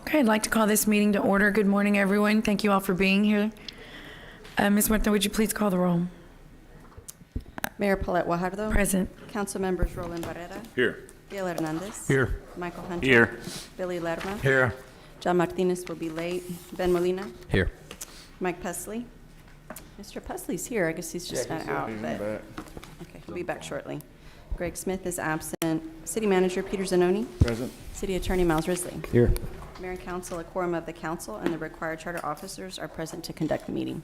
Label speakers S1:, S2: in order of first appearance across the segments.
S1: Okay, I'd like to call this meeting to order. Good morning, everyone. Thank you all for being here. Ms. Martin, would you please call the roll?
S2: Mayor Paulette Guajardo.
S1: Present.
S2: Council members Roland Barrera.
S3: Here.
S2: Gail Hernandez.
S3: Here.
S2: Michael Hunter.
S3: Here.
S2: Billy Lerma.
S3: Here.
S2: John Martinez will be late. Ben Molina.
S3: Here.
S2: Mike Pesley. Mr. Pesley's here. I guess he's just not out, but okay, he'll be back shortly. Greg Smith is absent. City Manager Peter Zanoni.
S3: Present.
S2: City Attorney Miles Risley.
S3: Here.
S2: Mayor and Council, a quorum of the council and the required charter officers are present to conduct the meeting.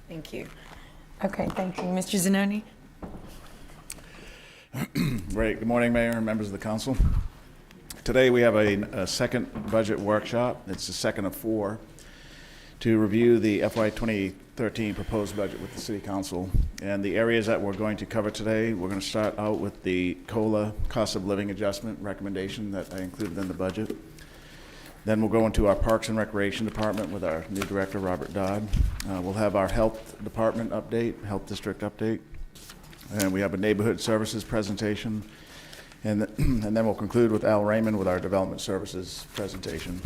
S1: Thank you. Okay, thank you. Mr. Zanoni?
S3: Great. Good morning, Mayor and members of the council. Today we have a second budget workshop. It's the second of 4 to review the FY2013 proposed budget with the City Council. And the areas that we're going to cover today, we're going to start out with the COLA cost of living adjustment recommendation that I included in the budget. Then we'll go into our Parks and Recreation Department with our new director, Robert Dodd. We'll have our Health Department update, Health District update. And we have a Neighborhood Services presentation. And then we'll conclude with Al Raymond with our Development Services presentation.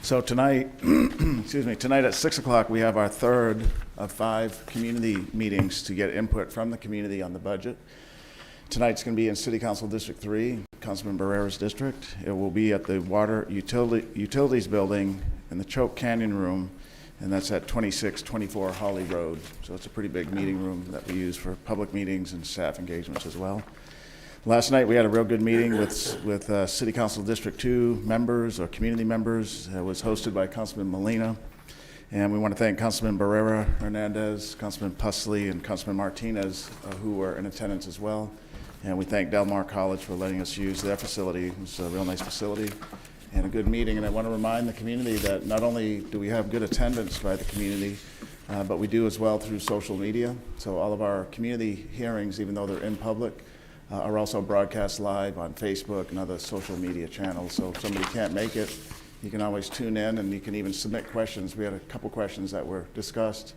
S3: So tonight, tonight at 6 o'clock, we have our third of 5 community meetings to get input from the community on the budget. Tonight's going to be in City Council District 3, Councilman Barrera's district. It will be at the Water Utilities Building in the Choke Canyon Room, and that's at 2624 Holly Road. So it's a pretty big meeting room that we use for public meetings and staff engagements as well. Last night we had a real good meeting with City Council District 2 members or community members. It was hosted by Councilman Molina. And we want to thank Councilman Barrera, Hernandez, Councilman Pusley, and Councilman Martinez, who were in attendance as well. And we thank Del Mar College for letting us use their facility. It was a real nice facility and a good meeting. And I want to remind the community that not only do we have good attendance by the community, but we do as well through social media. So all of our community hearings, even though they're in public, are also broadcast live on Facebook and other social media channels. So if somebody can't make it, you can always tune in, and you can even submit questions. We had a couple questions that were discussed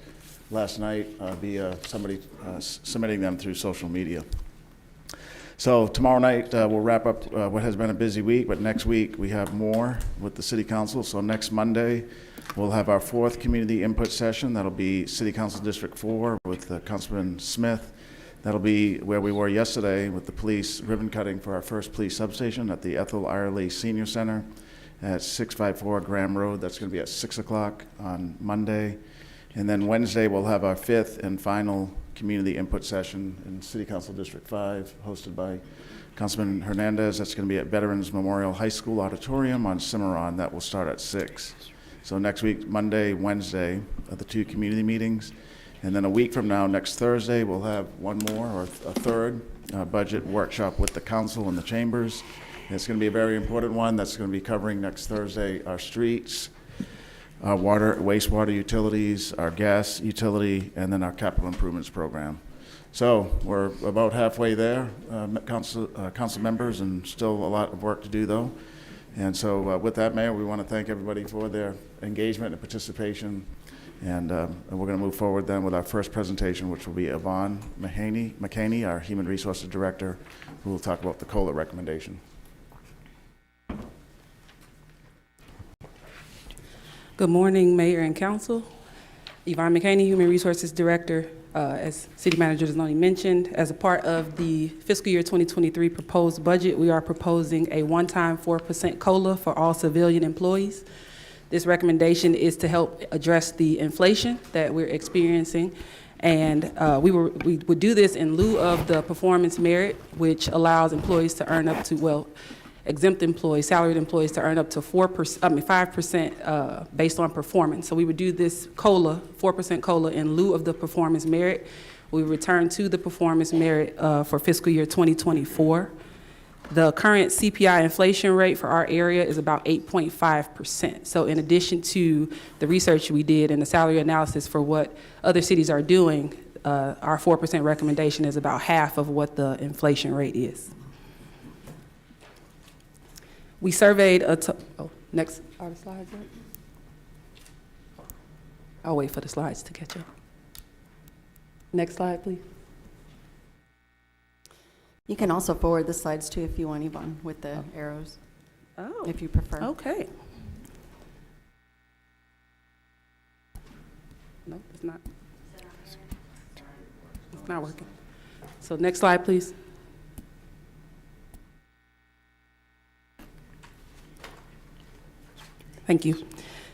S3: last night via somebody submitting them through social media. So tomorrow night we'll wrap up what has been a busy week, but next week we have more with the City Council. So next Monday we'll have our 4th community input session. That'll be City Council District 4 with Councilman Smith. That'll be where we were yesterday with the police ribbon cutting for our first police substation at the Ethel Irely Senior Center at 654 Graham Road. That's going to be at 6 o'clock on Monday. And then Wednesday we'll have our 5th and final community input session in City Council District 5, hosted by Councilman Hernandez. That's going to be at Veterans Memorial High School Auditorium on Cimarron. That will start at 6. So next week, Monday, Wednesday, are the 2 community meetings. And then a week from now, next Thursday, we'll have one more, or a third, budget workshop with the council and the chambers. And it's going to be a very important one. That's going to be covering next Thursday our streets, our water, wastewater utilities, our gas utility, and then our capital improvements program. So we're about halfway there, council members, and still a lot of work to do, though. And so with that, Mayor, we want to thank everybody for their engagement and participation. And we're going to move forward then with our first presentation, which will be Yvonne McHaney, our Human Resources Director, who will talk about the COLA recommendation.
S4: Good morning, Mayor and Council. Yvonne McHaney, Human Resources Director. As City Manager Zanoni mentioned, as a part of the fiscal year 2023 proposed budget, we are proposing a one-time 4% COLA for all civilian employees. This recommendation is to help address the inflation that we're experiencing, and we would do this in lieu of the performance merit, which allows employees to earn up to, well, exempt employees, salaried employees to earn up to 5% based on performance. So we would do this COLA, 4% COLA, in lieu of the performance merit. We return to the performance merit for fiscal year 2024. The current CPI inflation rate for our area is about 8.5%. So in addition to the research we did and the salary analysis for what other cities are doing, our 4% recommendation is about half of what the inflation rate is. We surveyed next, are the slides up? I'll wait for the slides to catch up. Next slide, please.
S2: You can also forward the slides too if you want, Yvonne, with the arrows,
S4: Oh,
S2: if you prefer.
S4: okay. No, it's not. It's not working. So next slide, please. Thank you.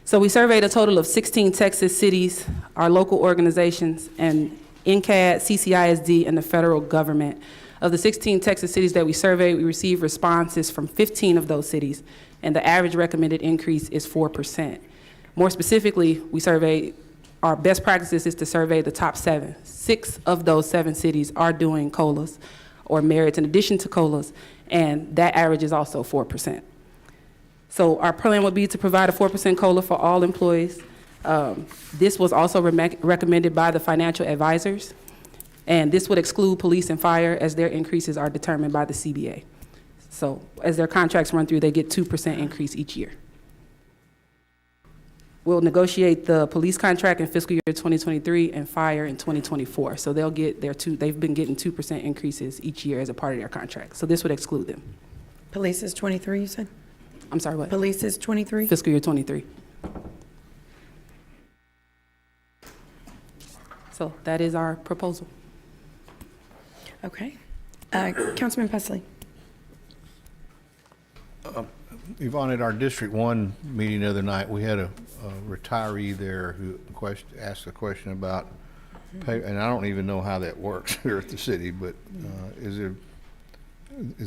S4: So we surveyed a total of 16 Texas cities, our local organizations, and NCAD, CCISD, and the federal government. Of the 16 Texas cities that we surveyed, we received responses from 15 of those cities, and the average recommended increase is 4%. More specifically, we surveyed, our best practices is to survey the top 7. 6 of those 7 cities are doing COLAs or merits in addition to COLAs, and that average is also 4%. So our plan would be to provide a 4% COLA for all employees. This was also recommended by the financial advisors, and this would exclude police and fire as their increases are determined by the CBA. So as their contracts run through, they get 2% increase each year. We'll negotiate the police contract in fiscal year 2023 and fire in 2024. So they'll get they've been getting 2% increases each year as a part of their contract. So this would exclude them.
S1: Police is 23, you said?
S4: I'm sorry, what?
S1: Police is 23?
S4: Fiscal year 23. So that is our proposal.
S1: Okay. Councilman Pusley.
S5: Yvonne, at our District 1 meeting the other night, we had a retiree there who asked a question about pay, and I don't even know how that works here at the city, but is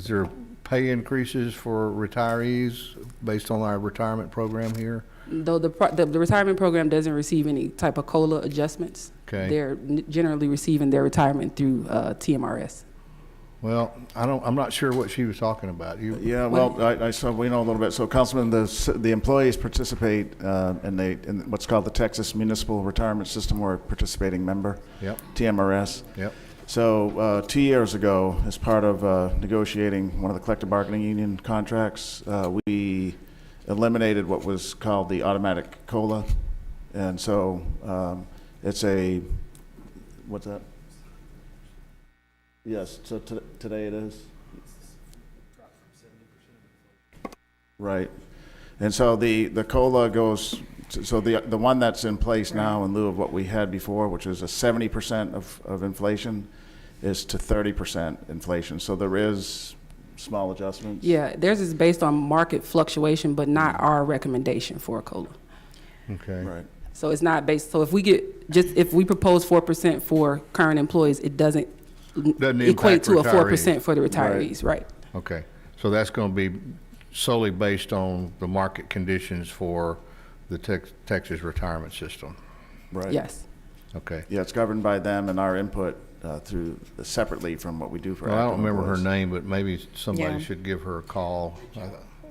S5: there pay increases for retirees based on our retirement program here?
S4: Though the retirement program doesn't receive any type of COLA adjustments,
S5: Okay.
S4: they're generally receiving their retirement through TMRS.
S5: Well, I'm not sure what she was talking about.
S3: Yeah, well, so we know a little bit. So, Councilman, the employees participate in what's called the Texas Municipal Retirement System. We're a participating member.
S5: Yep.
S3: TMRS.
S5: Yep.
S3: So 2 years ago, as part of negotiating one of the collective bargaining union contracts, we eliminated what was called the automatic COLA. And so it's a, what's that? Yes, so today it is. Right. And so the COLA goes, so the one that's in place now in lieu of what we had before, which is a 70% of inflation, is to 30% inflation. So there is small adjustments.
S4: Yeah, theirs is based on market fluctuation, but not our recommendation for a COLA.
S5: Okay.
S3: Right.
S4: So it's not based, so if we propose 4% for current employees, it doesn't equate
S5: impact
S4: to a 4%
S5: retirees.
S4: for the retirees, right?
S5: Okay. So that's going to be solely based on the market conditions for the Texas retirement system.
S3: Right.
S4: Yes.
S5: Okay.
S3: Yeah, it's governed by them and our input through separately from what we do for.
S5: Well, I don't
S3: active
S5: remember her
S3: employees.
S5: name, but maybe somebody
S1: Yeah.
S5: should give her a call.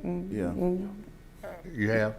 S3: Yeah.
S5: You have?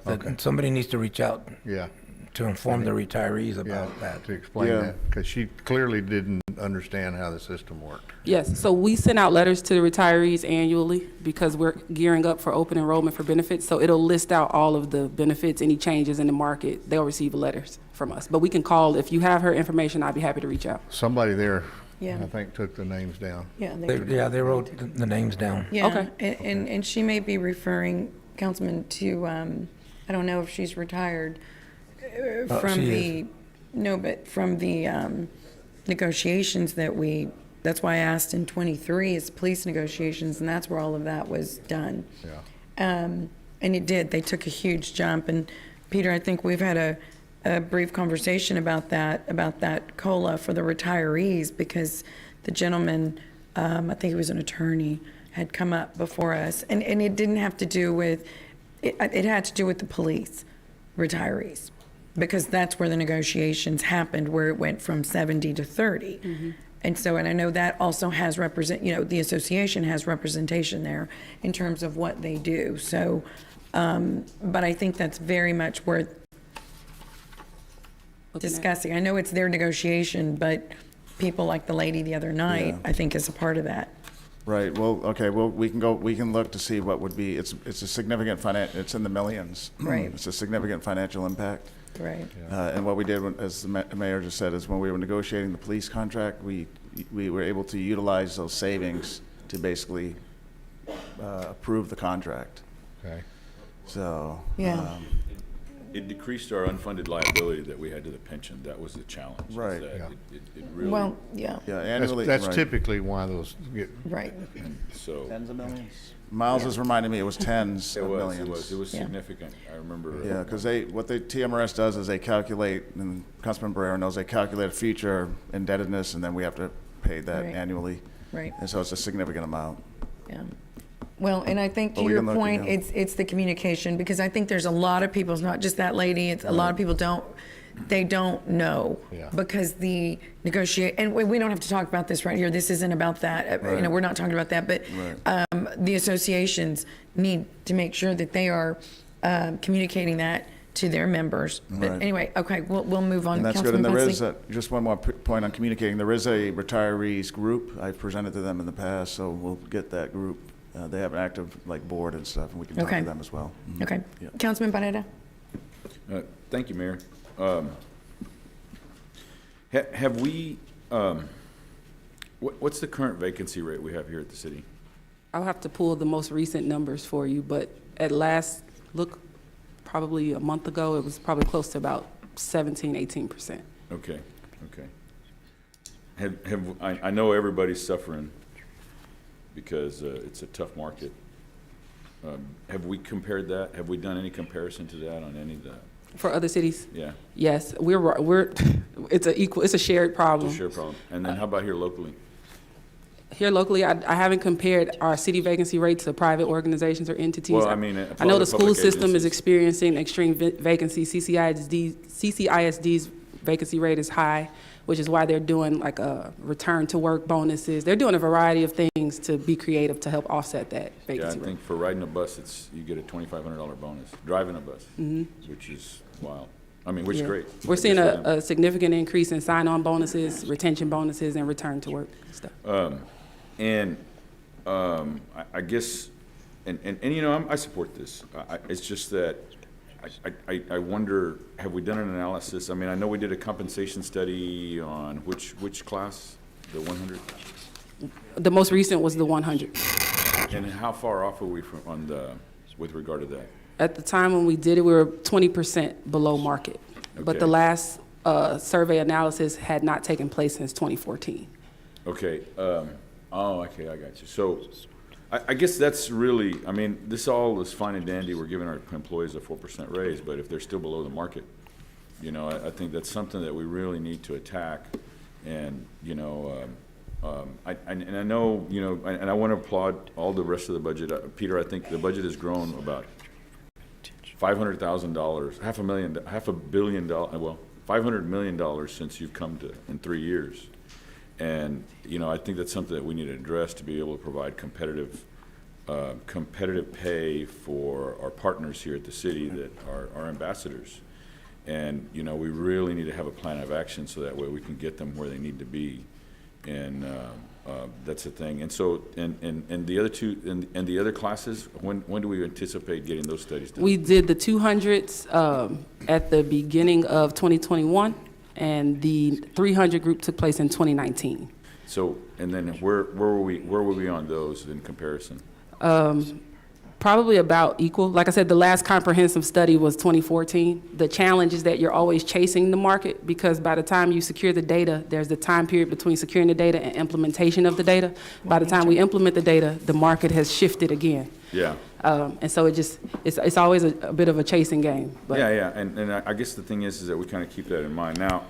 S6: That somebody needs to reach out
S5: Yeah.
S6: to inform the retirees
S5: Yeah,
S6: about that.
S5: to explain
S3: Yeah.
S5: that, because she clearly didn't understand how the system worked.
S4: Yes, so we send out letters to the retirees annually because we're gearing up for open enrollment for benefits. So it'll list out all of the benefits, any changes in the market. They'll receive letters from us. But we can call, if you have her information, I'd be happy to reach out.
S5: Somebody there,
S1: Yeah.
S5: I think, took the names down.
S1: Yeah.
S6: They wrote the names down.
S1: Yeah.
S4: Okay.
S1: And she may be referring, Councilman, to, I don't know if she's retired from
S6: she is.
S1: from the negotiations that's why I asked in 23 is police negotiations, and that's where all of that was done.
S5: Yeah.
S1: And it did. They took a huge jump. And Peter, I think we've had a brief conversation about that COLA for the retirees because the gentleman, I think he was an attorney, had come up before us. And it didn't have to do with, it had to do with the police retirees because that's where the negotiations happened, where it went from 70 to 30. Mm-hmm. And so, and I know that also has the association has representation there in terms of what they do. So, but I think that's very much worth discussing. I know it's their negotiation, but people like the lady the other night,
S3: Yeah.
S1: I think is a part of that.
S3: Right. Well, okay. Well, we can look to see what would be. It's a significant it's in the millions.
S1: Right.
S3: It's a significant financial impact.
S1: Right.
S3: And what we did, as the mayor just said, is when we were negotiating the police contract, we were able to utilize those savings to basically approve the contract.
S5: Okay.
S3: So.
S1: Yeah.
S7: It decreased our unfunded liability that we had to the pension. That was the challenge. is
S3: Right.
S7: that
S5: Yeah.
S7: It really,
S1: Well, yeah,
S3: Yeah, annually.
S5: That's
S3: right.
S5: typically why those get,
S1: right.
S7: so.
S3: Tens of millions? Miles is reminding me it was tens
S7: It
S3: of
S7: was,
S3: millions.
S7: it was
S1: Yeah.
S7: significant. I remember.
S3: Yeah, because what the TMRS does is they calculate, and Councilman Barrera knows, they calculate future indebtedness, and then we have to pay that
S1: Right.
S3: annually.
S1: Right.
S3: And so it's a significant amount.
S1: Yeah. Well, and I think
S3: But
S1: to
S3: we
S1: your
S3: can look
S1: point,
S3: again.
S1: it's the communication, because I think there's a lot of people, it's not just that lady, it's a lot of people they don't know.
S5: Yeah.
S1: Because the and we don't have to talk about this right here, this isn't about that, you know,
S3: Right.
S1: we're not talking about that, but the associations need to make sure that they are communicating that to their members. But
S3: Right.
S1: anyway, okay, we'll move on.
S3: And that's good. And
S1: Councilman
S3: there
S1: Pusley?
S3: is, just one more point on communicating. There is a retirees group. I've presented to them in the past, so we'll get that group. They have an active, board and stuff, and we can talk
S1: Okay.
S3: to them as well. Mhm.
S1: Okay.
S3: Yeah.
S1: Councilman Barrera?
S7: Thank you, Mayor. Have we, what's the current vacancy rate we have here at the city?
S4: I'll have to pull the most recent numbers for you, but at last look, probably a month ago, it was probably close to about 18%.
S7: Okay, okay. I know everybody's suffering because it's a tough market. Have we compared that? Have we done any comparison to that on any of that?
S4: For other cities?
S7: Yeah,
S4: Yes, it's a shared problem.
S7: it's a share problem. And then how about here locally?
S4: Here locally, I haven't compared our city vacancy rate to private organizations or entities.
S7: Well, I mean,
S4: I know the school
S7: public
S4: system is
S7: agencies.
S4: experiencing extreme vacancy. CCISD's vacancy rate is high, which is why they're doing like return to work bonuses. They're doing a variety of things to be creative to help offset that
S7: Yeah, I
S4: vacancy rate.
S7: think for riding a bus, you get a $2,500 bonus, driving a bus, which is wild. I mean, which is
S4: Yeah.
S7: great.
S4: We're seeing
S7: Good for them.
S4: a significant increase in sign-on bonuses, retention bonuses, and return to work stuff.
S7: And I guess, and you know, I support this. It's just that I wonder, have we done an analysis? I mean, I know we did a compensation study on which class, the 100?
S4: The most recent was the 100.
S7: And how far off are we from with regard to that?
S4: At the time when we did it, we were 20% below market. But the
S7: Okay.
S4: last survey analysis had not taken place since 2014.
S7: Okay, okay, I got you. So, I guess that's really, I mean, this all is fine and dandy, we're giving our employees a 4% raise, but if they're still below the market, you know, I think that's something that we really need to attack. And, you know, and I know, you know, and I want to applaud all the rest of the budget. Peter, I think the budget has grown about $500,000, $500 million since you've come to, in 3 years. And, you know, I think that's something that we need to address to be able to provide competitive pay for our partners here at the city that are our ambassadors. And, you know, we really need to have a plan of action so that way we can get them where they need to be. And that's the thing. And so, and the other two, and the other classes, when do we anticipate getting those studies done?
S4: We did the 200s at the beginning of 2021, and the 300 group took place in 2019.
S7: So, and then where were we on those in comparison?
S4: Probably about equal. Like I said, the last comprehensive study was 2014. The challenge is that you're always chasing the market, because by the time you secure the data, there's the time period between securing the data and implementation of the data. By the time we implement the data, the market has shifted again.
S7: Yeah.
S4: And so it's always a bit of a chasing game. But
S7: Yeah, and I guess the thing is that we kind of keep that in mind. Now,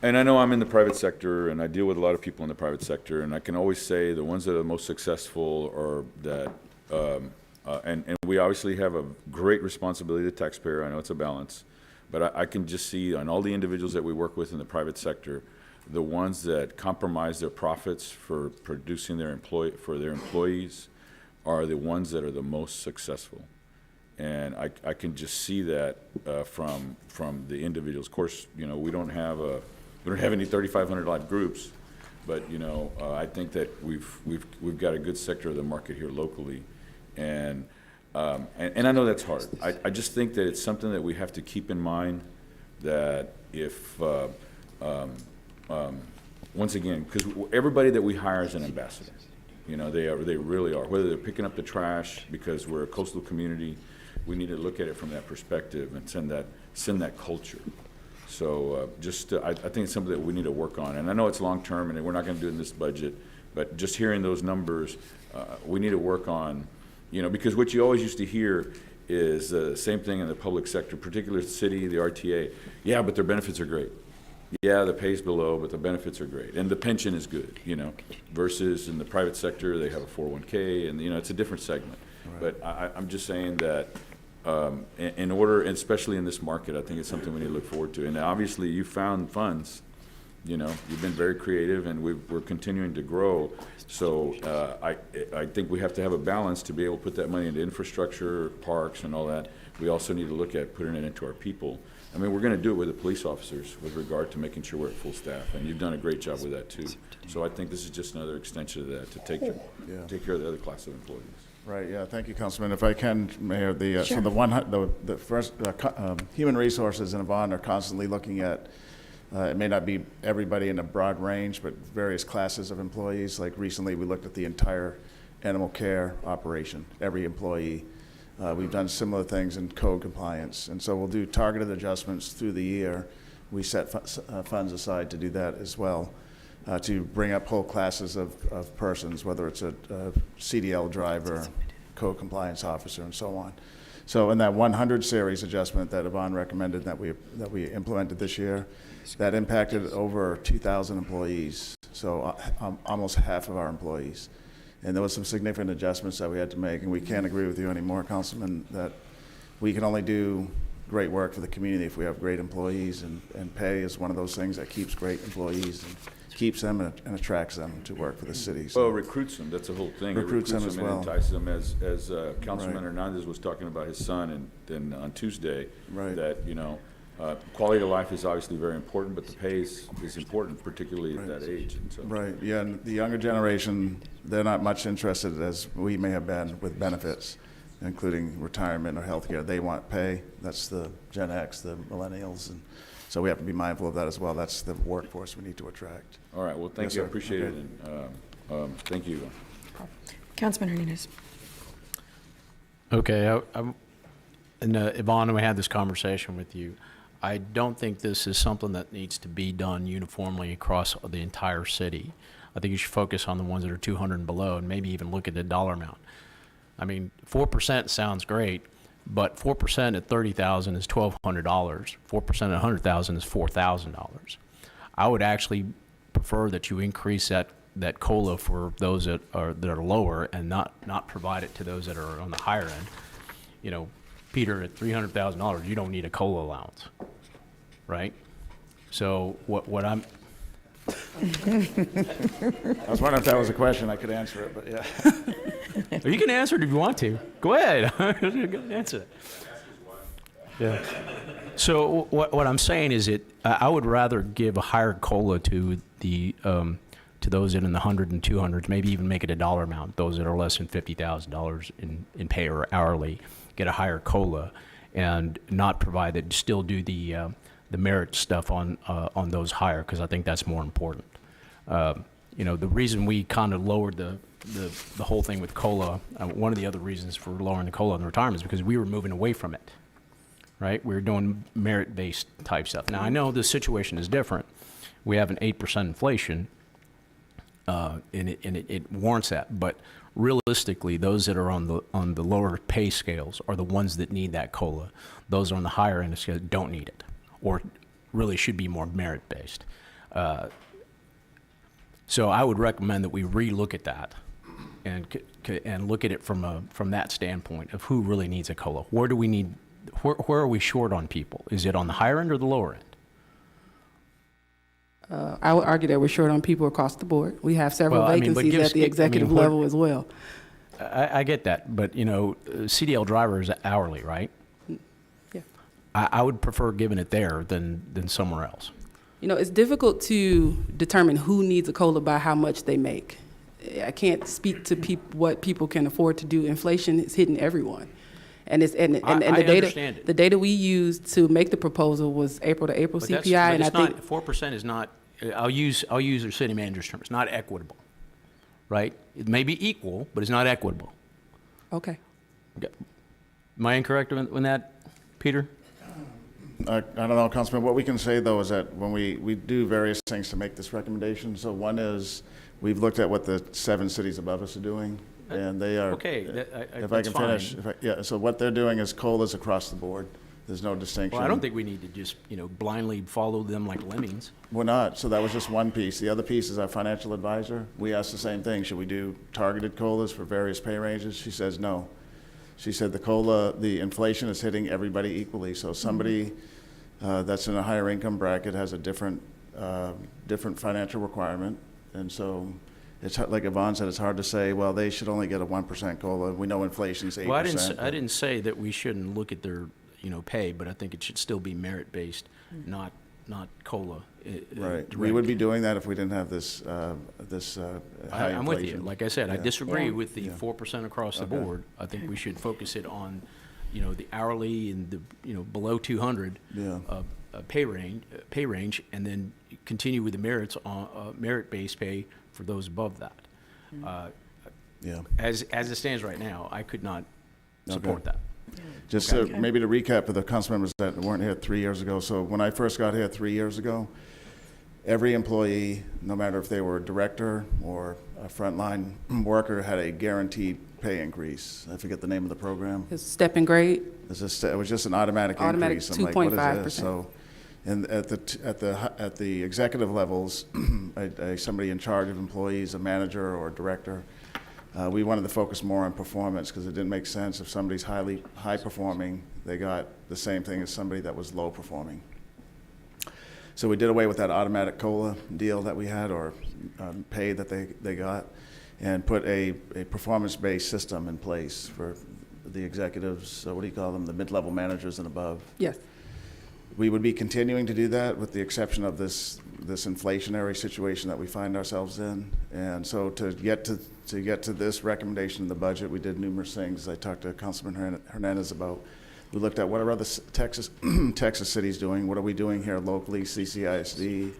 S7: and I know I'm in the private sector, and I deal with a lot of people in the private sector, and I can always say the ones that are the most successful are that, and we obviously have a great responsibility to the taxpayer. I know it's a balance, but I can just see on all the individuals that we work with in the private sector, the ones that compromise their profits for producing for their employees are the ones that are the most successful. And I can just see that from the individuals. Of course, you know, we don't have any 3,500 live groups, but you know, I think that we've got a good sector of the market here locally, and And I know that's hard. I just think that it's something that we have to keep in mind, that if, once again, because everybody that we hire is an ambassador. You know, they really are. Whether they're picking up the trash because we're a coastal community, we need to look at it from that perspective and send that culture. So I think it's something that we need to work on. And I know it's long-term, and we're not going to do it in this budget, but just hearing those numbers, we need to work on, you know, because what you always used to hear is the same thing in the public sector, particularly the city, the RTA. Yeah, but their benefits are great. Yeah, the pay's below, but the benefits are great. And the pension is good, you know, versus in the private sector, they have a 401k, and, you know, it's a different segment. Right. But I'm just saying that in order, and especially in this market, I think it's something we need to look forward to. And obviously, you found funds. You know, you've been very creative, and we're continuing to grow. So I think we have to have a balance to be able to put that money into infrastructure, parks, and all that. We also need to look at putting it into our people. I mean, we're going to do it with the police officers with regard to making sure we're at full staff, and you've done a great job with that too. So I think this is just another extension of that to take care of the other class of employees.
S3: Right, yeah, thank you, Councilman. If I can, Mayor, so the first, Human Resources and Yvonne are constantly looking at, it may not be everybody in a broad range, but various classes of employees. Like recently, we looked at the entire animal care operation, every employee. We've done similar things in code compliance, and so we'll do targeted adjustments through the year. We set funds aside to do that as well, to bring up whole classes of persons, whether it's a CDL driver, code compliance officer, and so on. So in that 100 series adjustment that Yvonne recommended that we implemented this year, that impacted over 2,000 employees, so almost half of our employees. And there was some significant adjustments that we had to make, and we can't agree with you anymore, Councilman, that we can only do great work for the community if we have great employees, and pay is one of those things that keeps great employees and keeps them and attracts them to work for the city. So
S7: well, recruits them, that's the whole thing.
S3: Recruits them as well.
S7: And entices them, as Councilman Hernandez was talking about his son, and then on Tuesday, that, you know, quality of life is obviously very important, but the pay is important, particularly at that age. And so.
S3: Right, yeah, and the younger generation, they're not much interested as we may have been with benefits, including retirement or health care. They want pay. That's the Gen X, the millennials, and so we have to be mindful of that as well. That's the workforce we need to attract.
S7: All right, well, thank you, I appreciate it, and thank you.
S1: Councilman Hernandez.
S8: Okay, and Yvonne, we had this conversation with you. I don't think this is something that needs to be done uniformly across the entire city. I think you should focus on the ones that are 200 and below, and maybe even look at the dollar amount. I mean, 4% sounds great, but 4% at 30,000 is $1,200. 4% at 100,000 is $4,000. I would actually prefer that you increase that COLA for those that are lower, and not provide it to those that are on the higher end. You know, Peter, at $300,000, you don't need a COLA allowance, right? So what I'm...
S3: I was wondering if that was a question. I could answer it, but yeah.
S8: You can answer it if you want to. Go ahead. Answer it. Yeah. So what I'm saying is I would rather give a higher COLA to those that in the 100 and 200s, maybe even make it a dollar amount. Those that are less than $50,000 in pay or hourly get a higher COLA, and not provide that. Still do the merit stuff on those higher, because I think that's more important. You know, the reason we kind of lowered the whole thing with COLA, one of the other reasons for lowering the COLA on the retirement is because we were moving away from it, right? We were doing merit-based type stuff. Now, I know the situation is different. We have an 8% inflation, and it warrants that. But realistically, those that are on the lower pay scales are the ones that need that COLA. Those on the higher end of scale don't need it, or really should be more merit-based. So I would recommend that we relook at that, and look at it from that standpoint of who really needs a COLA. Where are we short on people? Is it on the higher end or the lower end?
S4: I would argue that we're short on people across the board. We have several vacancies at the executive level as well.
S8: I get that, but you know, CDL driver is hourly, right?
S4: Yeah.
S8: I would prefer giving it there than somewhere else.
S4: You know, it's difficult to determine who needs a COLA by how much they make. I can't speak to what people can afford to do. Inflation is hitting everyone. And it's, and
S8: I
S4: the data,
S8: understand it.
S4: the data we used to make the proposal was April to April
S8: But that's-
S4: CPI,
S8: but
S4: and I
S8: it's
S4: think.
S8: not, 4% is not, I'll use the city manager's term, it's not equitable, right? It may be equal, but it's not equitable.
S4: Okay.
S8: Am I incorrect in that, Peter?
S3: I don't know, Councilman, what we can say, though, is that when we do various things to make this recommendation, so one is, we've looked at what the 7 cities above us are doing, and they are.
S8: Okay,
S3: If I
S8: that's
S3: can finish,
S8: fine.
S3: yeah, so what they're doing is COLAs across the board. There's no distinction.
S8: Well, I don't think we need to just, blindly follow them like lemmings.
S3: We're not, so that was just one piece. The other piece is our financial advisor. We asked the same thing, should we do targeted COLAs for various pay ranges? She says no. She said the COLA, the inflation is hitting everybody equally, so somebody that's in a higher income bracket has a different financial requirement, and so it's like Yvonne said, it's hard to say, well, they should only get a 1% COLA. We know inflation's 8%.
S8: Well, I didn't say that we shouldn't look at their, pay, but I think it should still be merit-based, not COLA.
S3: Right. We
S8: direct.
S3: would be doing that if we didn't have this high inflation.
S8: I'm with you. Like I said, I
S3: Yeah.
S8: disagree
S1: Yeah.
S8: with the 4% across the
S3: Okay.
S8: board. I think we should focus it on, the hourly and the, below 200
S3: Yeah.
S8: pay range, and then continue with the merits on merit-based pay for those above that.
S3: Yeah.
S8: As it stands right now, I could not support that.
S3: Just maybe to recap for the council members that weren't here 3 years ago. So when I first got here 3 years ago, every employee, no matter if they were a director or a frontline worker, had a guaranteed pay increase. I forget the name of the program.
S4: It's step and grade.
S3: It was just an automatic
S4: Automatic
S3: increase. I'm like, what is
S4: 2.5%.
S3: this? So, and at the executive levels, somebody in charge of employees, a manager or a director, we wanted to focus more on performance because it didn't make sense if somebody's high performing, they got the same thing as somebody that was low performing. So we did away with that automatic COLA deal that we had, or pay that they got, and put a performance-based system in place for the executives, what do you call them, the mid-level managers and above.
S4: Yes.
S3: We would be continuing to do that with the exception of this inflationary situation that we find ourselves in. And so to get to this recommendation in the budget, we did numerous things. I talked to Councilman Hernandez about, we looked at what are other Texas cities doing, what are we doing here locally, CCISD,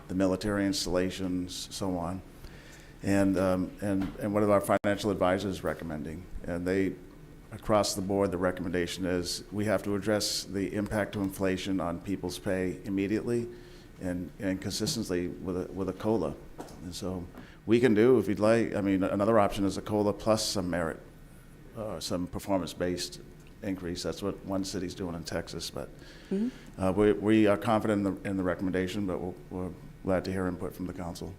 S3: the military installations, so on. And what are our financial advisors recommending? And they, across the board, the recommendation is we have to address the impact of inflation on people's pay immediately and consistently with a COLA. And so we can do, if you'd like, I mean, another option is a COLA plus some merit, some performance-based increase. That's what one city's doing in Texas. But we are confident in the recommendation, but we're glad to hear input from the council.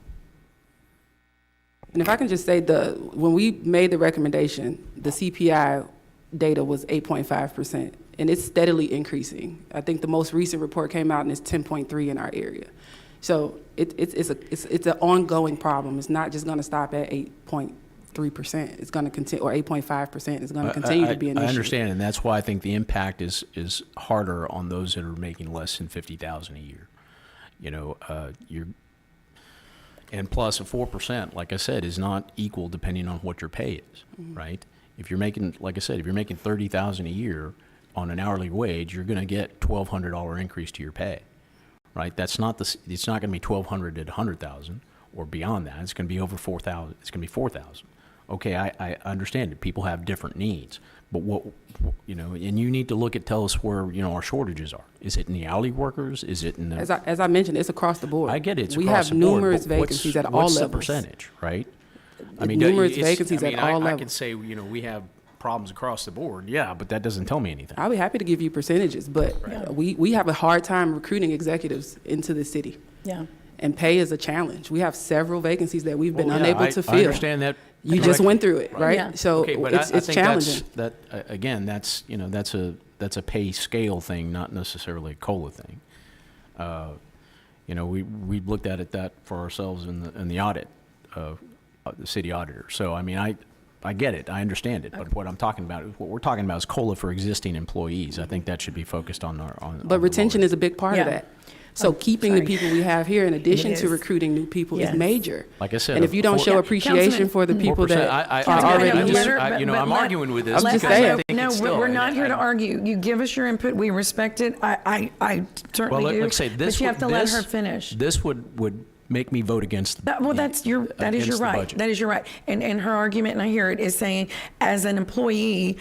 S4: And if I can just say, when we made the recommendation, the CPI data was 8.5%, and it's steadily increasing. I think the most recent report came out and it's 10.3 in our area. So it's an ongoing problem. It's not just going to stop at 8.3%. It's going to continue, or 8.5%. It's going to continue to be an issue.
S8: I understand, and that's why I think the impact is harder on those that are making less than $50,000 a year. And plus, a 4%, like I said, is not equal depending on what your pay is, right? If you're making, like I said, if you're making $30,000 a year on an hourly wage, you're going to get $1,200 increase to your pay, right? It's not going to be $1,200 at $100,000 or beyond that. It's going to be over $4,000. It's going to be $4,000. Okay, I understand that people have different needs, but and you need to tell us where, our shortages are. Is it in the hourly workers? Is it in the?
S4: As I mentioned, it's across the board.
S8: I get it. It's
S4: we
S8: across
S4: have
S8: the board,
S4: numerous
S8: but
S4: vacancies at all
S8: what's
S4: levels.
S8: the percentage, right?
S4: Numerous vacancies at all
S8: I
S4: levels.
S8: could say, we have problems across the board, yeah, but that doesn't tell me anything.
S4: I'll be happy to give you percentages, but we have a hard time recruiting executives into the city.
S1: Yeah.
S4: And pay is a challenge. We have several vacancies that we've been
S8: Well, yeah,
S4: unable to fill.
S8: I understand that.
S4: You just went through it, right?
S1: Yeah.
S4: So
S8: Okay, but
S4: it's
S8: I think
S4: challenging.
S8: that's a pay scale thing, not necessarily a COLA thing. We looked at that for ourselves in the audit, the city auditor. So I get it, I understand it, but what we're talking about is COLA for existing employees. I think that should be focused on
S4: But retention is a big part of
S1: Yeah.
S4: that. So keeping the
S1: sorry.
S4: people we have here in addition to
S1: is.
S4: recruiting new people
S1: Yes.
S4: is major.
S8: Like I said,
S4: And if you don't show
S1: Yeah,
S4: appreciation
S1: Councilman-
S4: for the people
S8: 4%,
S4: that
S8: I
S4: are
S1: Councilman,
S4: already
S1: let
S4: here.
S1: her- but
S8: I'm
S1: let-
S8: arguing with this.
S4: I'm just
S8: because I
S4: saying.
S8: think
S1: No,
S8: it's still-
S1: we're not here to
S8: I-
S1: argue. You give us your input, we respect it. I certainly
S8: Well,
S1: do.
S8: like I say, this
S1: But you have to
S8: would-
S1: let
S8: this-
S1: her finish.
S8: This would make me vote against.
S1: Well, that is your
S8: against the
S1: right.
S8: budget.
S1: That is your right. And her argument, and I hear it, is saying, as an employee,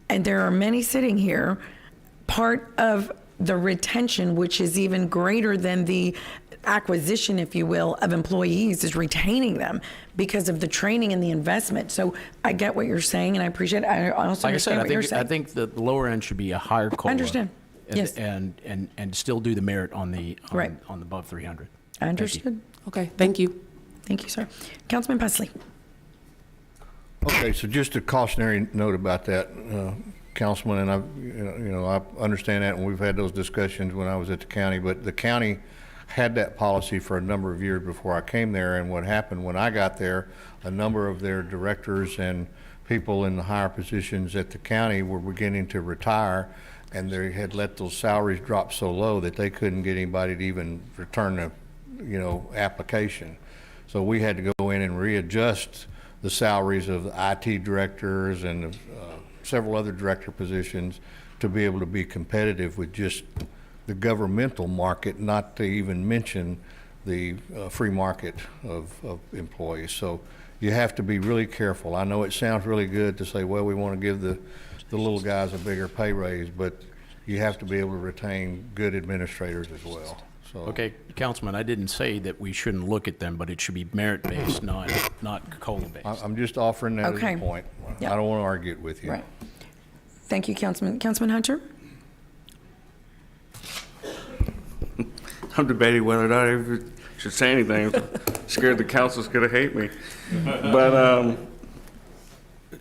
S1: and there are many sitting here, part of the retention, which is even greater than the acquisition, if you will, of employees, is retaining them because of the training and the investment. So I get what you're saying, and I appreciate it. I also
S8: Like I said,
S1: understand what you're saying.
S8: I think the lower end should be a higher COLA.
S1: I understand.
S8: and-
S1: Yes.
S8: And still do the merit on the,
S1: Right.
S8: on the above 300.
S1: I understood.
S4: Okay, thank you.
S1: Thank you, sir. Councilman Pusley.
S5: Okay, so just a cautionary note about that, Councilman, and I understand that, and we've had those discussions when I was at the county, but the county had that policy for a number of years before I came there, and what happened when I got there, a number of their directors and people in the higher positions at the county were beginning to retire, and they had let those salaries drop so low that they couldn't get anybody to even return the, application. So we had to go in and readjust the salaries of the IT directors and several other director positions to be able to be competitive with just the governmental market, not to even mention the free market of employees. So you have to be really careful. I know it sounds really good to say, well, we want to give the little guys a bigger pay raise, but you have to be able to retain good administrators as well. So,
S8: Okay, Councilman, I didn't say that we shouldn't look at them, but it should be merit-based, not COLA-based.
S5: I'm just offering that
S1: Okay.
S5: as a point.
S1: Yeah.
S5: I don't want to argue it with you.
S1: Right. Thank you, Councilman. Councilman Hunter?
S9: I'm debating whether or not I even should say anything. Scared the council's gonna hate me. But,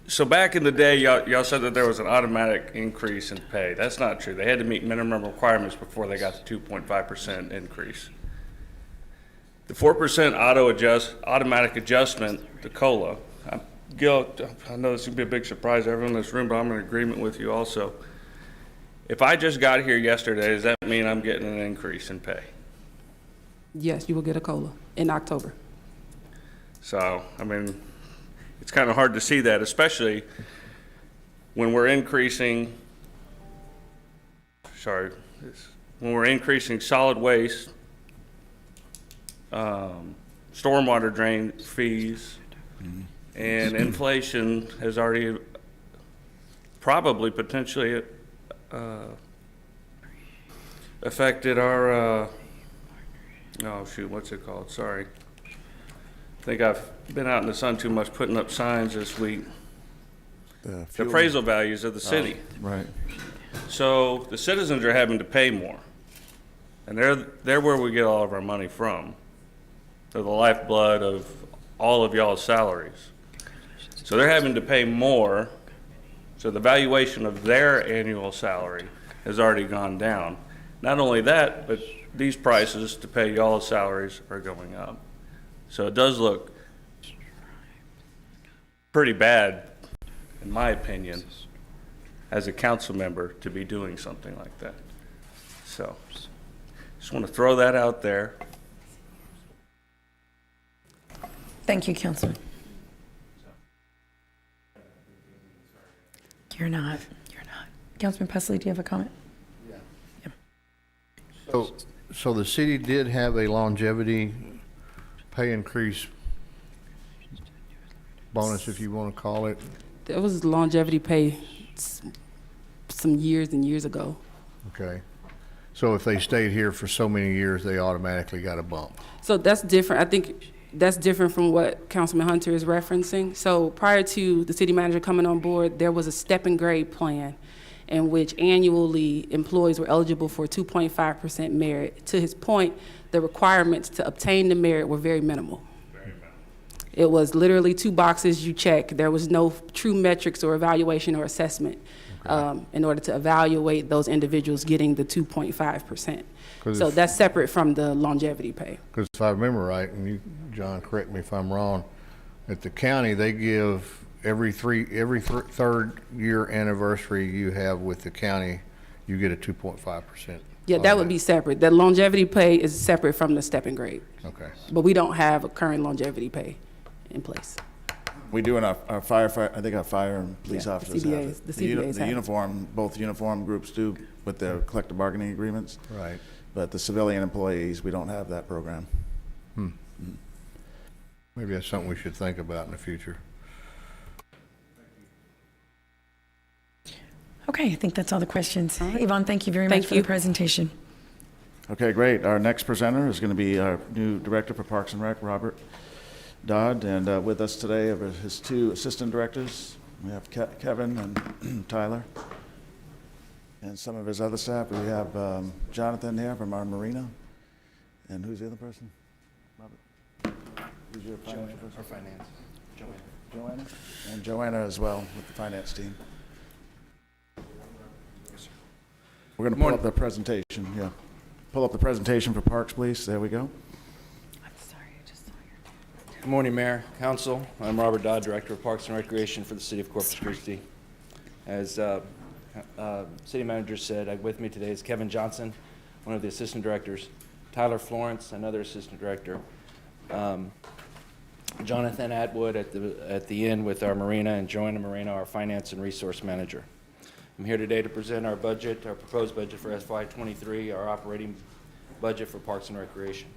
S9: so back in the day, y'all said that there was an automatic increase in pay. That's not true. They had to meet minimum requirements before they got the 2.5% increase. The 4% automatic adjustment, the COLA, Gil, I know this would be a big surprise to everyone in this room, but I'm in agreement with you also. If I just got here yesterday, does that mean I'm getting an increase in pay?
S4: Yes, you will get a COLA in October.
S9: So, I mean, it's kind of hard to see that, especially when we're increasing, when we're increasing solid waste, stormwater drain fees, and inflation has already probably potentially affected our, oh shoot, what's it called? Sorry. I think I've been out in the sun too much putting up signs this week. The appraisal values of the city.
S7: Right.
S9: So the citizens are having to pay more. And they're where we get all of our money from. They're the lifeblood of all of y'all's salaries. So they're having to pay more. So the valuation of their annual salary has already gone down. Not only that, but these prices to pay y'all's salaries are going up. So it does look pretty bad, in my opinion, as a council member to be doing something like that. So just want to throw that out there.
S1: Thank you, Councilman. You're not. Councilman Pusley, do you have a comment?
S5: So the city did have a longevity pay increase bonus, if you want to call it.
S4: There was longevity pay some years and years ago.
S5: Okay. So if they stayed here for so many years, they automatically got a bump.
S4: So that's different. I think that's different from what Councilman Hunter is referencing. So prior to the city manager coming on board, there was a step and grade plan in which annually employees were eligible for 2.5% merit. To his point, the requirements to obtain the merit were very minimal. It was literally 2 boxes you check. There was no true metrics or evaluation or assessment in order to evaluate those individuals getting the 2.5%. So that's separate from the longevity pay.
S5: Because if I remember right, and you, John, correct me if I'm wrong, at the county, they give every third year anniversary you have with the county, you get a 2.5%.
S4: Yeah, that would be separate. The longevity pay is separate from the step and grade,
S5: Okay.
S4: but we don't have a current longevity pay in place.
S3: We do in our firefighter, I think our fire and police
S4: Yeah, the
S3: officers have
S4: CBAs
S3: it.
S4: the CBAs
S3: The
S4: have it.
S3: uniform, both uniform groups do with their collective bargaining agreements,
S5: Right.
S3: but the civilian employees, we don't have that program.
S5: Maybe that's something we should think about in the future.
S1: Okay, I think that's all the questions. Yvonne, thank you very much
S4: Thank
S1: for
S4: you.
S1: the presentation.
S3: Okay, great. Our next presenter is going to be our new Director for Parks and Rec, Robert Dodd, and with us today are his two assistant directors. We have Kevin and Tyler, and some of his other staff. We have Jonathan here from our marina, and who's the other person? Robert? Who's your financial person?
S10: Our finance,
S3: Joanna? And Joanna as well with the finance team. We're going to pull up the presentation, yeah. Pull up the presentation for Parks, please. There we go.
S1: I'm sorry, I just saw your...
S10: Good morning, Mayor, Council. I'm Robert Dodd, Director of Parks and Recreation for the City of Corpus Christi. As City Manager said, with me today is Kevin Johnson, one of the Assistant Directors, Tyler Florence, another Assistant Director, Jonathan Atwood at the end with our Marina, and Joanna Moreno, our Finance and Resource Manager. I'm here today to present our budget, our proposed budget for FY23, our operating budget for Parks and Recreation.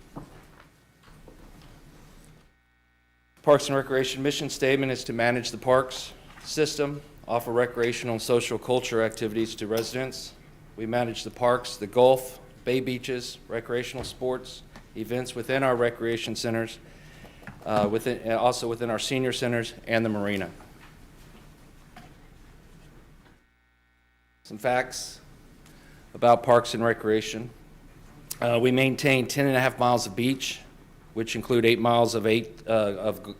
S10: Parks and Recreation mission statement is to manage the parks system, offer recreational and social culture activities to residents. We manage the parks, the Gulf, bay beaches, recreational sports, events within our recreation centers, also within our senior centers and the marina. Some facts about Parks and Recreation. We maintain 10.5 miles of beach, which include 8 miles of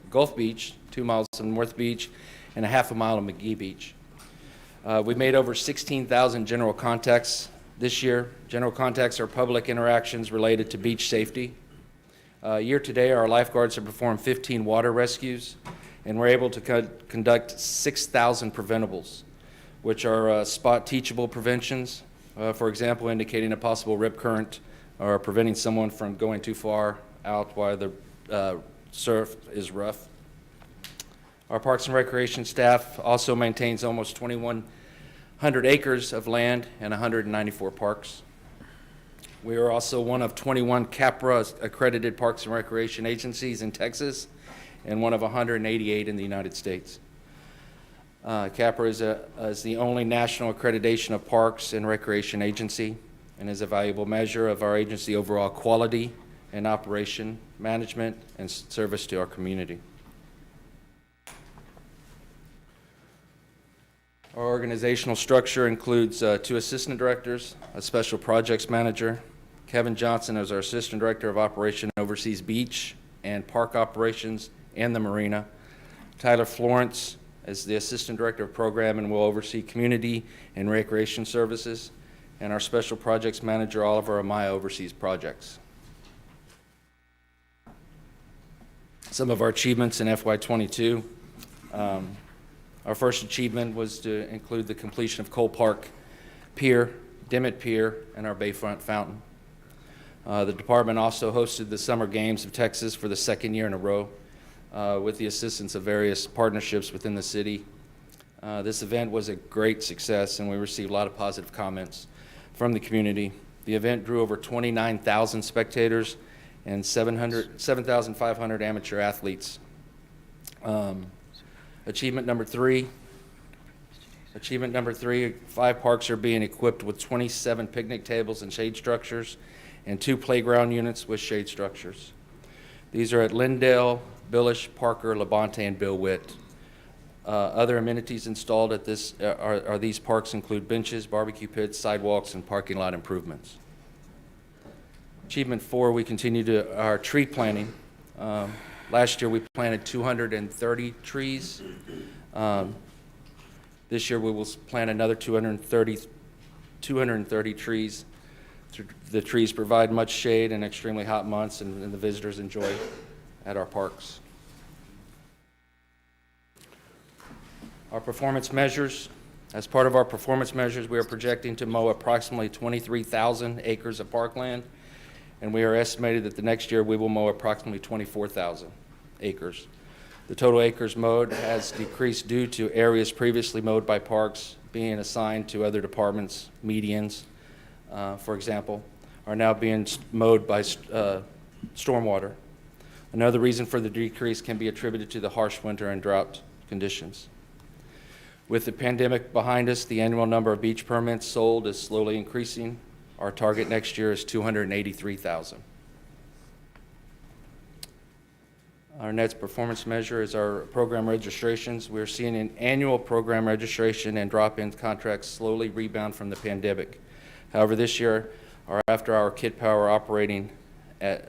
S10: Gulf Beach, 2 miles of North Beach, and a half a mile of McGee Beach. We made over 16,000 general contacts this year. General contacts are public interactions related to beach safety. Year to date, our lifeguards have performed 15 water rescues, and we're able to conduct 6,000 preventables, which are spot teachable preventions, for example, indicating a possible rip current or preventing someone from going too far out while the surf is rough. Our Parks and Recreation staff also maintains almost 2,100 acres of land and 194 parks. We are also one of 21 CAPRA accredited Parks and Recreation agencies in Texas and one of 188 in the United States. CAPRA is the only national accreditation of parks and recreation agency and is a valuable measure of our agency overall quality and operation, management, and service to our community. Our organizational structure includes 2 assistant directors, a special projects manager. Kevin Johnson is our assistant director of operation, oversees beach and park operations and the marina. Tyler Florence is the assistant director of program and will oversee community and recreation services. And our special projects manager, Oliver Amaya, oversees projects. Some of our achievements in FY22. Our first achievement was to include the completion of Cole Park Pier, Dimmitt Pier, and our Bayfront Fountain. The department also hosted the Summer Games of Texas for the 2nd year in a row with the assistance of various partnerships within the city. This event was a great success, and we received a lot of positive comments from the community. The event drew over 29,000 spectators and 7,500 amateur athletes. Achievement number 3, 5 parks are being equipped with 27 picnic tables and shade structures and 2 playground units with shade structures. These are at Lindale, Billish, Parker, Labonte, and Bill Witt. Other amenities installed at these parks include benches, barbecue pits, sidewalks, and parking lot improvements. Achievement 4, we continue our tree planting. Last year we planted 230 trees. This year we will plant another 230 trees. The trees provide much shade in extremely hot months, and the visitors enjoy at our parks. Our performance measures. As part of our performance measures, we are projecting to mow approximately 23,000 acres of parkland, and we are estimated that the next year we will mow approximately 24,000 acres. The total acres mowed has decreased due to areas previously mowed by parks being assigned to other departments. Medians, for example, are now being mowed by stormwater. Another reason for the decrease can be attributed to the harsh winter and drought conditions. With the pandemic behind us, the annual number of beach permits sold is slowly increasing. Our target next year is 283,000. Our next performance measure is our program registrations. We're seeing an annual program registration and drop-in contracts slowly rebound from the pandemic. However, this year, our after-hour kid power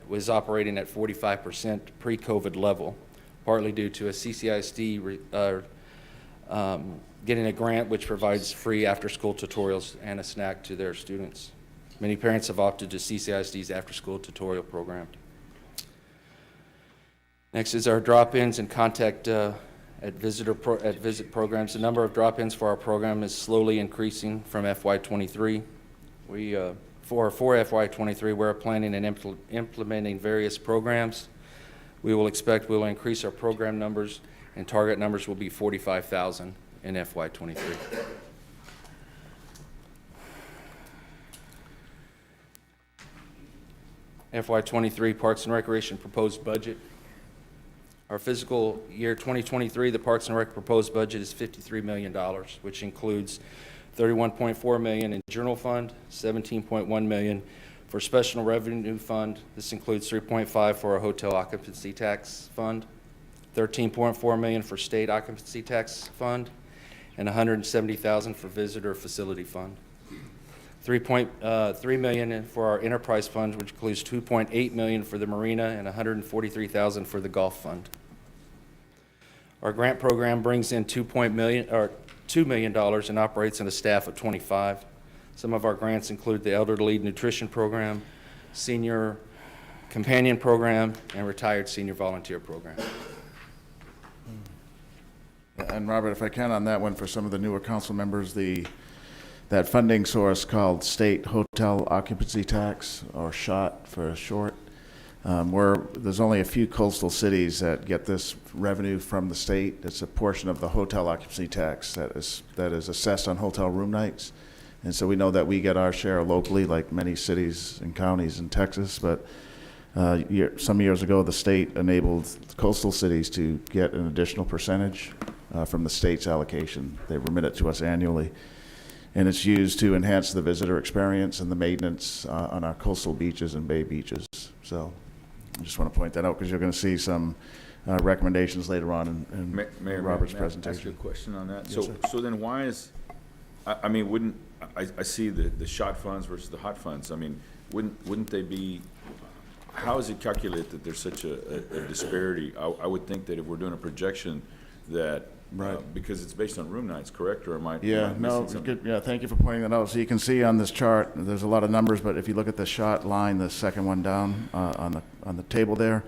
S10: was operating at 45% pre-COVID level, partly due to a CCISD getting a grant which provides free after-school tutorials and a snack to their students. Many parents have opted to CCISD's after-school tutorial program. Next is our drop-ins and contact at visit programs. The number of drop-ins for our program is slowly increasing from FY23. For FY23, we're planning and implementing various programs. We will expect we'll increase our program numbers, and target numbers will be 45,000 in FY23. FY23 Parks and Recreation proposed budget. Our fiscal year 2023, the Parks and Rec proposed budget is $53 million, which includes $31.4 million in general fund, $17.1 million for special revenue fund. This includes $3.5 for a hotel occupancy tax fund, $13.4 million for state occupancy tax fund, and $170,000 for visitor facility fund. $3 million for our enterprise fund, which includes $2.8 million for the marina and $143,000 for the golf fund. Our grant program brings in $2 million and operates in a staff of 25. Some of our grants include the Elderly Nutrition Program, Senior Companion Program, and Retired Senior Volunteer Program.
S3: And Robert, if I can on that one, for some of the newer council members, that funding source called State Hotel Occupancy Tax, or SHOT for short, there's only a few coastal cities that get this revenue from the state. It's a portion of the hotel occupancy tax that is assessed on hotel room nights. And so we know that we get our share locally, like many cities and counties in Texas, but some years ago, the state enabled coastal cities to get an additional percentage from the state's allocation. They remit it to us annually. And it's used to enhance the visitor experience and the maintenance on our coastal beaches and bay beaches. So I just want to point that out because you're going to see some recommendations later on in
S7: Mayor,
S3: Robert's
S7: may I
S3: presentation.
S7: ask you a question on that?
S3: Yes,
S7: So then why is, I mean, I see the SHOT funds versus the hot funds. I mean, wouldn't they be, how is it calculated that there's such a disparity? I would think that if we're doing a projection that,
S3: Right.
S7: Because it's based on room nights, correct? Or am I
S3: Yeah,
S7: missing
S3: no,
S7: something?
S3: good. Yeah, thank you for pointing that out. So you can see on this chart, there's a lot of numbers, but if you look at the SHOT line, the second one down on the table there,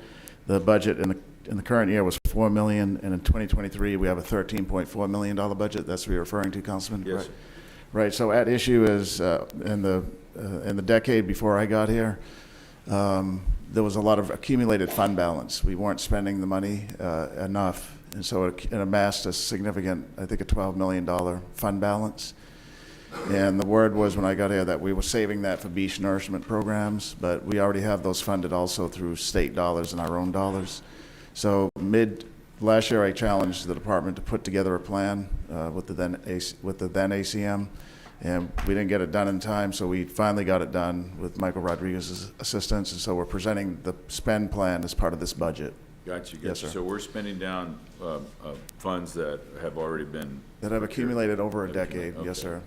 S3: the budget in the current year was $4 million, and in 2023 we have a $13.4 million budget. That's what you're referring to, Councilman.
S7: Yes.
S3: Right. So at issue is in the decade before I got here, there was a lot of accumulated fund balance. We weren't spending the money enough. And so it amassed a significant, I think, a $12 million fund balance. And the word was when I got here that we were saving that for beach nourishment programs, but we already have those funded also through state dollars and our own dollars. So last year I challenged the department to put together a plan with the then ACM, and we didn't get it done in time, so we finally got it done with Michael Rodriguez's assistance, and so we're presenting the spend plan as part of this budget.
S7: Gotcha.
S3: Yes, sir.
S7: So we're spending down funds that have already been.
S3: That have accumulated over a decade,
S7: Okay.
S3: yes, sir.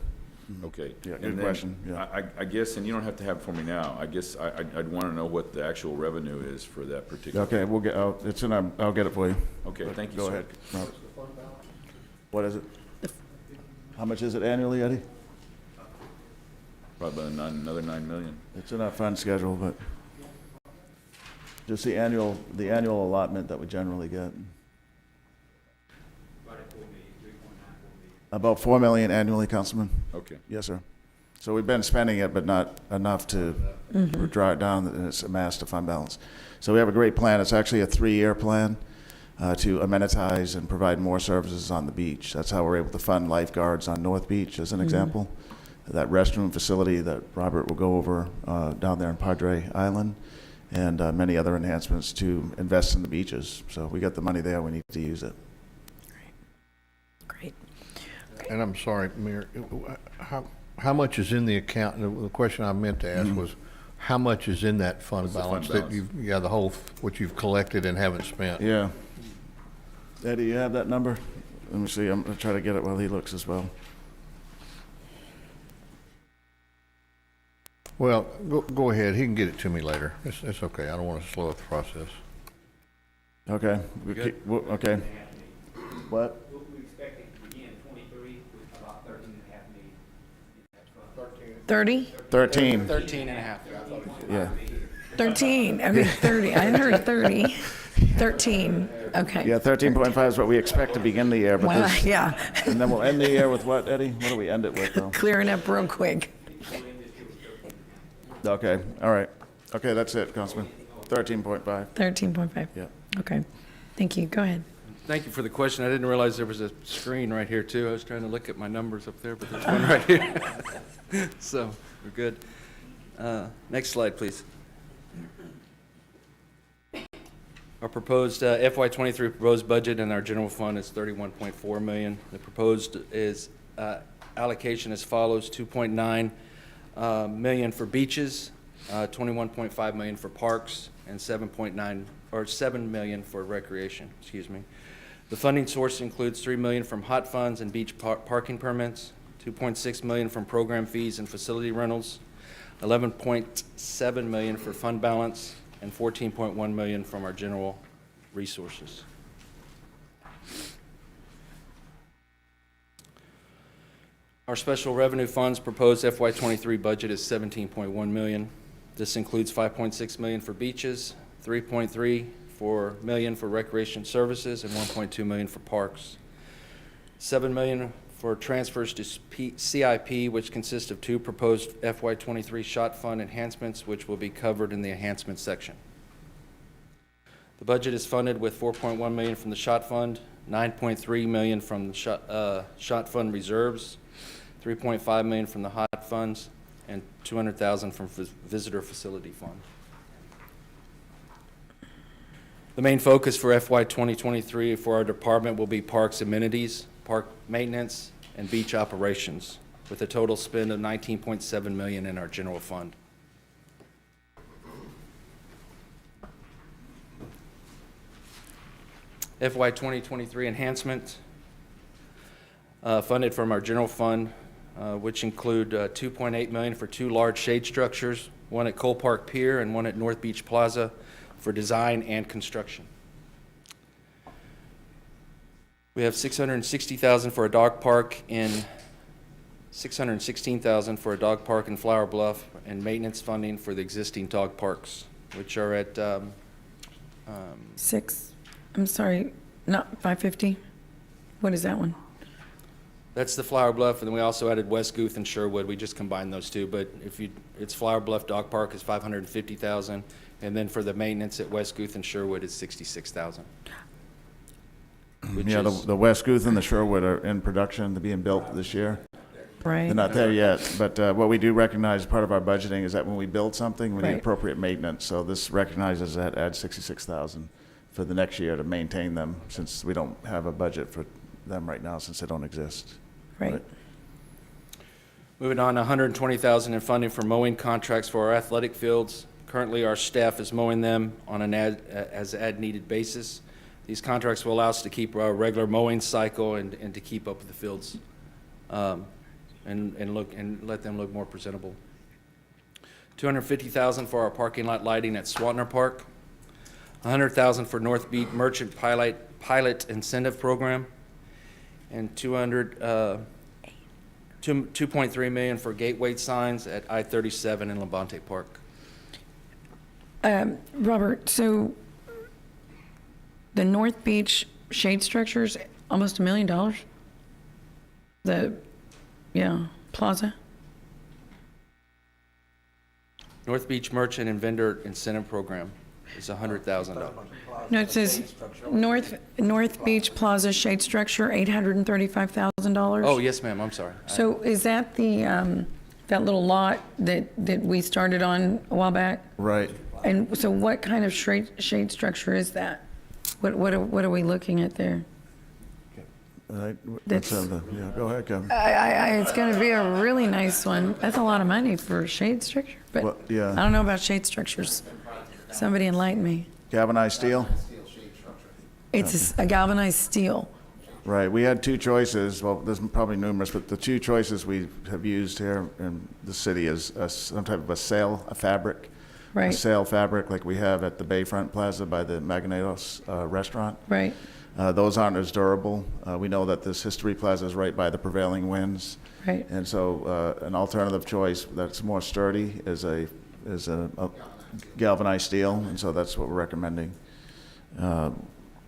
S7: Okay.
S3: Yeah,
S7: And
S3: good
S7: then
S3: question, yeah.
S7: I guess, and you don't have to have it for me now, I guess I'd want to know what the actual revenue is for that particular.
S3: Okay, I'll get it for you.
S7: Okay, thank you,
S3: Go
S7: sir.
S3: ahead. Robert. What is it? How much is it annually, Eddie?
S7: Probably another 9 million.
S3: It's in our fund schedule, but just the annual allotment that we generally get. About 4 million annually, Councilman.
S7: Okay.
S3: Yes, sir. So we've been spending it, but not enough to draw it down, and it's amassed a fund balance. So we have a great plan. It's actually a 3-year plan to amenitize and provide more services on the beach. That's how we're able to fund lifeguards on North Beach, as an example. That restroom facility that Robert will go over down there in Padre Island, and many other enhancements to invest in the beaches. So we got the money there. We need to use it.
S1: Great.
S5: And I'm sorry, Mayor, how much is in the account? The question I meant to ask was, how much is in that fund balance that you've, the whole, what you've collected and haven't spent?
S3: Yeah. Eddie, you have that number? Let me see. I'm going to try to get it while he looks as well.
S5: Well, go ahead. He can get it to me later. It's okay. I don't want to slow up the process.
S3: Okay. Okay. What?
S6: We expect it to begin 23 with about 13.5 million.
S1: 30?
S3: 13.
S10: 13 and a half.
S3: Yeah.
S1: 13. I mean 30. I heard 30. 13. Okay.
S3: Yeah, 13.5 is what we expect to begin the year. But
S1: Wow.
S3: this-
S1: Yeah.
S3: And then we'll end the year with what, Eddie? What do we end it with, though?
S1: Clearing up real quick.
S3: Okay. All right. Okay, that's it, Councilman. 13.5.
S1: 13.5.
S3: Yeah.
S1: Okay. Thank you. Go ahead.
S10: Thank you for the question. I didn't realize there was a screen right here, too. I was trying to look at my numbers up there, but there's one right here. So, we're good. Next slide, please. Our proposed FY23 proposed budget in our general fund is $31.4 million. The proposed is allocation as follows: 2.9 million for beaches, 21.5 million for parks, and 7 million for recreation. Excuse me. The funding source includes 3 million from hot funds and beach parking permits, 2.6 million from program fees and facility rentals, 11.7 million for fund balance, and 14.1 million from our general resources. Our special revenue funds proposed FY23 budget is 17.1 million. This includes 5.6 million for beaches, 3.3 million for recreation services, and 1.2 million for parks. 7 million for transfers to CIP, which consists of 2 proposed FY23 SHOT fund enhancements, which will be covered in the enhancement section. The budget is funded with 4.1 million from the SHOT fund, 9.3 million from the SHOT fund reserves, 3.5 million from the hot funds, and 200,000 from visitor facility fund. The main focus for FY 2023 for our department will be parks amenities, park maintenance, and beach operations, with a total spend of 19.7 million in our general fund. FY 2023 enhancement funded from our general fund, which include 2.8 million for 2 large shade structures, one at Cole Park Pier and one at North Beach Plaza, for design and construction. We have 660,000 for a dog park in 616,000 for a dog park in Flower Bluff, and maintenance funding for the existing dog parks, which are at
S1: 6. I'm sorry, not 550. What is that one?
S10: that's the Flower Bluff, and then we also added West Guth and Sherwood. We just combined those two, but it's Flower Bluff Dog Park is 550,000, and then for the maintenance at West Guth and Sherwood is 66,000.
S3: Yeah, the West Guth and the Sherwood are in production. They're being built this year.
S1: Right.
S3: They're not there yet, but what we do recognize as part of our budgeting is that when we build something, we need
S1: Right.
S3: appropriate maintenance. So this recognizes that, adds 66,000 for the next year to maintain them, since we don't have a budget for them right now, since they don't exist.
S1: Right.
S10: Moving on, 120,000 in funding for mowing contracts for our athletic fields. Currently, our staff is mowing them on an as-needed basis. These contracts will allow us to keep our regular mowing cycle and to keep up with the fields, and let them look more presentable. 250,000 for our parking lot lighting at Swatner Park. 100,000 for North Beach Merchant Pilot Incentive Program, and 2.3 million for gateway signs at I-37 in Levante Park.
S1: Robert, so the North Beach shade structures, almost $1 million? plaza?
S10: North Beach Merchant and Vendor Incentive Program is $100,000.
S1: No, it says North Beach Plaza shade structure, $835,000.
S10: Oh, yes, ma'am, I'm sorry.
S1: So is that the, that little lot that we started on a while back?
S3: Right.
S1: And so what kind of shade structure is that? What are we looking at there?
S3: Right.
S1: That's-
S3: Yeah, go ahead, Kevin.
S1: It's going to be a really nice one. That's a lot of money for shade structure, but
S3: Well, yeah.
S1: I don't know about shade structures. Somebody enlighten me.
S3: Galvanized steel?
S1: It's a galvanized steel.
S3: Right, we had two choices, well, there's probably numerous, but the two choices we have used here in the city is some type of a fabric. A
S1: Right,
S3: sail fabric like we have at the Bayfront Plaza by the Magnetos restaurant.
S1: right,
S3: Those aren't as durable. We know that this History Plaza is right by the prevailing winds.
S1: right.
S3: And so an alternative choice that's more sturdy is a galvanized steel, and so that's what we're recommending.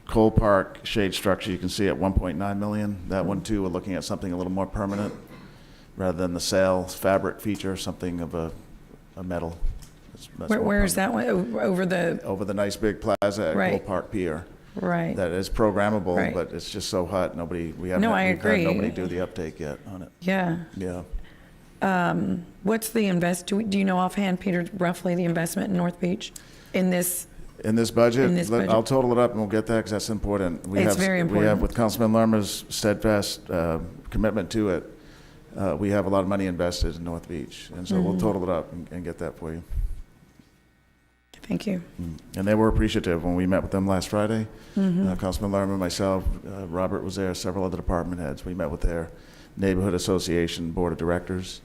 S3: Cole Park shade structure, you can see at 1.9 million. That one too, we're looking at something a little more permanent rather than the sail fabric feature, something of a metal. That's more
S1: Where is
S3: permanent.
S1: that one? Over the,
S3: Over the nice big plaza at Cole
S1: Right.
S3: Park Pier.
S1: right.
S3: That is programmable,
S1: Right.
S3: but it's just so hot, we haven't,
S1: No, I
S3: we've had
S1: agree.
S3: nobody do the uptake yet on it.
S1: Yeah.
S3: Yeah.
S1: What's the do you know offhand, Peter, roughly the investment in North Beach in this?
S3: In this budget,
S1: In this budget.
S3: I'll total it up and we'll get that because that's important.
S1: It's very
S3: We have,
S1: important.
S3: with Councilman Lerma's steadfast commitment to it, we have a lot of money invested in North Beach. And so
S1: Mm-hmm.
S3: we'll total it up and get that for you.
S1: Thank you.
S3: And they were appreciative when we met with them last Friday.
S1: Mm-hmm.
S3: Councilman Lerma, myself, Robert was there, several other department heads. We met with their neighborhood association board of directors.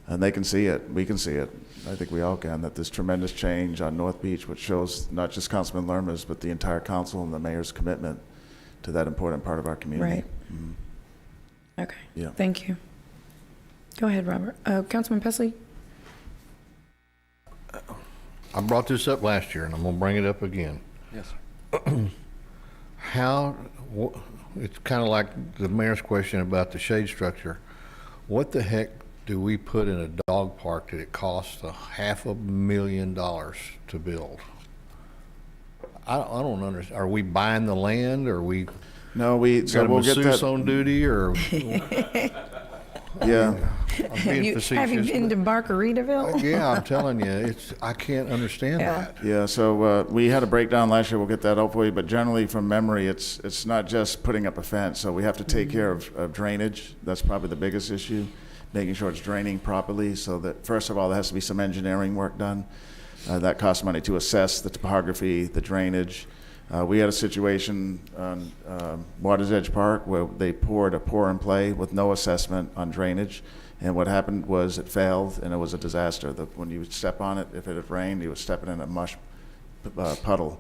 S3: And they can see it, we can see it, I think we all can, that there's tremendous change on North Beach, which shows not just Councilman Lerma's, but the entire council and the mayor's commitment to that important part of our community.
S1: Right.
S3: Mhm.
S1: Okay.
S3: Yeah.
S1: Thank you. Go ahead, Robert. Councilman Pesley?
S5: I brought this up last year, and I'm gonna bring it up again.
S10: Yes.
S5: It's kind of like the mayor's question about the shade structure. What the heck do we put in a dog park that it costs $500,000 to build? I don't understand. Are we buying the land? Are we
S3: No, so
S5: got a
S3: we'll get
S5: masseuse
S3: that,
S5: on duty, or?
S3: yeah.
S5: I'm being
S1: Have you
S5: facetious,
S1: been to Barcaritaville?
S5: yeah, I'm telling you, I can't understand
S1: Yeah.
S5: that.
S3: Yeah, so we had a breakdown last year, we'll get that out for you, but generally from memory, it's not just putting up a fence, so we have to take care of drainage. That's probably the biggest issue, making sure it's draining properly, so that, first of all, there has to be some engineering work done. That costs money to assess the topography, the drainage. We had a situation on Water's Edge Park where they poured a pour-and-play with no assessment on drainage. And what happened was it failed, and it was a disaster. When you would step on it, if it had rained, you were stepping in a mush puddle.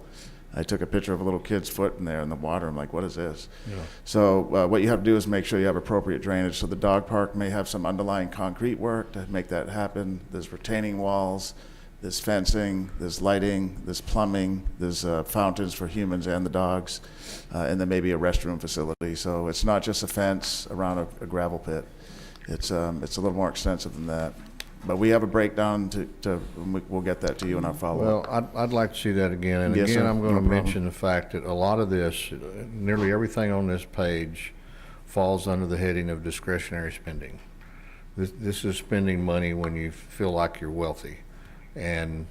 S3: I took a picture of a little kid's foot in there in the water. I'm like, what is this?
S5: Yeah.
S3: So what you have to do is make sure you have appropriate drainage. So the dog park may have some underlying concrete work to make that happen. There's retaining walls, there's fencing, there's lighting, there's plumbing, there's fountains for humans and the dogs, and then maybe a restroom facility. So it's not just a fence around a gravel pit. It's a little more extensive than that. But we have a breakdown we'll get that to you in our follow-up.
S5: Well, I'd like to see that again. And
S3: Yes,
S5: again,
S3: sir.
S5: I'm going
S3: No
S5: to
S3: problem.
S5: mention the fact that a lot of this, nearly everything on this page falls under the heading of discretionary spending. This is spending money when you feel like you're wealthy. And,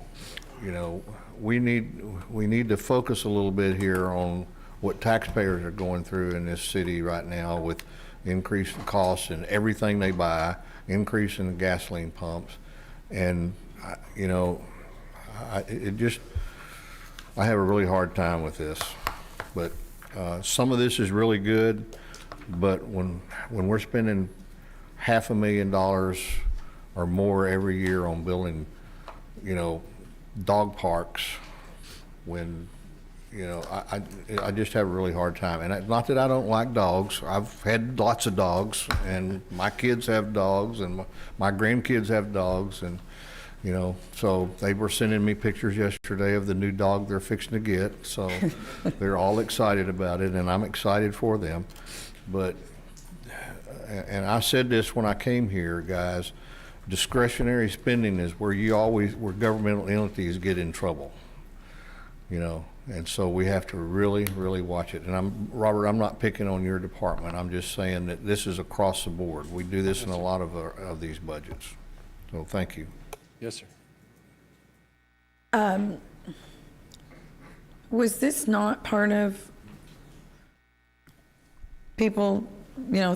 S5: you know, we need to focus a little bit here on what taxpayers are going through in this city right now with increased costs in everything they buy, increase in the gasoline pumps. And, you know, I have a really hard time with this. But some of this is really good, but when we're spending $500,000 or more every year on building, you know, dog parks, when, you know, I just have a really hard time. And not that I don't like dogs. I've had lots of dogs, and my kids have dogs, and my grandkids have dogs, and, you know, so they were sending me pictures yesterday of the new dog they're fixing to get. So they're all excited about it, and I'm excited for them. But and I said this when I came here, guys, discretionary spending is where where governmental entities get in trouble, you know, and so we have to really, really watch it. And Robert, I'm not picking on your department. I'm just saying that this is across the board. We do this in a lot of these budgets. So thank you.
S10: Yes, sir.
S1: Was this not part of people,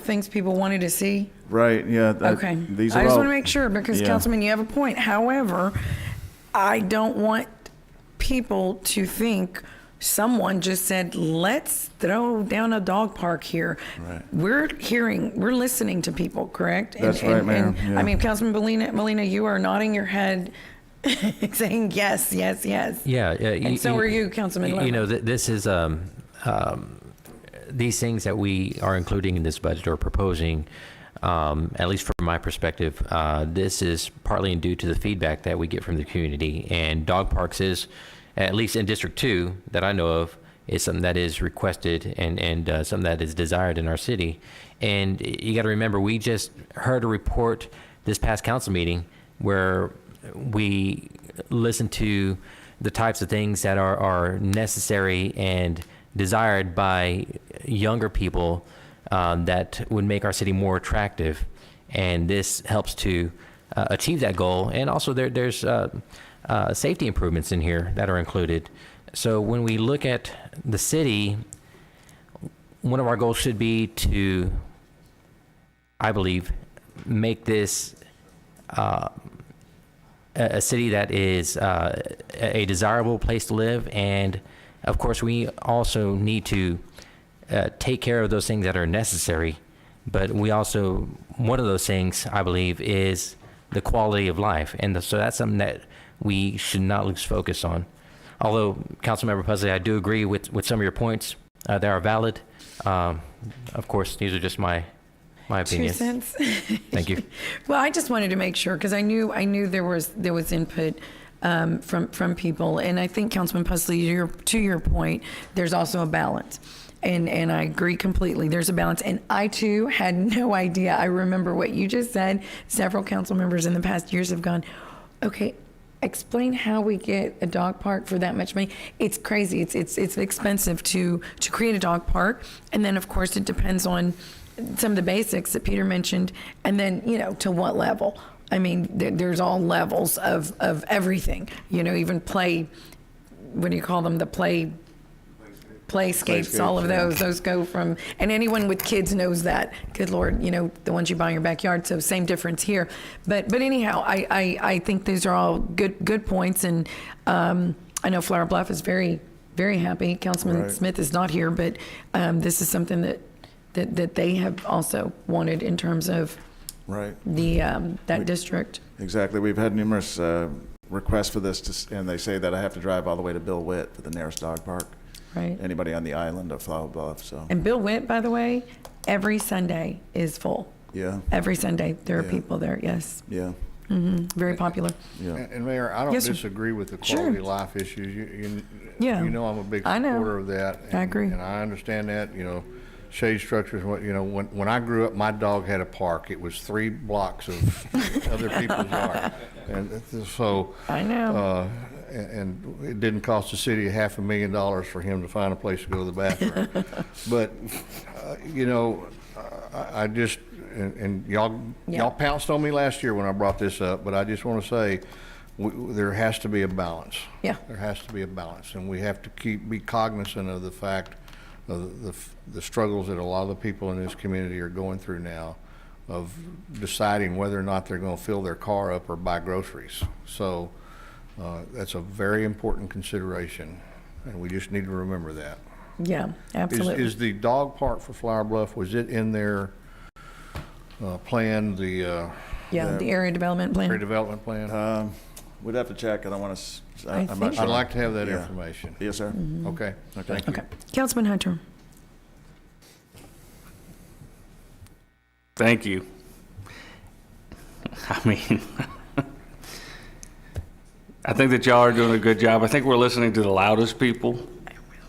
S1: things people wanted to see?
S3: Right, yeah.
S1: Okay.
S3: These
S1: I
S3: are
S1: just
S3: all-
S1: want to make sure, because
S3: Yeah.
S1: Councilman, you have a point. However, I don't want people to think someone just said, let's throw down a dog park here.
S3: Right.
S1: We're listening to people, correct?
S3: That's right, Mayor, yeah.
S1: I mean, Councilman Molina, you are nodding your head saying yes, yes, yes.
S11: Yeah.
S1: And so are you, Councilman Lemon.
S11: This is, these things that we are including in this budget or proposing, at least from my perspective, this is partly due to the feedback that we get from the community. And dog parks is, at least in District 2 that I know of, is something that is requested and something that is desired in our city. And you got to remember, we just heard a report this past council meeting where we listened to the types of things that are necessary and desired by younger people that would make our city more attractive. And this helps to achieve that goal. And also there's safety improvements in here that are included. So when we look at the city, one of our goals should be to, I believe, make this a city that is a desirable place to live. And of course, we also need to take care of those things that are necessary. But we also, one of those things, I believe, is the quality of life. And so that's something that we should not lose focus on. Although, Councilmember Pusley, I do agree with some of your points. They are valid. Of course, these are just my
S1: 2
S11: opinions.
S1: cents.
S11: Thank you.
S1: Well, I just wanted to make sure, because I knew there was input from people, and I think Councilman Pusley, to your point, there's also a balance, and I agree completely. There's a balance, and I too had no idea. I remember what you just said. Several council members in the past years have gone, okay, explain how we get a dog park for that much money. It's crazy. It's expensive to create a dog park, and then of course it depends on some of the basics that Peter mentioned, and then to what level. I mean, there's all levels of everything. Even play. What do you call them? The playscapes, all of those. Those go from, and anyone with kids knows that. Good Lord, the ones you buy in your backyard. So same difference here. But anyhow, I think these are all good points, and I know Flower Bluff is very, very happy. Councilman
S3: Right.
S1: Smith is not here, but this is something that they have also wanted in terms of
S3: Right.
S1: the that district.
S3: Exactly. We've had numerous requests for this, and they say that I have to drive all the way to Bill Witt for the nearest dog park.
S1: Right.
S3: Anybody on the island of Flower Bluff, so,
S1: And Bill Witt, by the way, every Sunday is full.
S3: yeah,
S1: Every Sunday there are
S3: Yeah.
S1: people there. Yes.
S3: yeah,
S1: Very popular.
S3: yeah.
S5: And Mayor, I don't
S1: Yes, sir.
S5: disagree with the
S1: Sure.
S5: quality of life issues.
S1: Yeah.
S5: You know I'm a big
S1: I know.
S5: supporter of that.
S1: I agree.
S5: And I understand that, shade structures, when I grew up, my dog had a park. It was 3 blocks of other people's yard. And so.
S1: I know.
S5: And it didn't cost the city $500,000 for him to find a place to go to the bathroom. But, I just, and y'all pounced on me last year when I brought this up, but I just want to say, there has to be a balance.
S1: Yeah.
S5: There has to be a balance, and we have to be cognizant of the fact of the struggles that a lot of the people in this community are going through now of deciding whether or not they're going to fill their car up or buy groceries. So that's a very important consideration, and we just need to remember that.
S1: Yeah, absolutely.
S5: Is the dog park for Flower Bluff, was it in their plan, the
S1: the area development plan.
S5: redevelopment plan?
S3: We'd have to check. I don't want to, I'm
S1: think-
S3: not sure.
S5: I'd like to have that
S3: Yeah.
S5: information.
S3: Yes, sir.
S5: Okay, thank you.
S1: Okay. Councilman Hunter.
S9: Thank you. I mean, I think that y'all are doing a good job. I think we're listening to the loudest people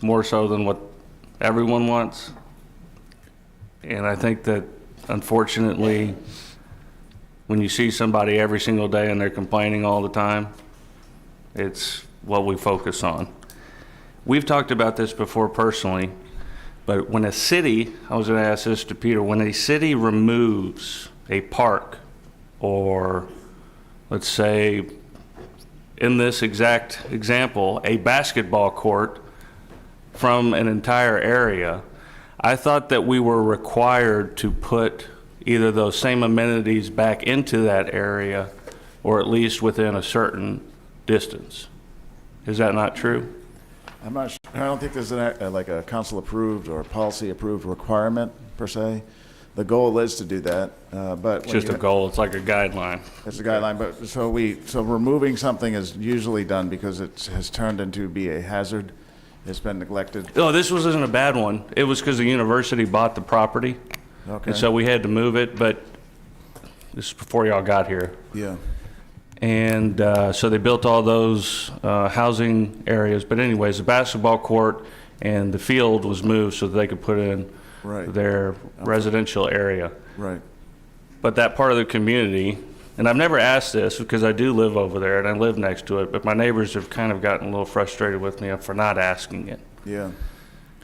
S9: more so than what everyone wants. And I think that unfortunately, when you see somebody every single day and they're complaining all the time, it's what we focus on. We've talked about this before personally, but when a city, I was going to ask this to Peter, when a city removes a park, or let's say in this exact example, a basketball court from an entire area, I thought that we were required to put either those same amenities back into that area, or at least within a certain distance. Is that not true?
S3: I'm not sure. I don't think there's like a council-approved or policy-approved requirement, per se. The goal is to do that, but.
S9: It's just a goal, it's like a guideline.
S3: It's a guideline, but so removing something is usually done because it has turned into be a hazard. It's been neglected.
S9: No, this wasn't a bad one. It was because the university bought the property.
S3: Okay.
S9: And so we had to move it, but this is before y'all got here.
S3: Yeah.
S9: And so they built all those housing areas. But anyways, the basketball court and the field was moved so that they could put in
S3: Right.
S9: their residential area.
S3: Right.
S9: But that part of the community, and I've never asked this because I do live over there and I live next to it, but my neighbors have kind of gotten a little frustrated with me for not asking it.
S3: Yeah.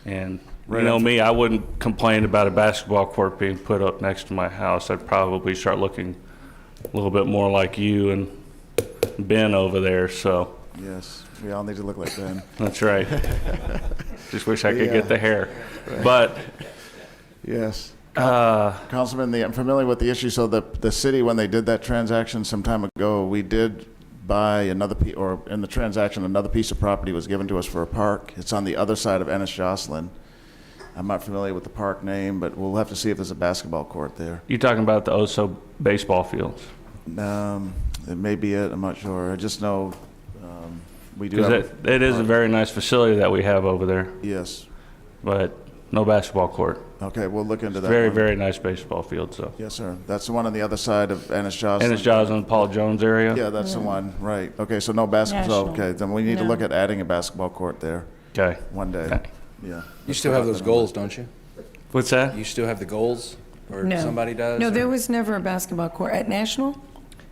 S9: And
S3: Right
S9: you know
S3: after-
S9: me, I wouldn't complain about a basketball court being put up next to my house. I'd probably start looking a little bit more like you and Ben over there, so
S3: Yes. We all need to look like Ben.
S9: that's right. Just wish I could
S3: Yeah.
S9: get the hair. But
S3: Yes. Councilman, I'm familiar with the issue. So the city, when they did that transaction some time ago, we did buy another or in the transaction, another piece of property was given to us for a park. It's on the other side of Ennis Jocelyn. I'm not familiar with the park name, but we'll have to see if there's a basketball court there.
S9: you're talking about the Oso baseball fields.
S3: It may be it. I'm not sure. I just know we do
S9: Because
S3: have.
S9: it is a very nice facility that we have over there,
S3: Yes.
S9: but no basketball court.
S3: Okay, we'll look into that.
S9: Very,
S3: one.
S9: very nice baseball field, so.
S3: Yes, sir. That's the one on the other side of Ennis Jocelyn.
S9: Ennis Joslin, Paul Jones area?
S3: Yeah, that's the one, right. Okay, so no basketball,
S1: National.
S3: okay, then we need to
S1: No.
S3: look at adding a basketball court there
S9: Okay.
S3: one day.
S9: Okay.
S3: Yeah.
S10: You still have those goals, don't you?
S9: What's that?
S10: You still have the goals? Or
S1: No.
S10: somebody does?
S1: No,
S10: or-
S1: there was never a basketball court at National?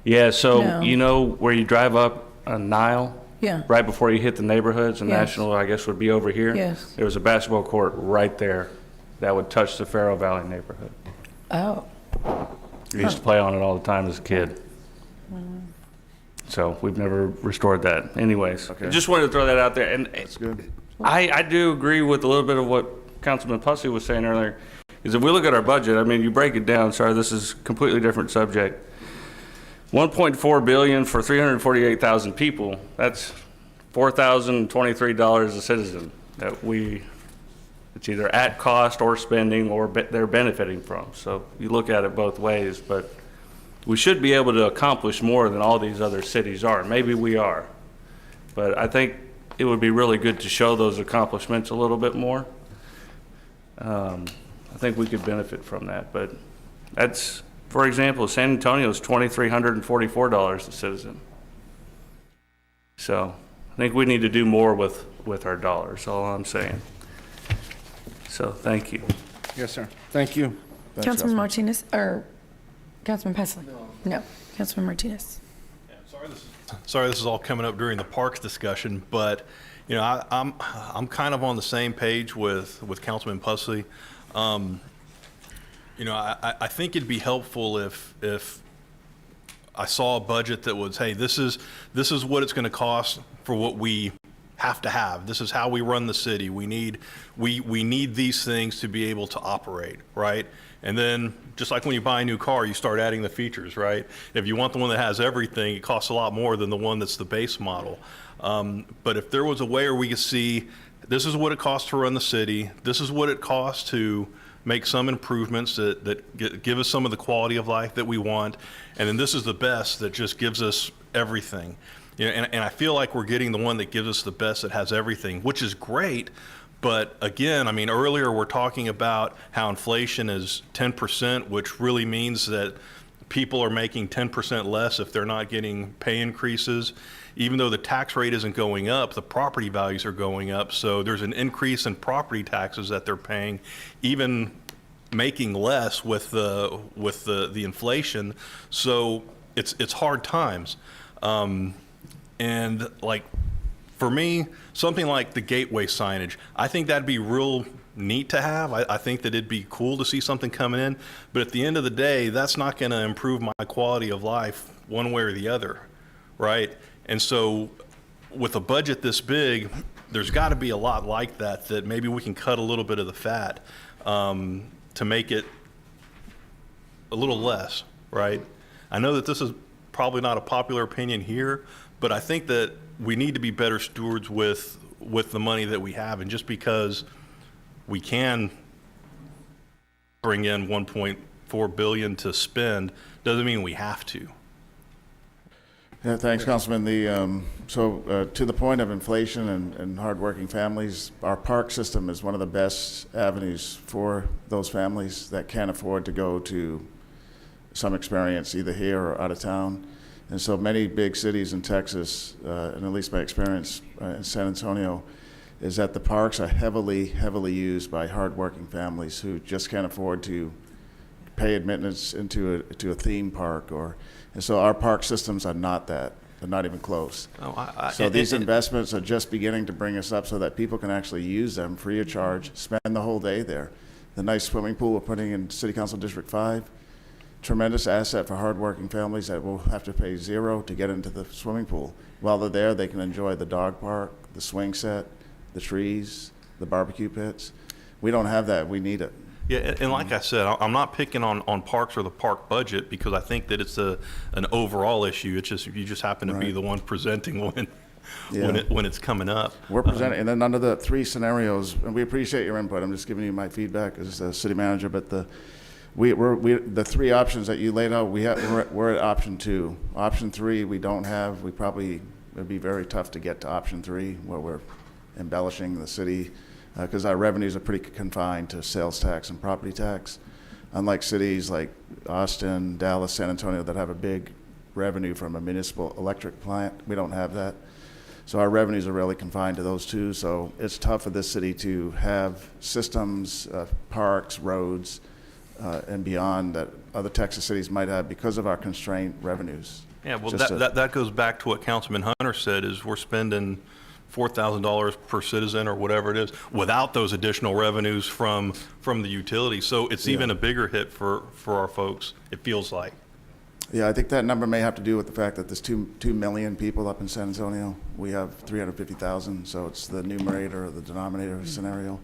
S9: Yeah, so
S1: No.
S9: you know where you drive up a Nile?
S1: Yeah.
S9: Right before you hit the neighborhoods, and
S1: Yes.
S9: National, I guess, would be over here?
S1: Yes.
S9: There was a basketball court right there that would touch the Faro Valley neighborhood.
S1: Oh,
S9: We used to play on it all the time as a kid. So we've never restored that. Anyways, I
S3: Okay.
S9: just wanted to throw that out there. And
S3: That's good.
S9: I do agree with a little bit of what Councilman Pussy was saying earlier, is if we look at our budget, I mean, you break it down, sorry, this is a completely different subject. 1.4 billion for 348,000 people, that's $4,023 a citizen that it's either at cost or spending or they're benefiting from. So you look at it both ways, but we should be able to accomplish more than all these other cities are. Maybe we are, but I think it would be really good to show those accomplishments a little bit more. I think we could benefit from that, but that's, for example, San Antonio's $2,344 a citizen. So I think we need to do more with our dollars, all I'm saying. So thank you.
S10: Yes, sir. Thank you.
S3: Thanks,
S1: Councilman Martinez, or Councilman Pesley? No, Councilman Martinez.
S12: Sorry, this is all coming up during the parks discussion, but you know, I'm kind of on the same page with Councilman Pusley. You know, I think it'd be helpful if I saw a budget that was, hey, this is what it's going to cost for what we have to have. This is how we run the city. We need these things to be able to operate, right? And then just like when you buy a new car, you start adding the features, right? If you want the one that has everything, it costs a lot more than the one that's the base model. But if there was a way where we could see, this is what it costs to run the city, this is what it costs to make some improvements that give us some of the quality of life that we want, and then this is the best that just gives us everything. You know, and I feel like we're getting the one that gives us the best that has everything, which is great. But again, I mean, earlier we're talking about how inflation is 10%, which really means that people are making 10% less if they're not getting pay increases. Even though the tax rate isn't going up, the property values are going up. So there's an increase in property taxes that they're paying, even making less with the inflation, so it's hard times. And like, for me, something like the gateway signage, I think that'd be real neat to have. I think that it'd be cool to see something coming in, but at the end of the day, that's not going to improve my quality of life one way or the other, right? And so with a budget this big, there's got to be a lot like that maybe we can cut a little bit of the fat to make it a little less, right? I know that this is probably not a popular opinion here, but I think that we need to be better stewards with the money that we have, and just because we can bring in 1.4 billion to spend doesn't mean we have to.
S3: Yeah, thanks, Councilman. To the point of inflation and hardworking families, our park system is one of the best avenues for those families that can't afford to go to some experience either here or out of town. And so many big cities in Texas, and at least my experience in San Antonio, is that the parks are heavily used by hardworking families who just can't afford to pay admittance into a theme park, and so our park systems are not that. They're not even close. So these investments are just beginning to bring us up so that people can actually use them free of charge, spend the whole day there. The nice swimming pool we're putting in City Council District 5, tremendous asset for hardworking families that will have to pay $0 to get into the swimming pool. While they're there, they can enjoy the dog park, the swing set, the trees, the barbecue pits. We don't have that. We need it.
S12: Yeah, and like I said, I'm not picking on parks or the park budget, because I think that it's an overall issue. It's just, you just happen to be the one presenting when it's coming up.
S3: We're presenting, and then under the three scenarios, and we appreciate your input. I'm just giving you my feedback as a city manager, but the three options that you laid out, we're at option 2. Option 3, we don't have. It'd be very tough to get to option 3, where we're embellishing the city, because our revenues are pretty confined to sales tax and property tax. Unlike cities like Austin, Dallas, San Antonio that have a big revenue from a municipal electric plant, we don't have that. So our revenues are really confined to those two. So it's tough for this city to have systems, parks, roads, and beyond that other Texas cities might have because of our constrained revenues.
S12: Yeah, well, that goes back to what Councilman Hunter said, is we're spending $4,000 per citizen or whatever it is without those additional revenues from the utility. So it's even a bigger hit for our folks, it feels like.
S3: Yeah, I think that number may have to do with the fact that there's 2 million people up in San Antonio. We have 350,000, so it's the numerator or the denominator scenario.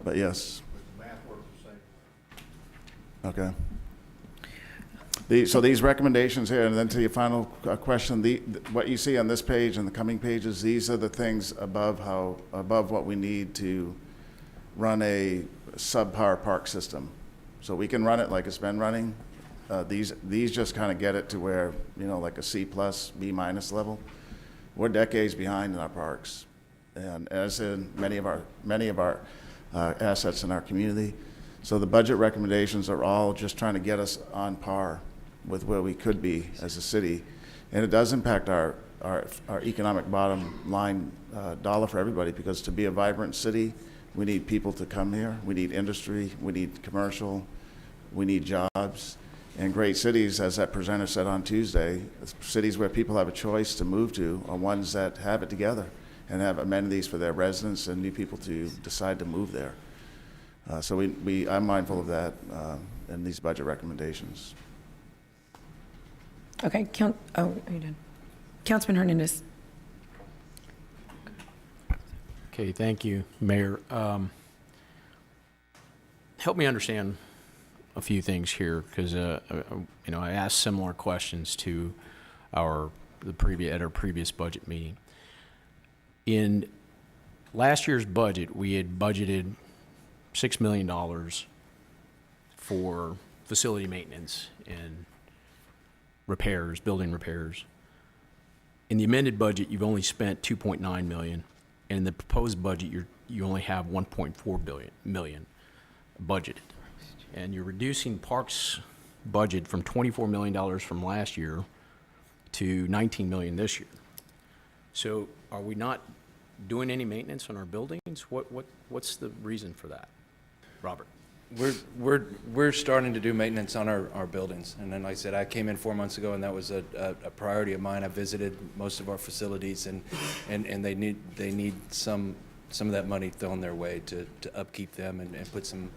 S3: But yes.
S5: The math works the same.
S3: Okay. So these recommendations here, and then to your final question, what you see on this page and the coming pages, these are the things above what we need to run a subpar park system. So we can run it like it's been running. These just kind of get it to where, like a C+, B- level. We're decades behind in our parks, and as in many of our assets in our community. So the budget recommendations are all just trying to get us on par with where we could be as a city, and it does impact our economic bottom line dollar for everybody, because to be a vibrant city, we need people to come here, we need industry, we need commercial, we need jobs. And great cities, as that presenter said on Tuesday, cities where people have a choice to move to are ones that have it together and have amenities for their residents and new people to decide to move there. So I'm mindful of that in these budget recommendations.
S1: Okay, are you done? Councilman Hernandez.
S8: Okay, thank you, Mayor. Help me understand a few things here, because I asked similar questions to our previous budget meeting. In last year's budget, we had budgeted $6 million for facility maintenance and repairs, building repairs. In the amended budget, you've only spent $2.9 million, and in the proposed budget, you only have $1.4 million budgeted. And you're reducing parks budget from $24 million from last year to $19 million this year. So are we not doing any maintenance on our buildings? What's the reason for that, Robert?
S10: We're starting to do maintenance on our buildings. And then, like I said, I came in 4 months ago, and that was a priority of mine. I visited most of our facilities, and they need some of that money thrown their way to upkeep them and put some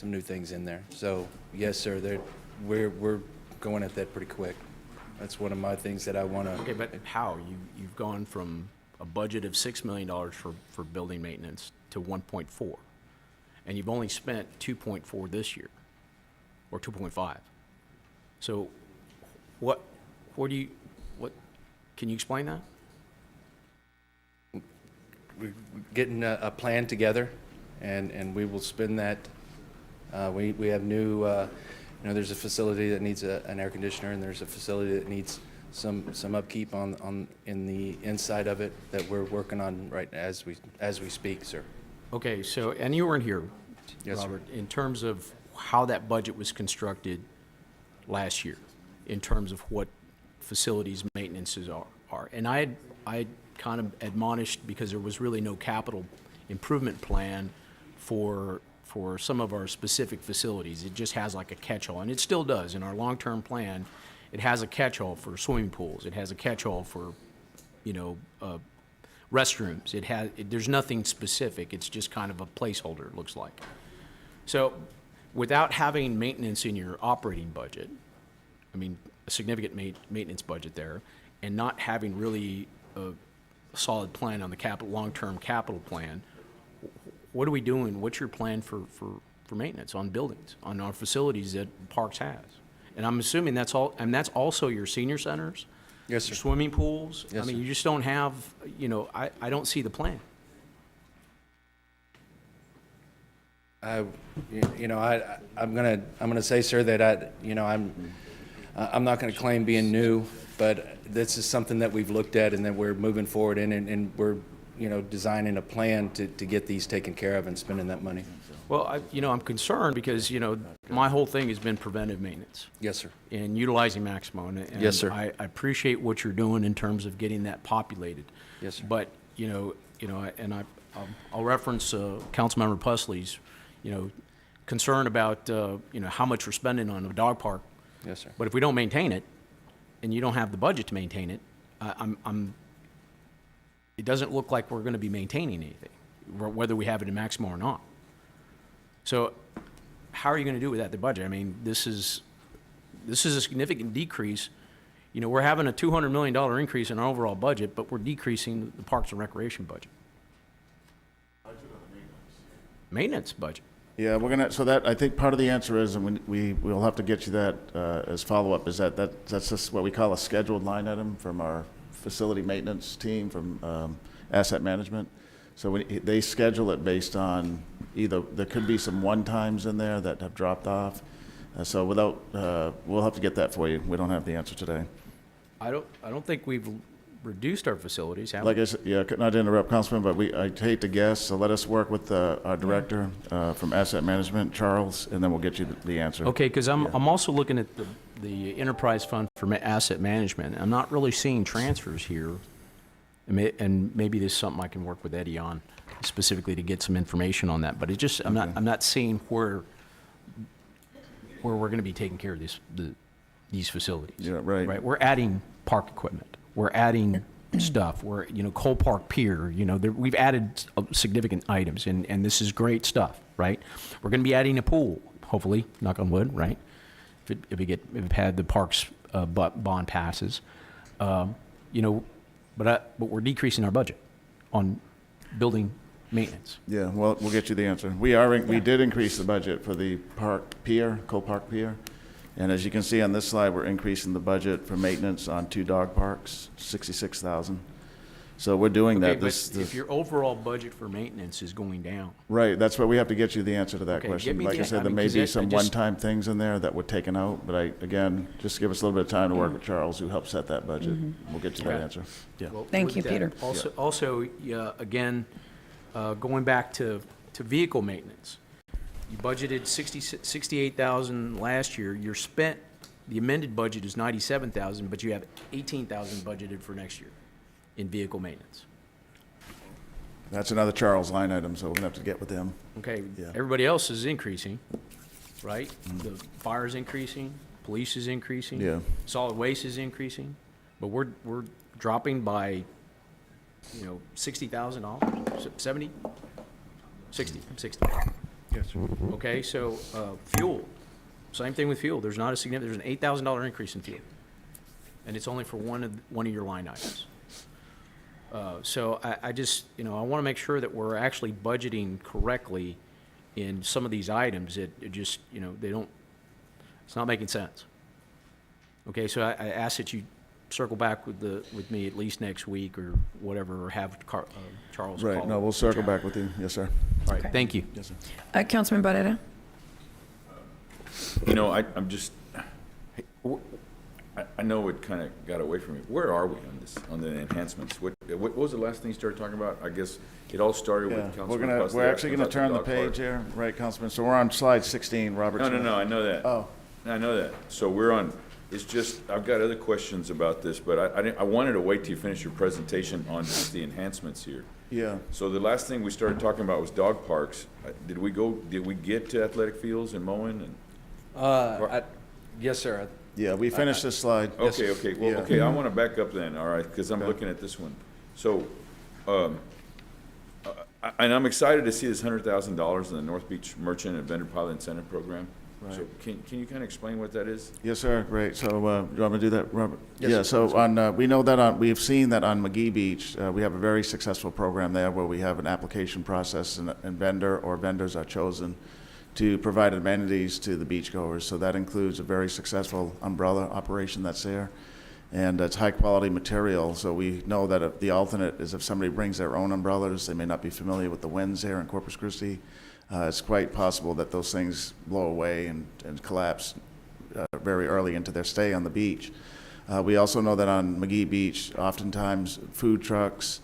S10: new things in there. So, yes, sir, we're going at that pretty quick. That's one of my things that I want to.
S8: Okay, but how? You've gone from a budget of $6 million for building maintenance to 1.4. And you've only spent 2.4 this year, or 2.5. So can you explain that?
S10: We're getting a plan together, and we will spend that. We have new, there's a facility that needs an air conditioner, and there's a facility that needs some upkeep in the inside of it that we're working on right as we speak, sir.
S8: Okay, so, and you weren't here,
S10: Yes, sir.
S8: Robert, in terms of how that budget was constructed last year, in terms of what facilities maintenances are. And I kind of admonished, because there was really no capital improvement plan for some of our specific facilities. It just has like a catch-all, and it still does. In our long-term plan, it has a catch-all for swimming pools. It has a catch-all for, restrooms. There's nothing specific. It's just kind of a placeholder, it looks like. So without having maintenance in your operating budget, a significant maintenance budget there, and not having really a solid plan on the long-term capital plan, what are we doing? What's your plan for maintenance on buildings, on our facilities that Parks has? And I'm assuming that's all, and that's also your senior centers?
S10: Yes, sir.
S8: Your swimming pools?
S10: Yes, sir.
S8: You just don't have, I don't see the plan.
S10: I'm gonna say, sir, that I'm not gonna claim being new, but this is something that we've looked at and that we're moving forward in, and we're designing a plan to get these taken care of and spending that money.
S8: Well, I'm concerned because, my whole thing has been preventive maintenance.
S10: Yes, sir.
S8: And utilizing Maximo. And
S10: Yes, sir.
S8: I appreciate what you're doing in terms of getting that populated.
S10: Yes, sir.
S8: But, I'll reference Councilmember Pusley's, concern about, how much we're spending on a dog park.
S10: Yes, sir.
S8: But if we don't maintain it, and you don't have the budget to maintain it, it doesn't look like we're going to be maintaining anything, whether we have it in Maximo or not. So how are you going to do without the budget? This is a significant decrease. We're having a $200 million increase in our overall budget, but we're decreasing the Parks and Recreation budget. Maintenance budget.
S3: Yeah, I think part of the answer is, and we'll have to get you that as follow-up, is that's just what we call a scheduled line item from our facility maintenance team from asset management. So they schedule it based on either, there could be some one-times in there that have dropped off. So we'll have to get that for you. We don't have the answer today.
S8: I don't think we've reduced our facilities, have we?
S3: Like I said, yeah, not to interrupt, Councilman, but I hate to guess, so let us work with our director from asset management, Charles, and then we'll get you the answer.
S8: Okay, because I'm also looking at the enterprise fund for asset management. I'm not really seeing transfers here, and maybe this is something I can work with Eddie on specifically to get some information on that. But I'm not seeing where we're going to be taking care of these facilities.
S3: Yeah, right.
S8: Right. We're adding park equipment. We're adding stuff. We're Cole Park Pier. We've added significant items, and this is great stuff, right? We're going to be adding a pool, hopefully, knock on wood, right? If we had the parks bond passes, but we're decreasing our budget on building maintenance.
S3: Yeah, well, we'll get you the answer. We did increase the budget for the Cole Park Pier. And as you can see on this slide, we're increasing the budget for maintenance on 2 dog parks, $66,000. So we're doing that.
S8: But if your overall budget for maintenance is going down.
S3: Right, that's why we have to get you the answer to that
S8: Okay,
S3: question.
S8: get me
S3: Like
S8: the-
S3: I said,
S8: I
S3: there
S8: mean,
S3: may
S8: 'cause
S3: be
S8: I
S3: some
S8: just-
S3: one-time things in there that were taken out, but again, just give us a little bit of time to work with Charles, who helped set that budget. We'll get you that
S8: Okay.
S3: answer.
S8: Well,
S1: Thank
S8: with
S1: you,
S8: that,
S1: Peter.
S8: Also, again, going back to vehicle maintenance, you budgeted 68,000 last year. The amended budget is 97,000, but you have 18,000 budgeted for next year in vehicle maintenance.
S3: That's another Charles line item, so we're gonna have to get with him.
S8: Okay,
S3: Yeah.
S8: everybody else is increasing, right? The fire's increasing, police is increasing.
S3: Yeah.
S8: Solid waste is increasing, but we're dropping by, $60,000, 70? 60.
S3: Yes, sir.
S8: Okay, so, fuel, same thing with fuel. There's not a significant, there's an $8,000 increase in fuel. And it's only for one of your line items. So I just, I want to make sure that we're actually budgeting correctly in some of these items. It just, they don't, it's not making sense. Okay, so I ask that you circle back with me at least next week or whatever, or have Charles call.
S3: Right, no, we'll circle back with you. Yes, sir.
S8: All right, thank you.
S3: Yes, sir.
S1: Councilman Barrera?
S7: I'm just, I know it kind of got away from me. Where are we on this, on the enhancements? What was the last thing you started talking about? I guess it all started
S3: Yeah,
S7: with Councilman Pusley.
S3: we're actually gonna
S7: about the
S3: turn the
S7: dog park.
S3: page here, right, Councilman? So we're on slide 16, Robert.
S7: No, I know that.
S3: Oh.
S7: I know that. So we're on, it's just, I've got other questions about this, but I wanted to wait till you finish your presentation on just the enhancements here.
S3: Yeah.
S7: So the last thing we started talking about was dog parks. Did we get to athletic fields and mowing and?
S10: Yes, sir.
S3: Yeah, we finished this slide.
S7: Okay, well,
S3: Yeah.
S7: okay, I want to back up then, all right, because I'm looking at this one. So, and I'm excited to see this $100,000 in the North Beach Merchant and Vendor Pilot Incentive Program. So can you kind of explain what that is?
S3: Yes, sir, great. So, do you want me to do that, Robert?
S7: Yes,
S3: Yeah,
S7: sir.
S3: so we know that we've seen that on McGee Beach, we have a very successful program there where we have an application process and vendors are chosen to provide amenities to the beachgoers. So that includes a very successful umbrella operation that's there. And it's high-quality material, so we know that the alternate is if somebody brings their own umbrellas, they may not be familiar with the winds here in Corpus Christi. It's quite possible that those things blow away and collapse very early into their stay on the beach. We also know that on McGee Beach, oftentimes food trucks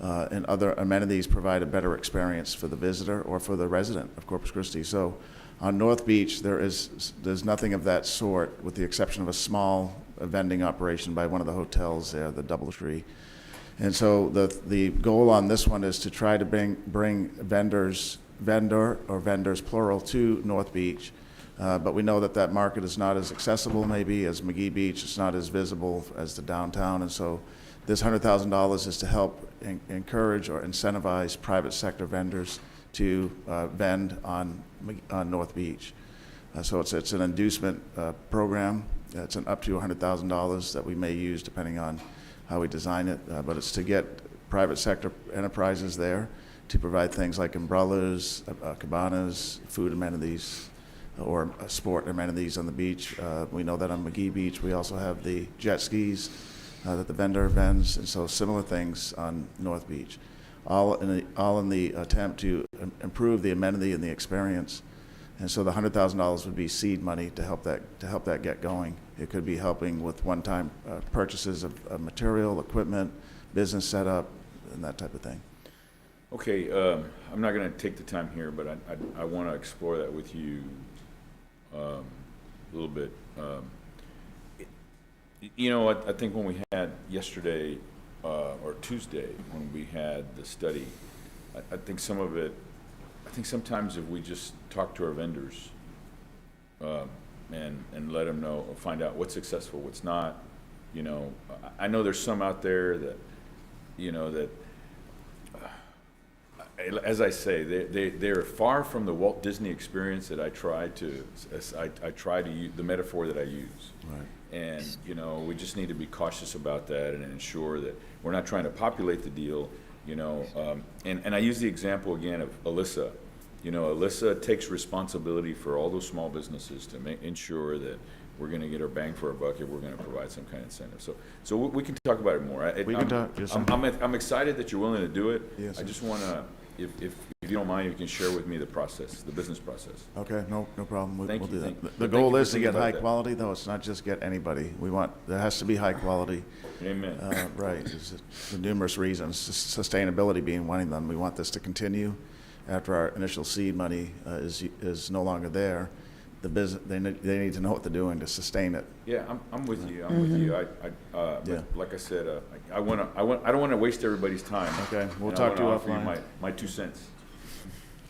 S3: and other amenities provide a better experience for the visitor or for the resident of Corpus Christi. So on North Beach, there's nothing of that sort, with the exception of a small vending operation by one of the hotels there, the DoubleTree. And so the goal on this one is to try to bring vendors plural to North Beach. But we know that market is not as accessible maybe as McGee Beach. It's not as visible as the downtown. And so this $100,000 is to help encourage or incentivize private sector vendors to vend on North Beach. So it's an inducement program. It's an up to $100,000 that we may use depending on how we design it. But it's to get private sector enterprises there to provide things like umbrellas, cabanas, food amenities, or sport amenities on the beach. We know that on McGee Beach, we also have the jet skis that the vendor vends, and so similar things on North Beach. All in the attempt to improve the amenity and the experience. And so the $100,000 would be seed money to help that get going. It could be helping with one-time purchases of material, equipment, business setup, and that type of thing.
S7: Okay, I'm not going to take the time here, but I want to explore that with you a little bit. I think when we had yesterday or Tuesday, when we had the study, I think some of it, I think sometimes if we just talk to our vendors and let them know, or find out what's successful, what's not, I know there's some out there that, that as I say, they're far from the Walt Disney experience that I try to use, the metaphor that I use.
S3: Right.
S7: And, we just need to be cautious about that and ensure that we're not trying to populate the deal, and I use the example again of Alyssa. Alyssa takes responsibility for all those small businesses to ensure that we're going to get our bang for our buck if we're going to provide some kind of incentive. So we can talk about it more.
S3: We can talk. Yes, sir.
S7: I'm excited that you're willing to do it.
S3: Yes,
S7: I
S3: sir.
S7: just want to, if you don't mind, you can share with me the process, the business process.
S3: Okay, no problem.
S7: Thank
S3: We'll
S7: you.
S3: do
S7: Thank-
S3: that.
S7: but
S3: The
S7: thank you
S3: goal
S7: for
S3: is to
S7: thinking
S3: get
S7: about
S3: high
S7: that.
S3: quality, though. It's not just get anybody. There has to be high quality.
S7: Amen.
S3: Right, for numerous reasons, sustainability being one of them. We want this to continue after our initial seed money is no longer there, the business, they need to know what they're doing to sustain it.
S7: Yeah, I'm with you. I'm with you.
S3: Yeah.
S7: Like I said, I don't want to waste everybody's time.
S3: Okay, we'll
S7: And
S3: talk to you
S7: I wanna offer
S3: offline.
S7: my 2 cents.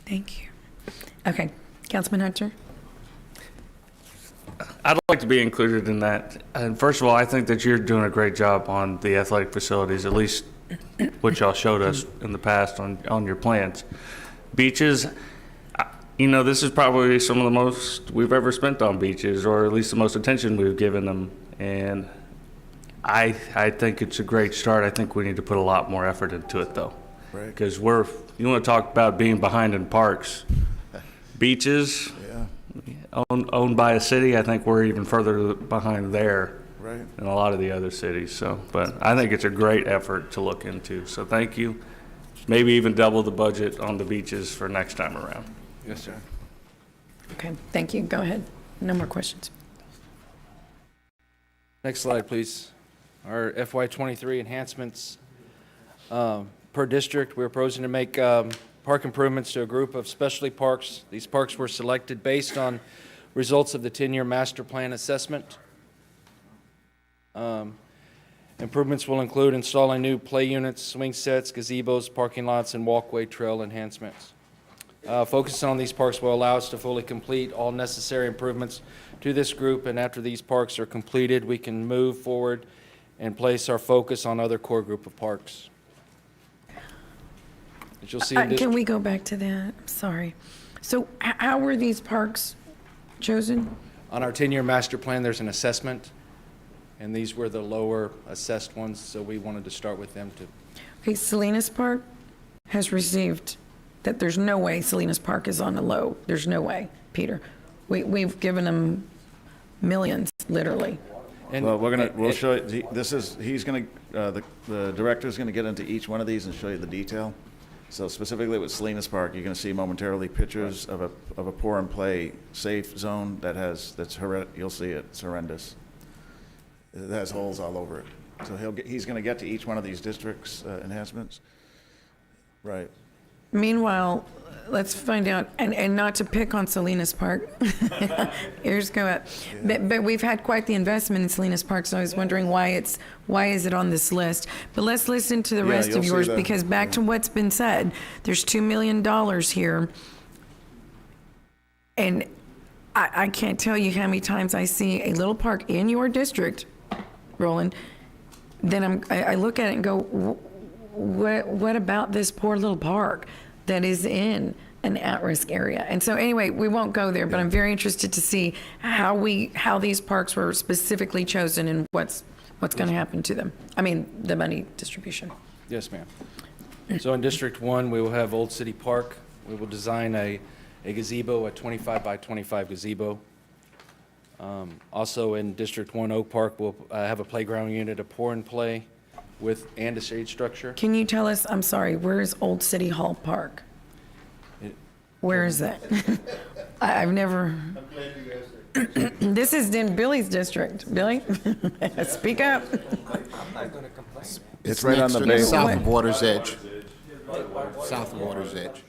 S1: Thank you. Okay, Councilman Hunter?
S9: I'd like to be included in that. And first of all, I think that you're doing a great job on the athletic facilities, at least what y'all showed us in the past on your plans. Beaches, this is probably some of the most we've ever spent on beaches, or at least the most attention we've given them. And I think it's a great start. I think we need to put a lot more effort into it, though.
S3: Right.
S9: Because you want to talk about being behind in parks. Beaches,
S3: Yeah,
S9: owned by a city, I think we're even further behind there
S3: right.
S9: than a lot of the other cities. So, but I think it's a great effort to look into. So thank you. Maybe even double the budget on the beaches for next time around.
S3: Yes, sir.
S1: Okay, thank you. Go ahead. No more questions.
S10: Next slide, please. Our FY23 enhancements per district. We're proposing to make park improvements to a group of specialty parks. These parks were selected based on results of the 10-year master plan assessment. Improvements will include installing new play units, swing sets, gazebos, parking lots, and walkway trail enhancements. Focusing on these parks will allow us to fully complete all necessary improvements to this group, and after these parks are completed, we can move forward and place our focus on other core group of parks. As you'll see in
S1: Can we go back to that? I'm sorry. So how were these parks chosen?
S10: on our 10-year master plan, there's an assessment, and these were the lower assessed ones, so we wanted to start with them too.
S1: Okay, Salinas Park has received that there's no way Salinas Park is on a low. There's no way, Peter. We've given them millions, literally.
S10: And-
S3: Well, we'll
S10: and-
S3: show you, the director's gonna get into each one of these and show you the detail. So specifically with Salinas Park, you're gonna see momentarily pictures of a pour and play safe zone you'll see it, it's horrendous. It has holes all over it. So he's gonna get to each one of these districts' enhancements. Right.
S1: Meanwhile, let's find out, and not to pick on Salinas Park. Ears go up. But we've had quite the investment in Salinas Park, so I was wondering why is it on this list? But let's listen to the
S3: Yeah,
S1: rest
S3: you'll
S1: of
S3: see
S1: yours,
S3: the-
S1: because back to what's been said, there's $2 million here. And I can't tell you how many times I see a little park in your district, Roland, then I look at it and go, what about this poor little park that is in an at-risk area? And so anyway, we won't go there, but I'm very interested to see how these parks were specifically chosen and what's going to happen to them. I mean, the money distribution.
S10: Yes, ma'am. So in District 1, we will have Old City Park. We will design a gazebo, a 25 by 25 gazebo. Also in District 1, Oak Park, we'll have a playground unit, a pour and play and a shade structure.
S1: Can you tell us, I'm sorry, where is Old City Hall Park? Where is that? I've never. This is in Billy's district. Billy, speak up.
S3: It's right on the
S5: next to
S3: base.
S5: South of Water's Edge. South of Water's Edge.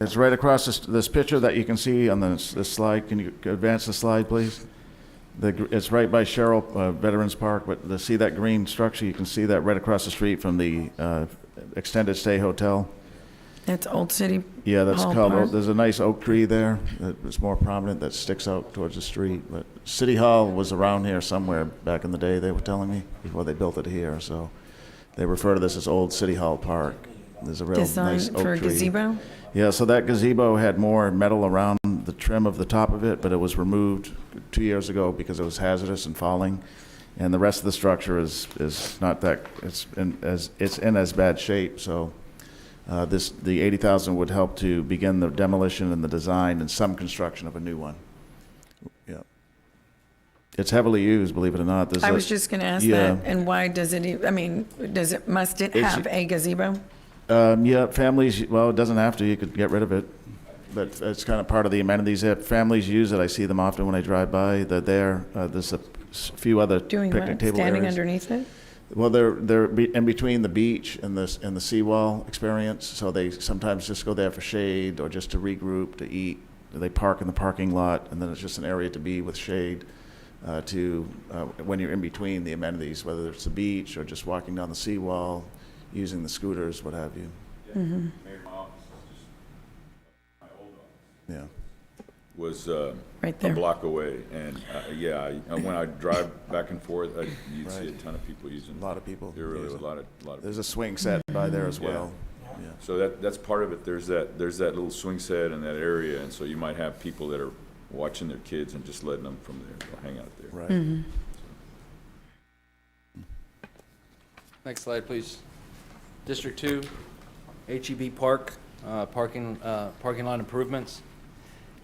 S3: It's right across this picture that you can see on this slide. Can you advance the slide, please? It's right by Sherrill Veterans Park, but see that green structure? You can see that right across the street from the extended stay hotel.
S1: That's Old City.
S3: Yeah, that's
S1: Hall
S3: called,
S1: Park.
S3: there's a nice oak tree there that's more prominent that sticks out towards the street. But City Hall was around here somewhere back in the day, they were telling me, before they built it here. So they refer to this as Old City Hall Park. There's a real nice
S1: Designed
S3: oak
S1: for a
S3: tree.
S1: gazebo?
S3: Yeah, so that gazebo had more metal around the trim of the top of it, but it was removed 2 years ago because it was hazardous and falling. And the rest of the structure is not that, it's in as bad shape. So the 80,000 would help to begin the demolition and the design and some construction of a new one. Yeah. It's heavily used, believe it or not.
S1: I was just going to ask that. And why does it, must it have a gazebo?
S3: Yeah, families, well, it doesn't have to, you could get rid of it, but it's kind of part of the amenities that families use it. I see them often when I drive by, they're there. There's a few other
S1: Doing
S3: picnic
S1: what?
S3: table
S1: Standing
S3: areas.
S1: underneath it?
S3: Well, they're in between the beach and the seawall experience, so they sometimes just go there for shade or just to regroup, to eat. they park in the parking lot, and then it's just an area to be with shade when you're in between the amenities, whether it's the beach or just walking down the seawall, using the scooters, what have you.
S1: Mm-hmm.
S7: Mayor, my office is just, my old office
S3: Yeah.
S7: was
S1: Right
S7: a
S1: there.
S7: block away. And yeah, when I drive back and forth, you'd see a ton of people using
S3: A lot of people.
S7: There really is a lot of
S3: There's a swing set by there as
S7: Yeah.
S3: well. Yeah.
S7: So that's part of it. There's that little swing set in that area, and so you might have people that are watching their kids and just letting them from there, they'll hang out there.
S3: Right.
S1: Mm-hmm.
S10: Next slide, please. District 2, HEB Park, parking lot improvements,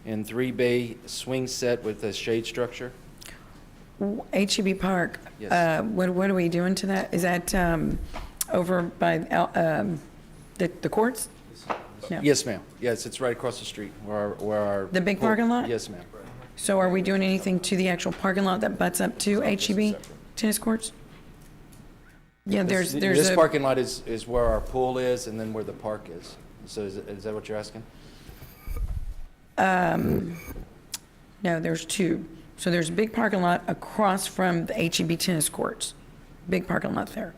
S10: and 3-bay swing set with a shade structure.
S1: HEB Park,
S10: Yes.
S1: what are we doing to that? Is that over by the courts? No.
S10: Yes, ma'am. Yes, it's right across the street where our.
S1: The big parking lot?
S10: Yes, ma'am.
S1: So are we doing anything to the actual parking lot that butts up to HEB tennis courts? Yeah, there's
S10: This
S1: a,
S10: parking lot is where our pool is and then where the park is. So is that what you're asking?
S1: no, there's two. So there's a big parking lot across from the HEB tennis courts. Big parking lot there,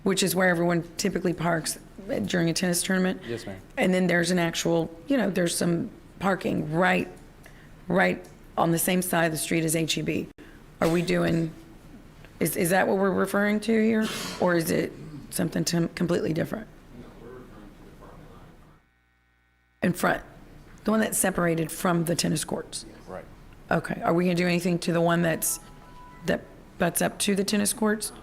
S1: which is where everyone typically parks during a tennis tournament.
S10: Yes, ma'am.
S1: And then there's an actual, there's some parking right on the same side of the street as HEB. Are we doing, is that what we're referring to here? Or is it something completely different? In front, the one that's separated from the tennis courts?
S10: Right.
S1: Okay, are we gonna do anything to the one that butts up to the tennis courts?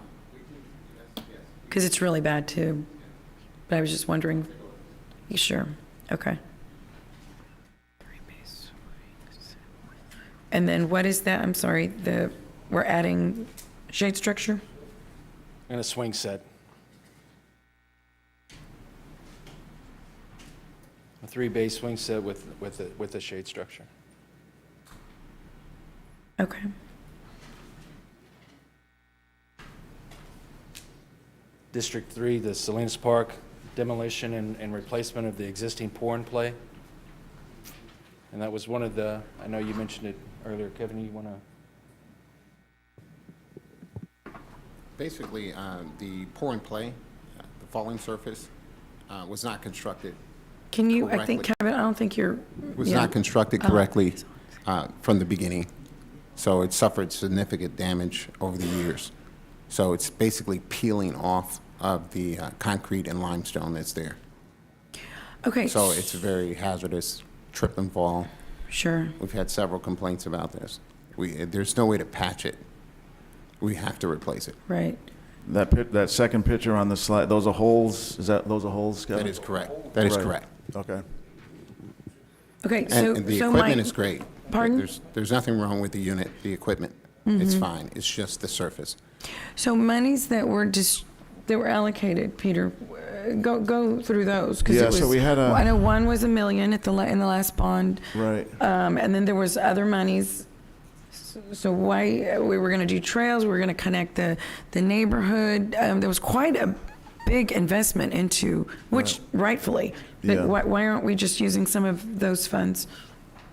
S1: Because it's really bad too. But I was just wondering, you sure? Okay. And then what is that? I'm sorry, we're adding shade structure?
S10: And a swing set. A 3-bay swing set with a shade structure.
S1: Okay.
S10: District 3, the Salinas Park, demolition and replacement of the existing pour and play. And that was one of the, I know you mentioned it earlier. Kevin, you want to?
S13: Basically, the pour and play, the falling surface, was not constructed.
S1: Can you, I think,
S13: correctly.
S1: Kevin, I don't think you're.
S13: Was
S1: yeah.
S13: not constructed correctly from the beginning. So it suffered significant damage over the years. So it's basically peeling off of the concrete and limestone that's there.
S1: Okay.
S13: So it's very hazardous, trip and fall.
S1: Sure.
S13: We've had several complaints about this. There's no way to patch it. We have to replace it.
S1: Right.
S3: That second picture on the slide, those are holes, those are holes, Kevin?
S13: That is correct. That is
S3: Right.
S13: correct.
S3: Okay.
S1: Okay, so.
S13: And the
S1: so
S13: equipment
S1: my-
S13: is great.
S1: Pardon?
S13: There's nothing wrong with the unit, the equipment. It's fine. It's just the surface.
S1: So monies that were allocated, Peter, go through those. 'Cause it
S3: Yeah, so
S1: was-
S3: we had a-
S1: I know one was $1 million in the last bond.
S3: Right.
S1: And then there was other monies. So why, we were gonna do trails, we were gonna connect the neighborhood. There was quite a big investment into, which rightfully, but
S3: Yeah.
S1: why aren't we just using some of those funds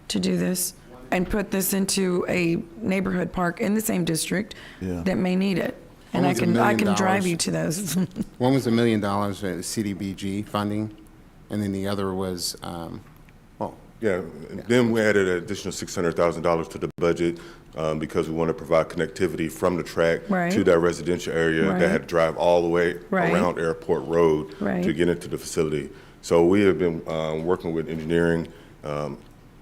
S1: to do this? And put this into a neighborhood park in the same district
S3: Yeah.
S1: that may need it? And
S13: One
S1: I
S13: was $1
S1: can
S13: million.
S1: drive you to those.
S13: One was $1 million CDBG funding, and then the other was,
S14: Yeah, then we added an additional $600,000 to the budget because we want to provide connectivity from the track
S1: Right.
S14: to that residential area
S1: Right.
S14: that had to drive all the way
S1: Right.
S14: around Airport Road
S1: Right.
S14: to get into the facility. So we have been working with engineering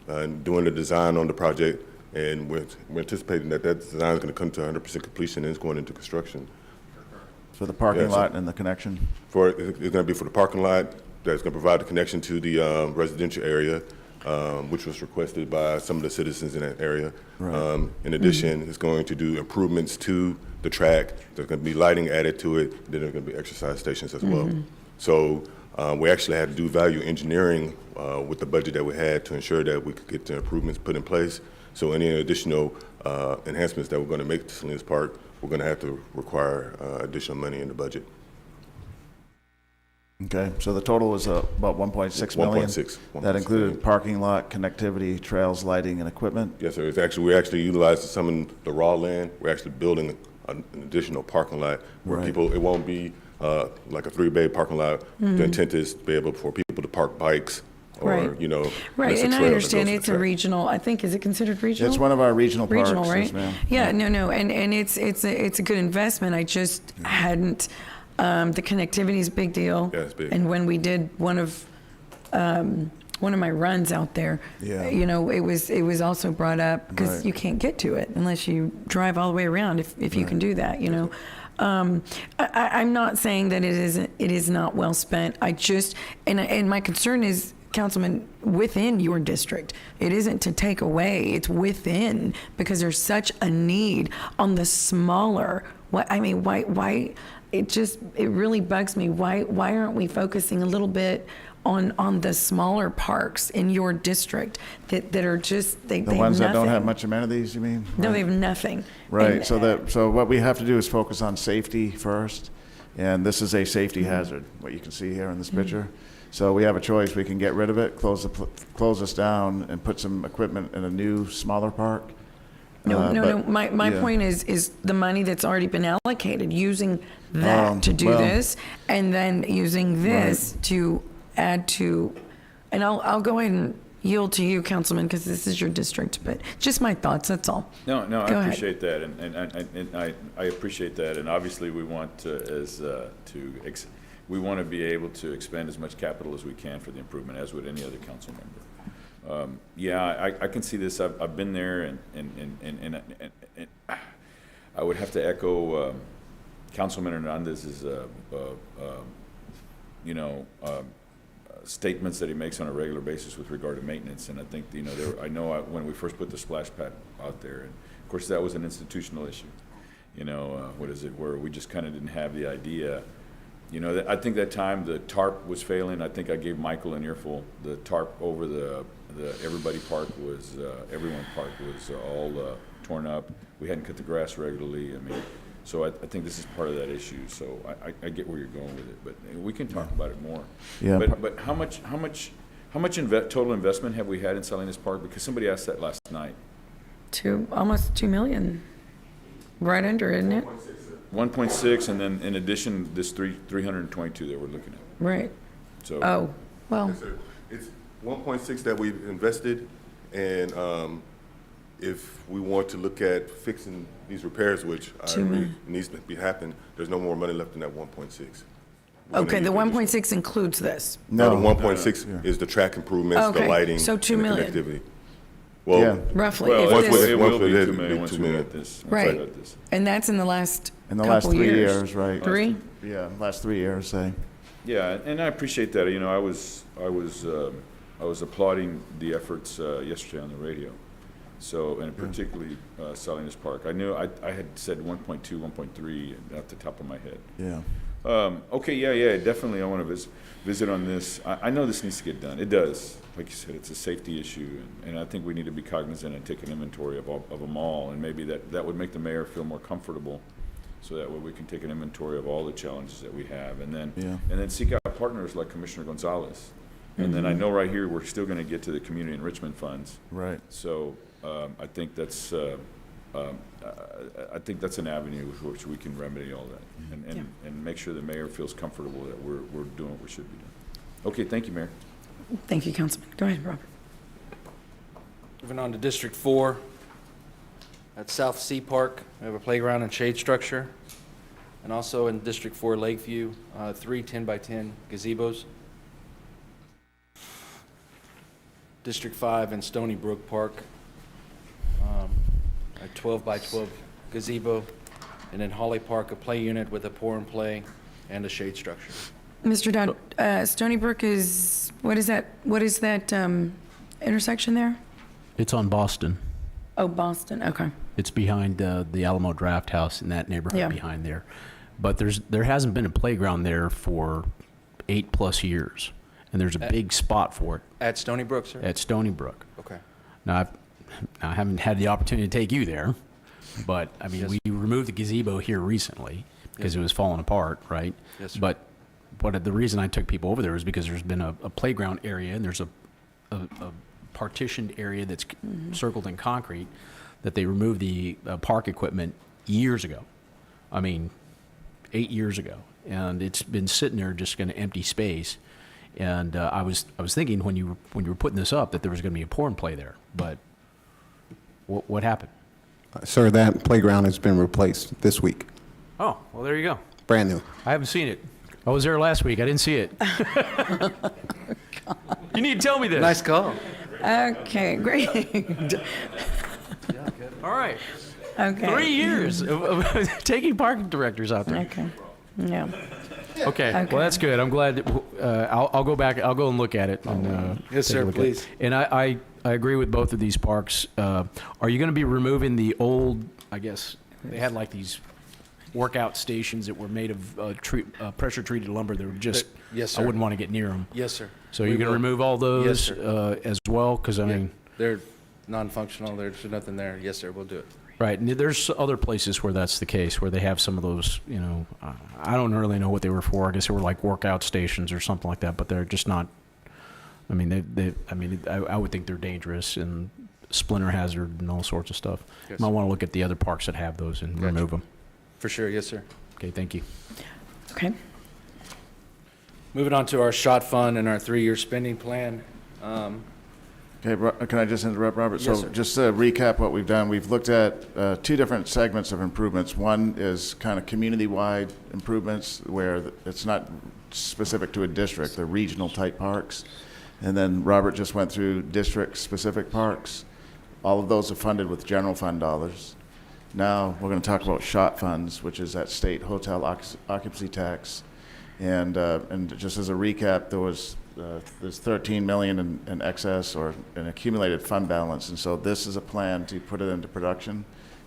S14: and doing the design on the project, and we're anticipating that design is going to come to 100% completion and it's going into construction.
S3: For the parking
S14: Yeah, so-
S3: lot and the connection?
S14: It's going to be for the parking lot that's going to provide the connection to the residential area, which was requested by some of the citizens in that area.
S3: Right.
S14: In addition, it's going to do improvements to the track. There's going to be lighting added to it. Then there's going to be exercise stations as well. So we actually had to do value engineering with the budget that we had to ensure that we could get the improvements put in place. So any additional enhancements that we're going to make to Salinas Park, we're going to have to require additional money in the budget.
S3: Okay, so the total was about 1.6 million?
S14: 1.6.
S3: That included parking lot, connectivity, trails, lighting, and equipment?
S14: Yes, sir. We're actually utilizing some of the raw land. We're actually building an additional parking lot where
S3: Right.
S14: people, it won't be like a 3-bay parking lot. The intent is to be able for people to park bikes or,
S1: Right. Right,
S14: there's a
S1: and I
S14: trail that
S1: understand
S14: goes to
S1: it's
S14: the
S1: a
S14: track.
S1: regional, I think, is it considered regional?
S3: It's one of our regional parks,
S1: Regional, right?
S3: yes, ma'am.
S1: Yeah, no, and it's a good investment. I just hadn't, the connectivity is a big deal.
S14: Yeah, it's big.
S1: And when we did one of my runs out there,
S3: Yeah.
S1: it was also brought up because
S3: Right.
S1: you can't get to it unless you drive all the way around, if you can do that, I'm not saying that it is not well spent. I just, and my concern is, Councilman, within your district. It isn't to take away, it's within, because there's such a need on the smaller, why, it really bugs me. Why aren't we focusing a little bit on the smaller parks in your district that are just, they
S3: The
S1: have
S3: ones that don't have
S1: nothing.
S3: much amenities, you mean?
S1: No,
S3: Right.
S1: they have nothing.
S3: Right,
S1: And,
S3: so what we have to do is focus on safety first, and this is a safety hazard, what you can see here in this picture. So we have a choice, we can get rid of it, close this down, and put some equipment in a new, smaller park.
S1: No, my
S3: yeah.
S1: point is the money that's already been allocated, using that to do
S3: well-
S1: this, and then using this to add to, and I'll go ahead and yield to you, Councilman, because this is your district, but just my thoughts, that's all.
S7: No,
S1: Go
S7: I
S1: ahead.
S7: appreciate that, and I appreciate that, and obviously we want we want to be able to expend as much capital as we can for the improvement, as would any other council member. Yeah, I can see this. I've been there, and I would have to echo Councilman Hernandez's statements that he makes on a regular basis with regard to maintenance. And I think when we first put the splash pad out there, and of course that was an institutional issue. Where we just kind of didn't have the idea. I think that time the tarp was failing. I think I gave Michael an earful. The tarp over the Everybody Park was, Everyone Park was all torn up. We hadn't cut the grass regularly. So I think this is part of that issue. So I get where you're going with it, but we can talk about it more.
S3: Yeah.
S7: But how much total investment have we had in selling this park? Because somebody asked that last night.
S1: Almost 2 million, right under, isn't it?
S7: 1.6, and then in addition, this 322 that we're looking at.
S1: Right.
S7: So.
S1: Oh, well,
S14: Yes, sir. It's 1.6 that we've invested, and if we want to look at fixing these repairs, which I agree needs to be happen, there's no more money left in that 1.6.
S1: okay, the 1.6 includes this.
S14: No, the 1.6 is the track improvements, the
S1: Okay,
S14: lighting,
S1: so 2
S14: and the
S1: million.
S14: connectivity.
S3: Yeah.
S14: Well,
S1: Roughly,
S7: Well,
S1: if this,
S7: it will be
S14: Once
S7: 2
S14: we
S7: million
S14: hit
S7: once
S14: 2
S7: we
S14: million.
S7: get this.
S1: right, and that's in the last
S3: In the last
S1: couple
S3: 3
S1: years.
S3: years, right?
S1: 3?
S3: Yeah, last 3 years, say.
S7: Yeah, and I appreciate that. I was applauding the efforts yesterday on the radio. So, and particularly selling this park. I knew I had said 1.2, 1.3 at the top of my head.
S3: Yeah.
S7: Okay, yeah, definitely. I want to visit on this. I know this needs to get done. It does. Like you said, it's a safety issue, and I think we need to be cognizant and take an inventory of them all, and maybe that would make the mayor feel more comfortable, so that way we can take an inventory of all the challenges that we have, and then seek out partners like Commissioner Gonzalez. And then I know right here we're still going to get to the community enrichment funds.
S3: Right.
S7: So I think that's an avenue with which we can remedy all that, and make sure the mayor feels comfortable that we're doing what we should be doing. Okay, thank you, Mayor.
S1: Thank you, Councilman. Go ahead, Robert.
S10: Moving on to District 4. At South Sea Park, we have a playground and shade structure. And also in District 4 Lakeview, 3 10-by-10 gazebos. District 5 in Stony Brook Park, a 12-by-12 gazebo. And in Holly Park, a play unit with a pour and play and a shade structure.
S1: Mr. Dodd, Stony Brook is, what is that intersection there?
S8: It's on Boston.
S1: Oh, Boston, okay.
S8: It's behind the Alamo Draft House in that neighborhood
S1: Yeah.
S8: behind there. But there hasn't been a playground there for 8+ years, and there's a big spot for it
S10: At Stony Brook, sir?
S8: at Stony Brook.
S10: Okay.
S8: Now, I haven't had the opportunity to take you there, but I mean,
S10: Yes.
S8: we removed the gazebo here recently because it was falling apart, right?
S10: Yes, sir.
S8: But but the reason I took people over there is because there's been a playground area, and there's a partitioned area that's circled in concrete that they removed the park equipment years ago. I mean, 8 years ago. And it's been sitting there just going to empty space. And I was thinking when you were putting this up that there was going to be a porn play there, but what happened?
S13: Sir, that playground has been replaced this week.
S8: Oh, well, there you go.
S13: Brand new.
S8: I haven't seen it. I was there last week. I didn't see it. You need to tell me this.
S10: Nice call.
S1: Okay, great.
S8: All right.
S1: Okay.
S8: 3 years of taking parking directors out there.
S1: Okay, yeah.
S8: Okay, well, that's good. I'm glad. I'll go back. I'll go and look at it. And,
S10: Yes,
S8: take a
S10: sir,
S8: look at
S10: please.
S8: it. And I agree with both of these parks. Are you going to be removing the old, I guess, they had like these workout stations that were made of pressure-treated lumber that were just,
S10: Yes, sir.
S8: I wouldn't want to get near them.
S10: Yes, sir.
S8: So
S10: We
S8: you're going to
S10: will.
S8: remove all those
S10: Yes,
S8: as well? Because, I mean,
S10: They're non-functional, there's nothing there. Yes, sir, we'll do it.
S8: right, and there's other places where that's the case, where they have some of those, you know, I don't really know what they were for. I guess they were like workout stations or something like that, but they're just not, I mean, I would think they're dangerous and splinter hazard and all sorts of stuff.
S10: Yes.
S8: Might want to look at the other parks that have those and
S10: Gotcha.
S8: remove them.
S10: For sure, yes, sir.
S8: Okay, thank you.
S1: Okay.
S10: Moving on to our shot fund and our 3-year spending plan.
S3: Okay, can I just interrupt, Robert?
S10: Yes,
S3: So
S10: sir.
S3: just to recap what we've done, we've looked at 2 different segments of improvements. One is kind of community-wide improvements where it's not specific to a district, they're regional-type parks. And then Robert just went through district-specific parks. All of those are funded with general fund dollars. Now, we're going to talk about SHOT funds, which is that state hotel occupancy tax. And just as a recap, there's 13 million in excess or an accumulated fund balance. And so this is a plan to put it into production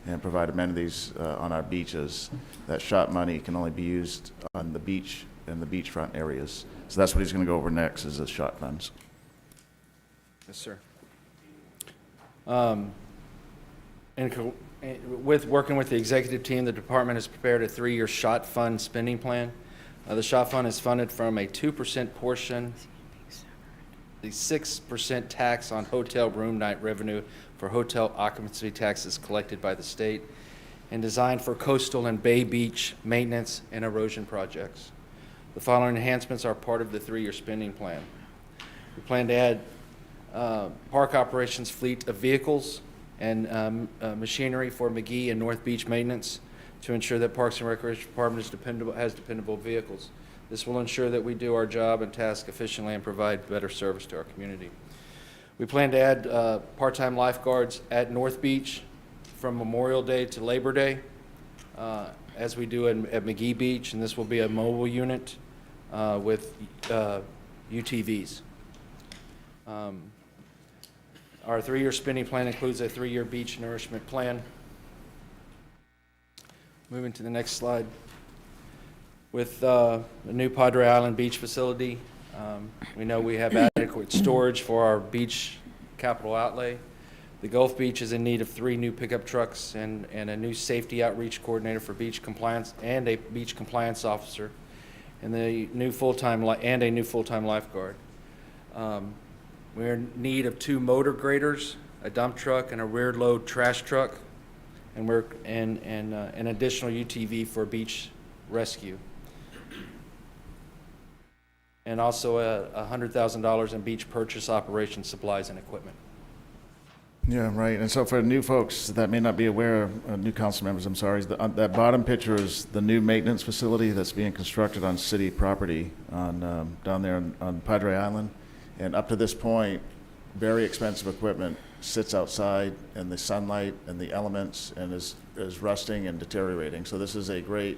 S3: and provide amenities on our beaches. That SHOT money can only be used on the beach and the beachfront areas. So that's what he's going to go over next, is the SHOT funds.
S10: Yes, sir. With working with the executive team, the department has prepared a 3-year SHOT fund spending plan. The SHOT fund is funded from a 2% portion, the 6% tax on hotel room night revenue for hotel occupancy taxes collected by the state, and designed for coastal and bay beach maintenance and erosion projects. The following enhancements are part of the 3-year spending plan. We plan to add park operations fleet of vehicles and machinery for McGee and North Beach maintenance to ensure that Parks and Recreation Department has dependable vehicles. This will ensure that we do our job and task efficiently and provide better service to our community. We plan to add part-time lifeguards at North Beach from Memorial Day to Labor Day, as we do at McGee Beach, and this will be a mobile unit with UTVs. Our 3-year spending plan includes a 3-year beach nourishment plan. Moving to the next slide. With the new Padre Island Beach facility, we know we have adequate storage for our beach capital outlay. The Gulf Beach is in need of 3 new pickup trucks and a new safety outreach coordinator for beach compliance and a beach compliance officer, and a new full-time lifeguard. We're in need of 2 motor graders, a dump truck, and a rear load trash truck, and an additional UTV for beach rescue, and also $100,000 in beach purchase operation supplies and equipment.
S3: Yeah, right. And so for new folks that may not be aware, new council members, I'm sorry, that bottom picture is the new maintenance facility that's being constructed on city property on down there on Padre Island. And up to this point, very expensive equipment sits outside in the sunlight and the elements and is rusting and deteriorating. So this is a great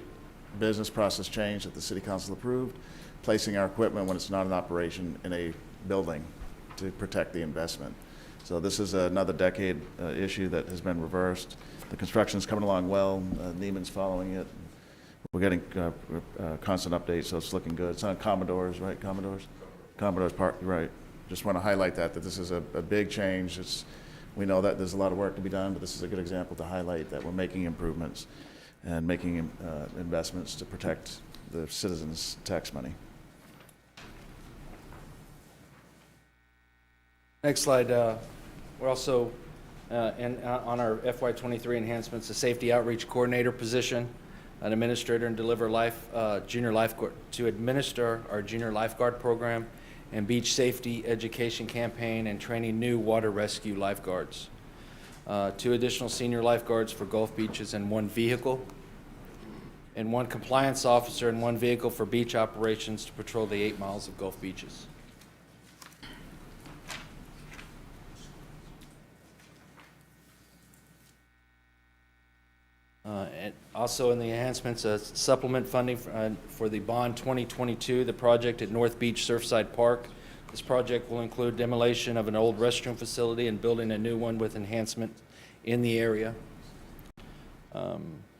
S3: business process change that the city council approved, placing our equipment when it's not in operation in a building to protect the investment. So this is another decade issue that has been reversed. The construction's coming along well. Neiman's following it. We're getting constant updates, so it's looking good. It's on Commodores, right? Commodore's Park, right. Just want to highlight that this is a big change. We know that there's a lot of work to be done, but this is a good example to highlight that we're making improvements and making investments to protect the citizens' tax money.
S10: Next slide. We're also on our FY23 enhancements, a safety outreach coordinator position, an administrator and deliver junior lifeguard to administer our junior lifeguard program, and beach safety education campaign and training new water rescue lifeguards. 2 additional senior lifeguards for Gulf beaches and 1 vehicle, and 1 compliance officer and 1 vehicle for beach operations to patrol the 8 miles of Gulf beaches. And also in the enhancements, supplement funding for the Bond 2022, the project at North Beach Surfside Park. This project will include demolition of an old restroom facility and building a new one with enhancement in the area.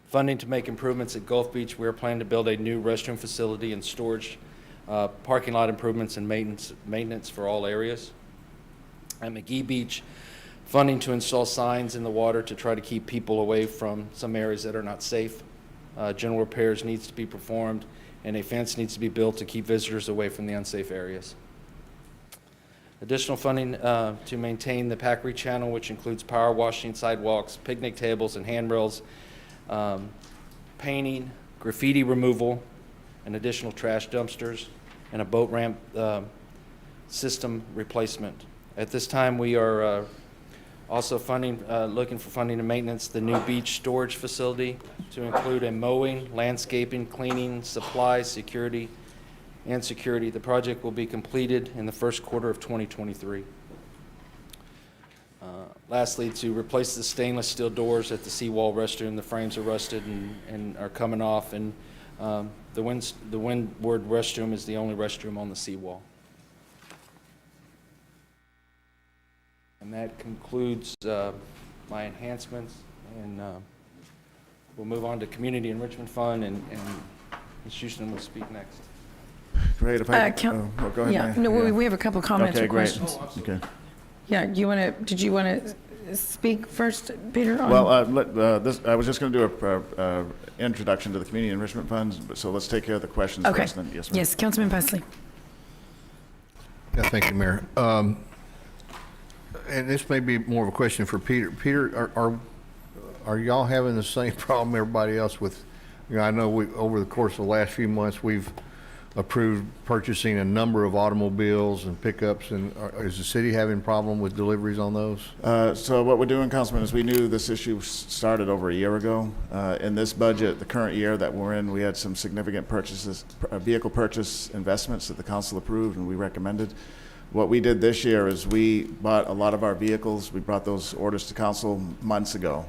S10: Funding to make improvements at Gulf Beach. We are planning to build a new restroom facility and storage, parking lot improvements and maintenance for all areas. At McGee Beach, funding to install signs in the water to try to keep people away from some areas that are not safe. General repairs needs to be performed, and a fence needs to be built to keep visitors away from the unsafe areas. Additional funding to maintain the Packery Channel, which includes power washing, sidewalks, picnic tables, and handrails, painting, graffiti removal, and additional trash dumpsters, and a boat ramp system replacement. At this time, we are also looking for funding and maintenance the new beach storage facility to include a mowing, landscaping, cleaning, supplies, security. The project will be completed in the first quarter of 2023. Lastly, to replace the stainless steel doors at the seawall restroom. The frames are rusted and are coming off, and the windward restroom is the only restroom on the seawall. And that concludes my enhancements, and we'll move on to Community Enrichment Fund, and Ms. Houston will speak next.
S3: Great. If I,
S1: go ahead.
S3: Yeah,
S1: no, we have a couple comments or
S3: great.
S1: questions.
S3: Okay.
S1: Yeah, did you want to speak first, Peter?
S3: Well, I was just going to do a introduction to the Community Enrichment Funds, so let's take care of the questions
S1: Okay.
S3: first. Then. Yes, ma'am.
S1: Yes, Councilman Pusley.
S5: Yeah, thank you, Mayor. And this may be more of a question for Peter. Peter, are y'all having the same problem everybody else with? I know over the course of the last few months we've approved purchasing a number of automobiles and pickups, and is the city having a problem with deliveries on those?
S3: So what we're doing, Councilman, is we knew this issue started over a year ago. In this budget, the current year that we're in, we had some significant purchases, vehicle purchase investments that the council approved and we recommended. What we did this year is we bought a lot of our vehicles. We brought those orders to council months ago,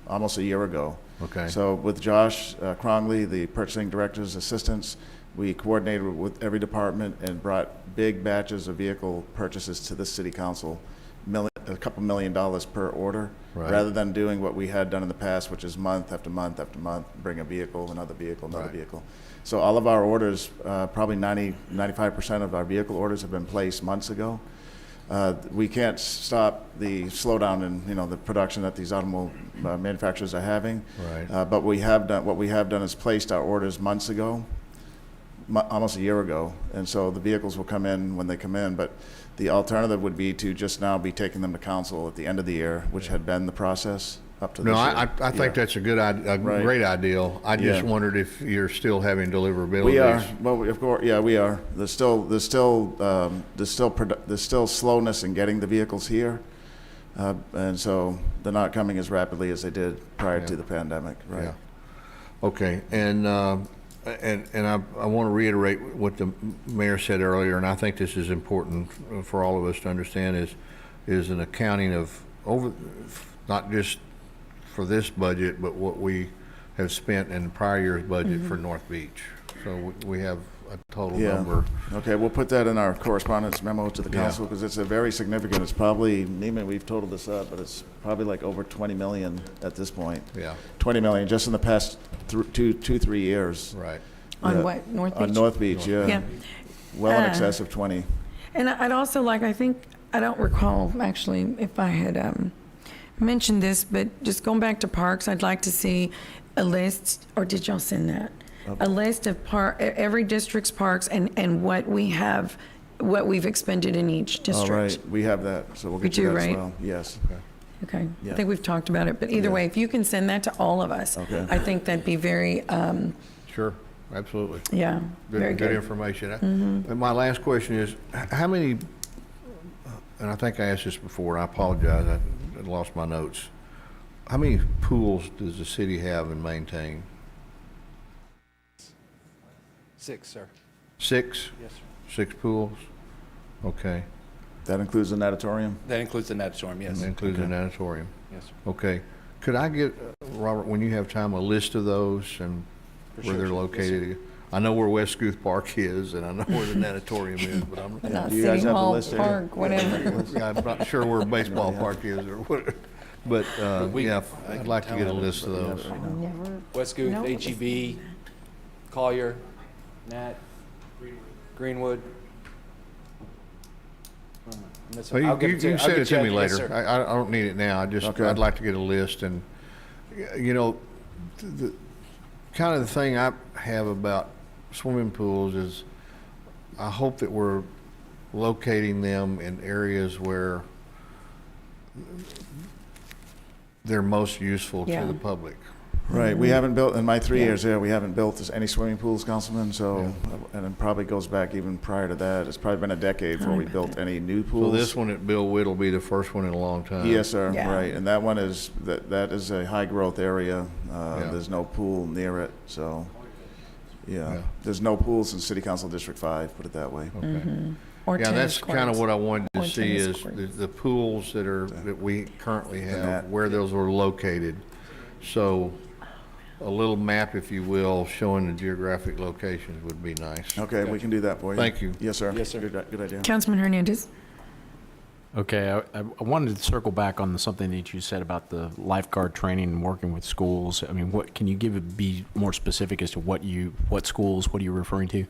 S3: almost a year ago.
S5: Okay.
S3: So with Josh Crongley, the purchasing director's assistants, we coordinated with every department and brought big batches of vehicle purchases to the city council, a couple $1 million per order,
S5: Right.
S3: rather than doing what we had done in the past, which is month after month after month, bring a vehicle, another vehicle, another
S5: Right.
S3: vehicle. So all of our orders, probably 95% of our vehicle orders have been placed months ago. We can't stop the slowdown in the production that these automobile manufacturers are having.
S5: Right.
S3: But what we have done is placed our orders months ago, almost a year ago, and so the vehicles will come in when they come in. But the alternative would be to just now be taking them to council at the end of the year, which had been the process up to this
S5: No,
S3: year.
S5: I think that's a good idea,
S3: Right.
S5: great ideal. I just
S3: Yeah.
S5: wondered if you're still having deliverability.
S3: We are. Well, of course, yeah, we are. There's still slowness in getting the vehicles here, and so they're not coming as rapidly as they did prior to the pandemic. Right.
S5: Yeah. Okay, and I want to reiterate what the mayor said earlier, and I think this is important for all of us to understand is an accounting of not just for this budget, but what we have spent in the prior year's budget for North Beach. So we have a total number.
S3: Okay, we'll put that in our correspondence memo to the council because it's a very significant. It's probably, Neiman, we've totaled this up, but it's probably like over 20 million at this point.
S5: Yeah.
S3: 20 million just in the past 3 years.
S5: Right.
S1: On what, North Beach?
S3: On North Beach, yeah.
S1: Yeah.
S3: Well in excess of 20.
S1: And I'd also like, I don't recall actually if I had mentioned this, but just going back to parks, I'd like to see a list, or did y'all send that? A list of every district's parks and what we have what we've expended in each
S3: All
S1: district.
S3: right, we have that, so we'll
S1: We
S3: get you
S1: do,
S3: that as
S1: right?
S3: well. Yes.
S1: Okay,
S3: Yeah.
S1: I think we've talked about it, but either
S3: Yeah.
S1: way, if you can send that to all of us,
S3: Okay.
S1: I think that'd be very,
S5: Sure, absolutely.
S1: yeah, very
S5: Good
S1: good.
S5: information. And my last question is, how many, and I think I asked this before, and I apologize, I lost my notes. How many pools does the city have and maintain?
S10: 6, sir.
S5: 6?
S10: Yes, sir.
S5: 6 pools? Okay.
S3: That includes the natatorium?
S10: That includes the natatorium, yes.
S5: That includes the natatorium?
S10: Yes, sir.
S5: Okay. Could I get, Robert, when you have time, a list of those and where
S10: sure,
S5: they're
S10: sir. Yes,
S5: located? I know where West Scooth Park is, and I know where the nanatorium is, but I'm,
S1: Not
S3: Do you guys
S1: City
S3: have the
S1: Hall
S3: list there?
S1: Park, whatever.
S5: yeah, I'm not sure where a baseball park is or what. But, yeah, I'd like to get a list of those.
S1: Never.
S10: West Gooth,
S1: No.
S10: HEB, Collier, Nat, Greenwood.
S5: Well, you can send it to me later.
S10: Yes, sir.
S5: I don't need it now.
S3: Okay.
S5: I'd like to get a list and, you know, the kind of the thing I have about swimming pools is I hope that we're locating them in areas where they're most useful to
S1: Yeah.
S5: the public.
S3: Right, we haven't built, in my 3
S1: Yeah.
S3: years here, we haven't built any swimming pools, Councilman, so, and it probably goes back even prior to that. It's probably been a decade before we built any new
S5: So
S3: pools.
S5: this one at Bill Witt will be the first one in a long time.
S3: Yes, sir,
S1: Yeah.
S3: right, and that one is, that is a high-growth area.
S5: Yeah.
S3: There's no pool near it, so,
S5: Yeah.
S3: yeah. There's no pools in City Council District 5, put it that way.
S5: Okay.
S1: Or
S5: Yeah,
S1: tennis
S5: that's kind of
S1: courts.
S5: what I wanted to
S1: Or
S5: see
S1: tennis
S5: is
S1: courts.
S5: the pools that we currently have,
S3: that.
S5: where those are located. So a little map, if you will, showing the geographic locations would be nice.
S3: Okay, we can do that for you.
S5: Thank you.
S3: Yes, sir.
S10: Yes, sir.
S3: Good idea.
S1: Councilman Hernandez?
S8: Okay, I wanted to circle back on something that you said about the lifeguard training and working with schools. I mean, what can you be more specific as to what schools, what are you referring to?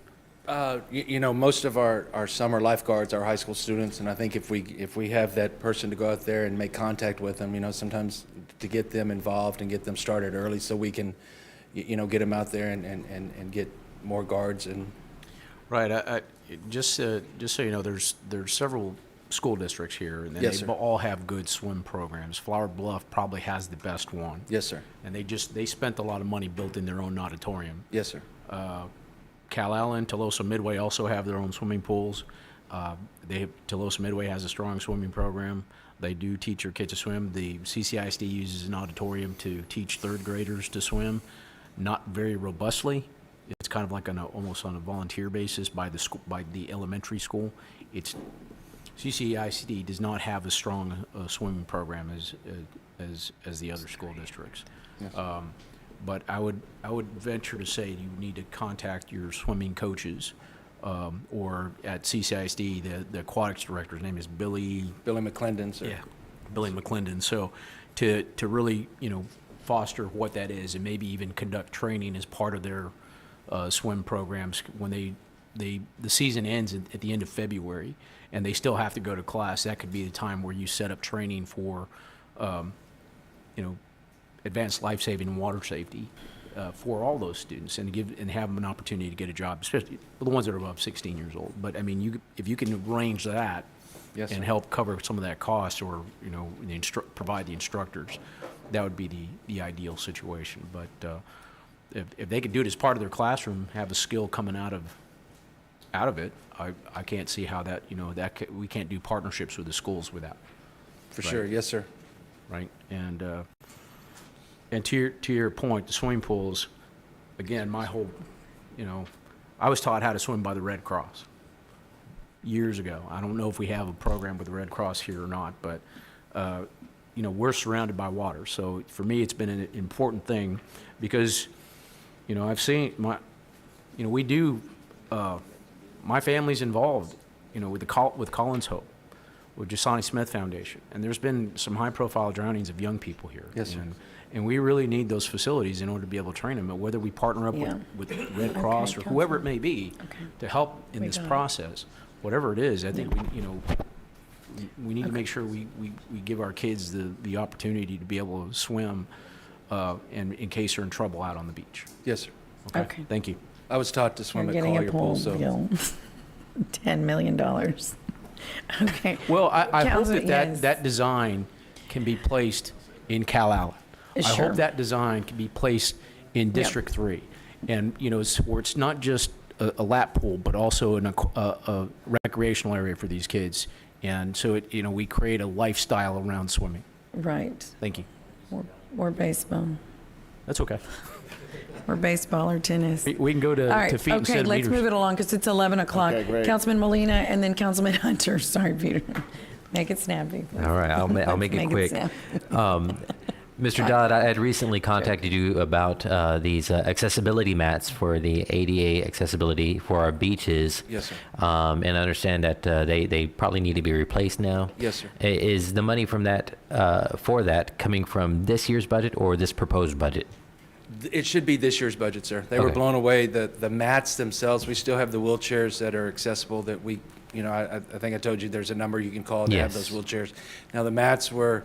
S10: You know, most of our summer lifeguards are high school students, and I think if we have that person to go out there and make contact with them, you know, sometimes to get them involved and get them started early so we can, you know, get them out there and get more guards and.
S8: Right. Just so you know, there's several school districts here, and
S10: Yes,
S8: they
S10: sir.
S8: all have good swim programs. Flower Bluff probably has the best one.
S10: Yes, sir.
S8: And they spent a lot of money building their own auditorium.
S10: Yes, sir.
S8: Cal Allen, Tolosa Midway also have their own swimming pools. Tolosa Midway has a strong swimming program. They do teach your kids to swim. The CCISD uses an auditorium to teach third graders to swim, not very robustly. It's kind of like almost on a volunteer basis by the elementary school. CCISD does not have as strong a swimming program as the other school districts.
S10: Yes.
S8: But I would venture to say you need to contact your swimming coaches, or at CCISD, the aquatics director's name is Billy
S10: McClendon, sir.
S8: Yeah, Billy McClendon. So to really, you know, foster what that is and maybe even conduct training as part of their swim programs when the season ends at the end of February and they still have to go to class. That could be the time where you set up training for, you know, advanced life-saving and water safety for all those students and have them an opportunity to get a job, especially the ones that are above 16 years old. But I mean, if you can arrange that
S10: Yes,
S8: and
S10: sir.
S8: help cover some of that cost, or you know, provide the instructors, that would be the ideal situation. But if they could do it as part of their classroom, have a skill coming out of it, I can't see how that, you know, we can't do partnerships with the schools with that.
S10: For sure. Yes, sir.
S8: Right. And to your point, the swimming pools, again, my whole, you know, I was taught how to swim by the Red Cross years ago. I don't know if we have a program with the Red Cross here or not, but, you know, we're surrounded by water. So for me, it's been an important thing because, you know, I've seen we do, my family's involved, you know, with Collins Hope, with Jasani Smith Foundation. And there's been some high-profile drownings of young people here.
S10: Yes, sir.
S8: And we really need those facilities in order to be able to train them. But whether we partner up
S1: Yeah.
S8: with Red Cross or whoever it may be to help in
S1: We
S8: this
S1: got it.
S8: process, whatever it is, I think we need to make sure we give our kids the opportunity to be able to swim, and in case they're in trouble out on the beach.
S10: Yes, sir.
S1: Okay.
S8: Thank you.
S10: I was taught to swim
S1: You're
S10: at
S1: getting a
S10: Collier
S1: pool,
S10: Pool, so.
S1: Gil. $10 million. Okay.
S8: Well, I hope
S1: Councilman,
S8: that
S1: yes.
S8: that design can be placed in Calallen. I
S1: Sure.
S8: hope that design can be placed in District 3. And, you know, where it's not just a lap pool, but also a recreational area for these kids. And so, we create a lifestyle around swimming.
S1: Right.
S8: Thank you.
S1: Or baseball.
S8: That's okay.
S1: Or baseball or tennis.
S8: We can go to,
S1: All right,
S8: to feet
S1: okay,
S8: instead of
S1: let's
S8: meters.
S1: move it along because it's 11 o'clock.
S3: Okay, great.
S1: Councilman Molina and then Councilman Hunter. Sorry, Peter. Make it snappy. please.
S11: All right, I'll make it quick.
S1: snappy.
S11: Mr. Dodd, I had recently contacted you about these accessibility mats for the ADA accessibility for our beaches.
S10: Yes, sir.
S11: And I understand that they probably need to be replaced now.
S10: Yes, sir.
S11: Is the money from that for that coming from this year's budget or this proposed budget?
S10: It should be this year's budget, sir. They were
S11: Okay.
S10: blown away. The mats themselves, we still have the wheelchairs that are accessible that we, I think I told you there's a number you can call to have
S11: Yes.
S10: those wheelchairs. Now, the mats were,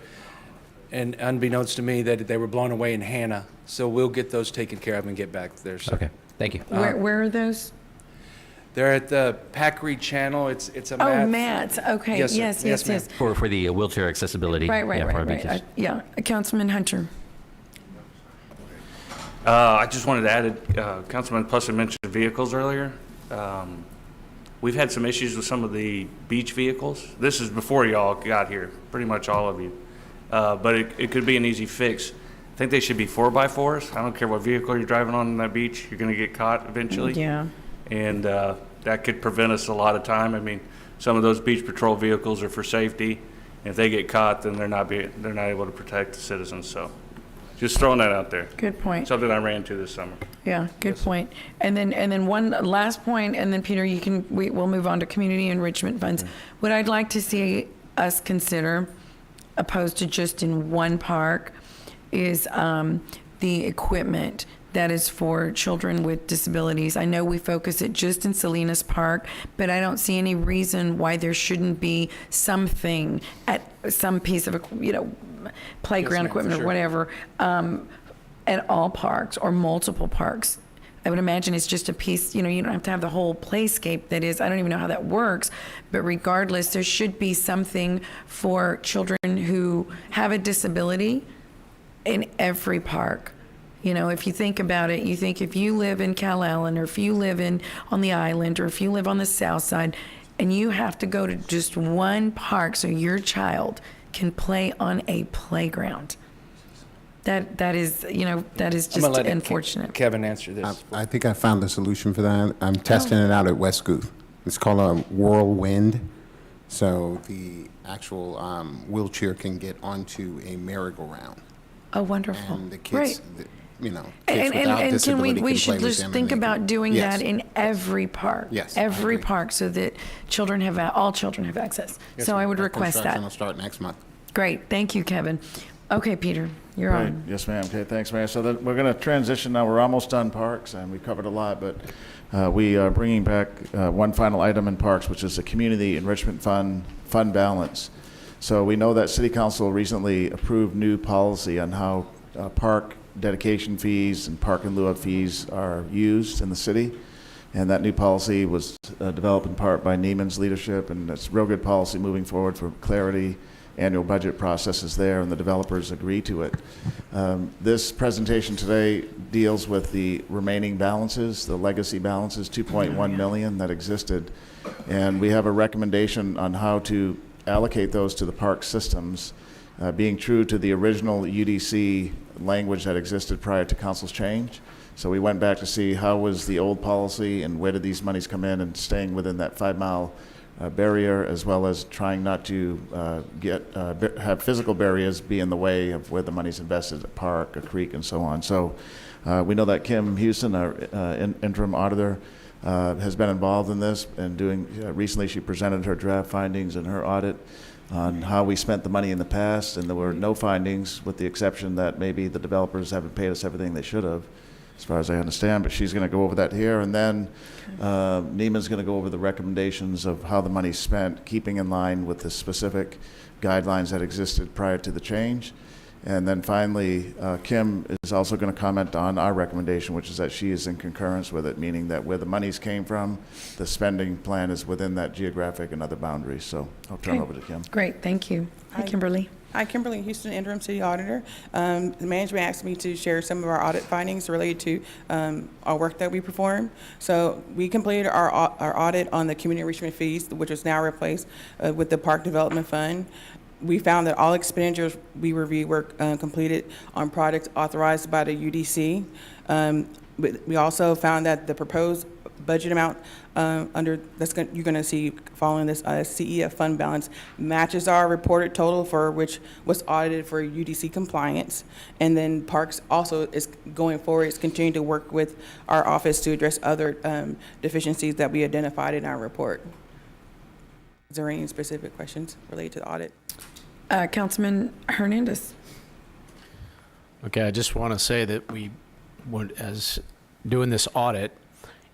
S10: and unbeknownst to me, that they were blown away in Hannah. So we'll get those taken care of and get back there, sir.
S11: Okay, thank you.
S1: Where are those?
S10: They're at the Packard Channel. It's a
S1: Oh,
S10: mat.
S1: mats. Okay.
S10: Yes, sir.
S1: Yes,
S10: Yes,
S1: yes, yes.
S10: ma'am.
S11: For the wheelchair accessibility.
S1: Right,
S11: yeah, for our
S1: right.
S11: beaches.
S1: Yeah. Councilman Hunter.
S9: I just wanted to add, Councilman Pusson mentioned vehicles earlier. We've had some issues with some of the beach vehicles. This is before y'all got here, pretty much all of you. But it could be an easy fix. I think they should be 4x4s. I don't care what vehicle you're driving on that beach, you're going to get caught eventually.
S1: Yeah.
S9: And that could prevent us a lot of time. I mean, some of those beach patrol vehicles are for safety. If they get caught, then they're not able to protect the citizens. So just throwing that out there.
S1: Good point.
S9: Something I ran into this summer.
S1: Yeah, good point. And then one last point, and then Peter, we'll move on to community enrichment funds. What I'd like to see us consider, opposed to just in one park, is the equipment that is for children with disabilities. I know we focus it just in Salinas Park, but I don't see any reason why there shouldn't be something at some piece of, playground
S10: ma'am,
S1: equipment
S10: for
S1: or
S10: sure.
S1: whatever, at all parks or multiple parks. I would imagine it's just a piece, you don't have to have the whole playscape that is, I don't even know how that works, but regardless, there should be something for children who have a disability in every park. If you think about it, you think if you live in Calallen, or if you live on the island, or if you live on the south side, and you have to go to just one park so your child can play on a playground. That is just
S10: I'm gonna let
S1: unfortunate.
S10: Kevin answer this.
S13: I think I found the solution for that. I'm testing it out at West Gooth. It's called a whirlwind. So the actual wheelchair can get onto a merry-go-round.
S1: Oh, wonderful.
S13: And the kids,
S1: Great.
S13: kids
S1: And
S13: without
S1: can
S13: disability
S1: we
S13: can
S1: should
S13: play with
S1: just
S13: them.
S1: think
S13: and they
S1: about
S13: can-
S1: doing
S13: Yes.
S1: that in every park.
S13: Yes, I
S1: Every
S13: agree.
S1: park, so that all children have access.
S13: Yes,
S1: So I
S13: ma'am.
S1: would
S13: That
S1: request
S13: construction
S1: that.
S13: will start next month.
S1: Great, thank you, Kevin. Okay, Peter, you're
S3: Right.
S1: on.
S3: Yes, ma'am. Okay, thanks, Mayor. So we're going to transition now. We're almost done parks, and we covered a lot, but we are bringing back one final item in parks, which is the Community Enrichment Fund balance. So we know that City Council recently approved new policy on how park dedication fees and park in lieu of fees are used in the city. And that new policy was developed in part by Neiman's leadership, and it's real good policy moving forward for clarity. Annual budget process is there, and the developers agree to it. This presentation today deals with the remaining balances, the legacy balances, 2.1 million that existed. And we have a recommendation on how to allocate those to the park systems, being true to the original UDC language that existed prior to council's change. So we went back to see how was the old policy and where did these monies come in, and staying within that 5-mile barrier, as well as trying not to have physical barriers be in the way of where the money's invested, a park, a creek, and so on. So we know that Kim Houston, our interim auditor, has been involved in this and recently she presented her draft findings in her audit on how we spent the money in the past, and there were no findings, with the exception that maybe the developers haven't paid us everything they should have, as far as I understand, but she's going to go over that here. And then Neiman's going to go over the recommendations of how the money's spent, keeping in line with the specific guidelines that existed prior to the change. And then finally, Kim is also going to comment on our recommendation, which is that she is in concurrence with it, meaning that where the monies came from, the spending plan is within that geographic and other boundaries. So I'll turn
S1: Okay.
S3: over to Kim.
S1: Great, thank you. Hi, Kimberly.
S15: Hi, Kimberly Houston, Interim City Auditor. The management asked me to share some of our audit findings related to our work that we perform. So we completed our audit on the community enrichment fees, which is now replaced with the Park Development Fund. We found that all expenditures we reviewed were completed on projects authorized by the UDC. We also found that the proposed budget amount you're going to see following this CEF fund balance matches our reported total for which was audited for UDC compliance. And then Parks also is going forward, is continuing to work with our office to address other deficiencies that we identified in our report. Is there any specific questions related to the audit?
S1: Councilman Hernandez.
S8: Okay, I just want to say that we, as doing this audit,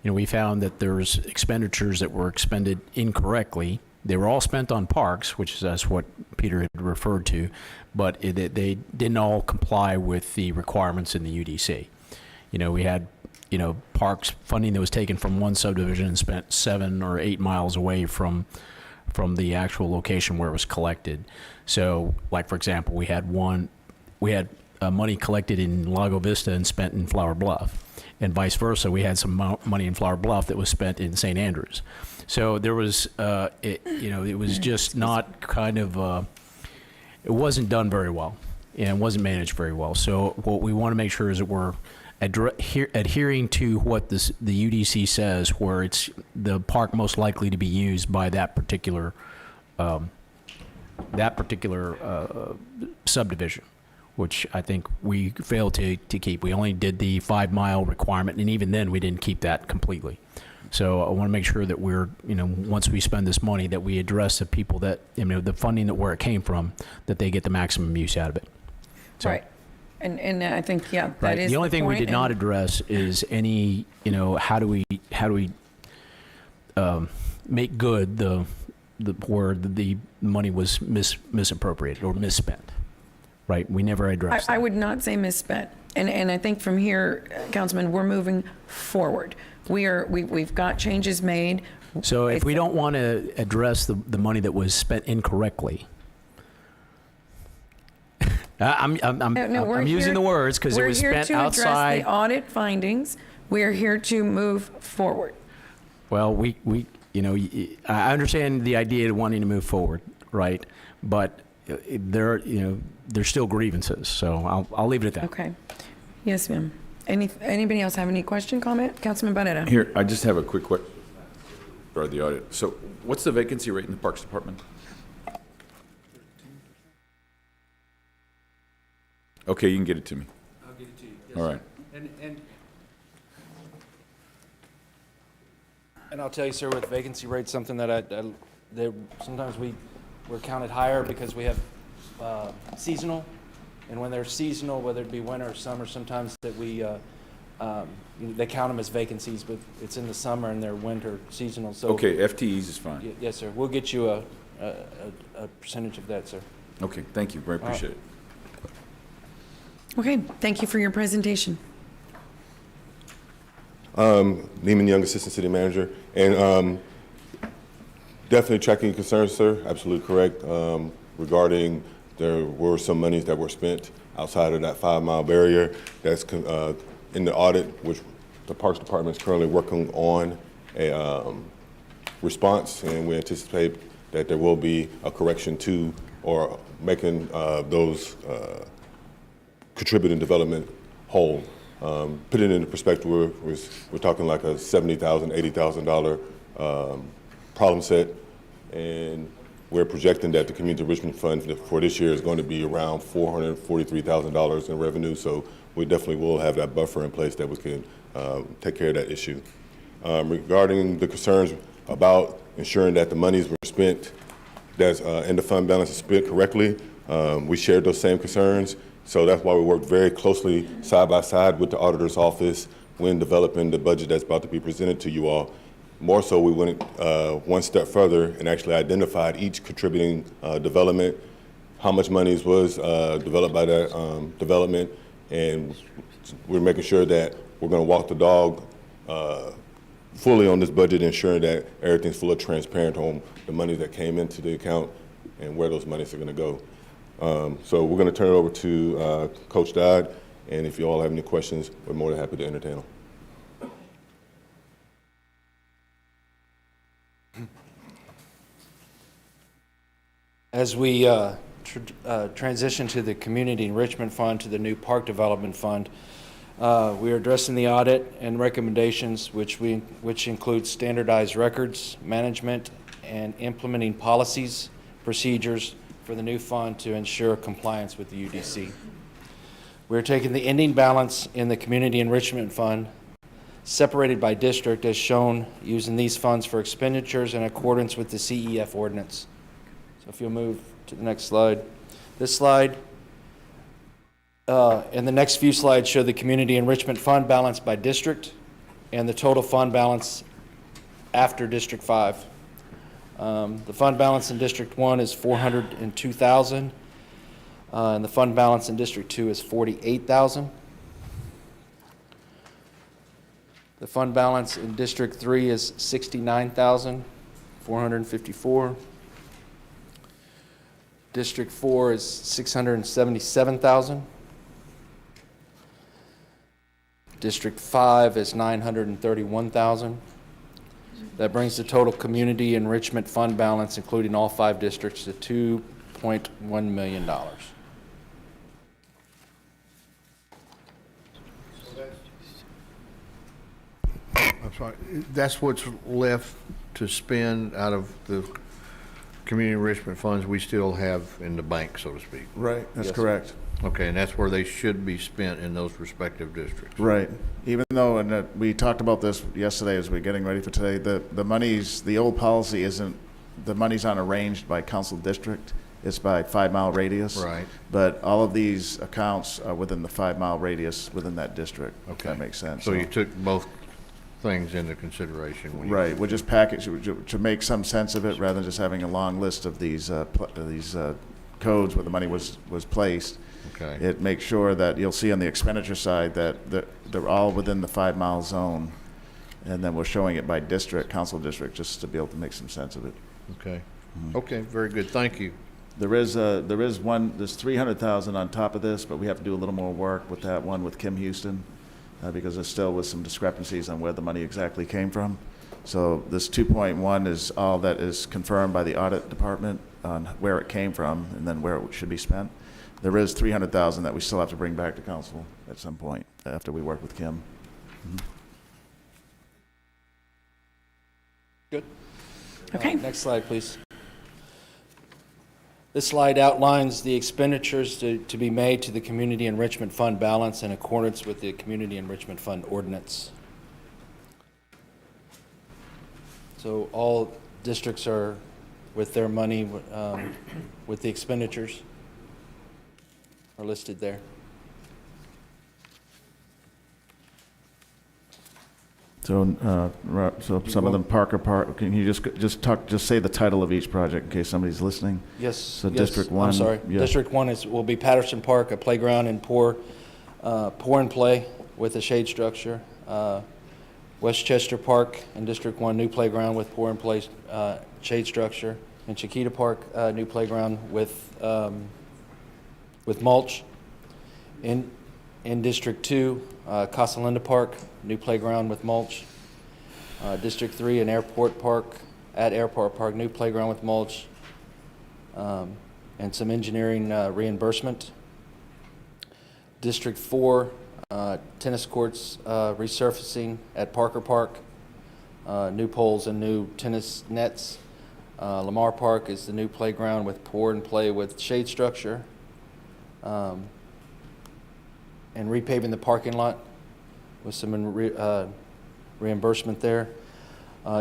S8: we found that there's expenditures that were expended incorrectly. They were all spent on parks, which is that's what Peter had referred to, but they didn't all comply with the requirements in the UDC. We had, parks funding that was taken from one subdivision and spent 7 or 8 miles away from the actual location where it was collected. So, like for example, we had money collected in Lago Vista and spent in Flower Bluff. And vice versa, we had some money in Flower Bluff that was spent in St. Andrews. So there was, it was just not kind of, it wasn't done very well, and it wasn't managed very well. So what we want to make sure is that we're adhering to what the UDC says, where it's the park most likely to be used by that particular subdivision, which I think we failed to keep. We only did the 5-mile requirement, and even then we didn't keep that completely. So I want to make sure that we're, once we spend this money, that we address the people that, the funding that where it came from, that they get the maximum use out of it. So,
S1: Right. And I think, yeah, that
S8: right.
S1: is
S8: The only thing we
S1: point,
S8: did not
S1: and-
S8: address is any, how do we make good where the money was misappropriated or misspent. Right, we never addressed
S1: I
S8: that.
S1: would not say misspent. And I think from here, Councilman, we're moving forward. We've got changes made.
S8: So if we don't want to address the money that was spent incorrectly, I'm using the words because it was spent outside.
S1: We're here to address the audit findings. We are here to move forward.
S8: Well, I understand the idea of wanting to move forward, right? But there's still grievances, so I'll leave it at that.
S1: Okay. Yes, ma'am. Anybody else have any question, comment? Councilman Barrera.
S7: Here, I just have a quick question for the audit. So what's the vacancy rate in the Parks Department? Okay, you can get it to me.
S10: I'll get it to you.
S7: Yes, all right.
S10: And I'll tell you, sir, with vacancy rate, something that sometimes we're counted higher because we have seasonal, and when they're seasonal, whether it be winter or summer, sometimes that they count them as vacancies, but it's in the summer and they're winter seasonal. So
S7: Okay, FTEs is fine.
S10: yes, sir. We'll get you a percentage of that, sir.
S7: Okay, thank you. Very appreciate it.
S1: Okay, thank you for your presentation.
S14: Neiman Young, Assistant City Manager, and definitely tracking your concerns, sir. Absolutely correct. Regarding there were some monies that were spent outside of that 5-mile barrier. That's in the audit, which the Parks Department is currently working on a response, and we anticipate that there will be a correction to or making those contributing development whole. Put it into perspective, we're talking like a $70,000, $80,000 problem set, and we're projecting that the Community Enrichment Fund for this year is going to be around $443,000 in revenue, so we definitely will have that buffer in place that we can take care of that issue. Regarding the concerns about ensuring that the monies were spent, that's in the fund balance is spent correctly, we shared those same concerns. So that's why we worked very closely side by side with the auditor's office when developing the budget that's about to be presented to you all. More so, we went one step further and actually identified each contributing development, how much monies was developed by that development, and we're making sure that we're going to walk the dog fully on this budget, ensuring that everything's fully transparent on the money that came into the account and where those monies are going to go. So we're going to turn it over to Coach Dodd, and if you all have any questions, we're more than happy to entertain them.
S10: As we transition to the Community Enrichment Fund, to the new Park Development Fund, we are addressing the audit and recommendations, which include standardized records, management, and implementing policies, procedures for the new fund to ensure compliance with the UDC. We're taking the ending balance in the Community Enrichment Fund, separated by district as shown, using these funds for expenditures in accordance with the CEF ordinance. So if you'll move to the next slide. This slide and the next few slides show the Community Enrichment Fund balance by district and the total fund balance after District 5. The fund balance in District 1 is $402,000, and the fund balance in District 2 is $48,000. The fund balance in District 3 is $69,454. District 4 is $677,000. District 5 is $931,000. That brings the total community enrichment fund balance, including all 5 districts, to $2.1 million.
S5: I'm sorry, that's what's left to spend out of the community enrichment funds we still have in the bank, so to speak?
S3: Right, that's
S10: Yes.
S3: correct.
S5: Okay, and that's where they should be spent in those respective districts?
S3: Right. Even though, and we talked about this yesterday as we were getting ready for today, the monies, the old policy isn't, the money's not arranged by council district, it's by 5-mile radius.
S5: Right.
S3: But all of these accounts are within the 5-mile radius within that district, if that makes sense.
S5: So you took both things into consideration? When you
S3: Right, we'll just package it to make some sense of it, rather than just having a long list of these codes where the money was placed.
S5: Okay.
S3: It makes sure that you'll see on the expenditure side that they're all within the 5-mile zone. And then we're showing it by district, council district, just to be able to make some sense of it.
S5: Okay. Okay, very good. Thank you.
S3: There's 300,000 on top of this, but we have to do a little more work with that one with Kim Houston, because there still was some discrepancies on where the money exactly came from. So this 2.1 is all that is confirmed by the audit department on where it came from and then where it should be spent. There is 300,000 that we still have to bring back to council at some point after we work with Kim.
S10: Good.
S1: Okay.
S10: Next slide, please. This slide outlines the expenditures to be made to the Community Enrichment Fund balance in accordance with the Community Enrichment Fund ordinance. So all districts are with their money, with the expenditures are listed there.
S3: So, so some of them Parker Park. Can you just say the title of each project in case somebody's listening?
S10: Yes.
S3: So
S10: yes,
S3: District 1.
S10: I'm sorry.
S3: Yeah.
S10: District 1 will be Patterson Park, a playground and pour and play with a shade structure. Westchester Park in District 1, new playground with pour and play shade structure. And Chiquita Park, new playground with mulch. In District 2, Casa Linda Park, new playground with mulch. District 3, an Airport Park, at Airport Park, new playground with mulch, and some engineering reimbursement. District 4, tennis courts resurfacing at Parker Park, new poles and new tennis nets. Lamar Park is the new playground with pour and play with shade structure. And repaving the parking lot with some reimbursement there.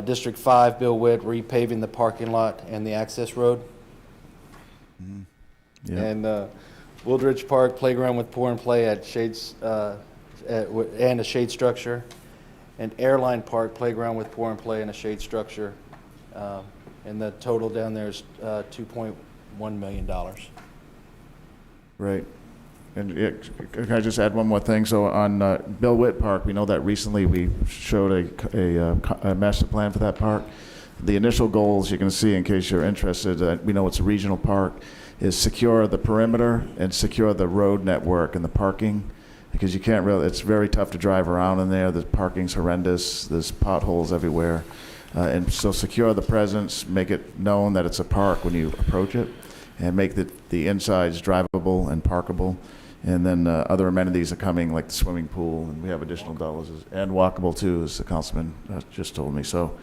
S10: District 5, Bill Witt, repaving the parking lot and the access road.
S3: Yeah.
S10: And Wildridge Park, playground with pour and play at shades, and a shade structure. And Airline Park, playground with pour and play and a shade structure. And the total down there is $2.1 million.
S3: Right. And can I just add one more thing? So on Bill Witt Park, we know that recently we showed a master plan for that park. The initial goals you can see, in case you're interested, we know it's a regional park, is secure the perimeter and secure the road network and the parking, because you can't really, it's very tough to drive around in there. The parking's horrendous. There's potholes everywhere. And so secure the presence, make it known that it's a park when you approach it, and make the insides drivable and parkable. And then other amenities are coming, like the swimming pool, and we have additional dollars, and walkable too, as the councilman just told me. So,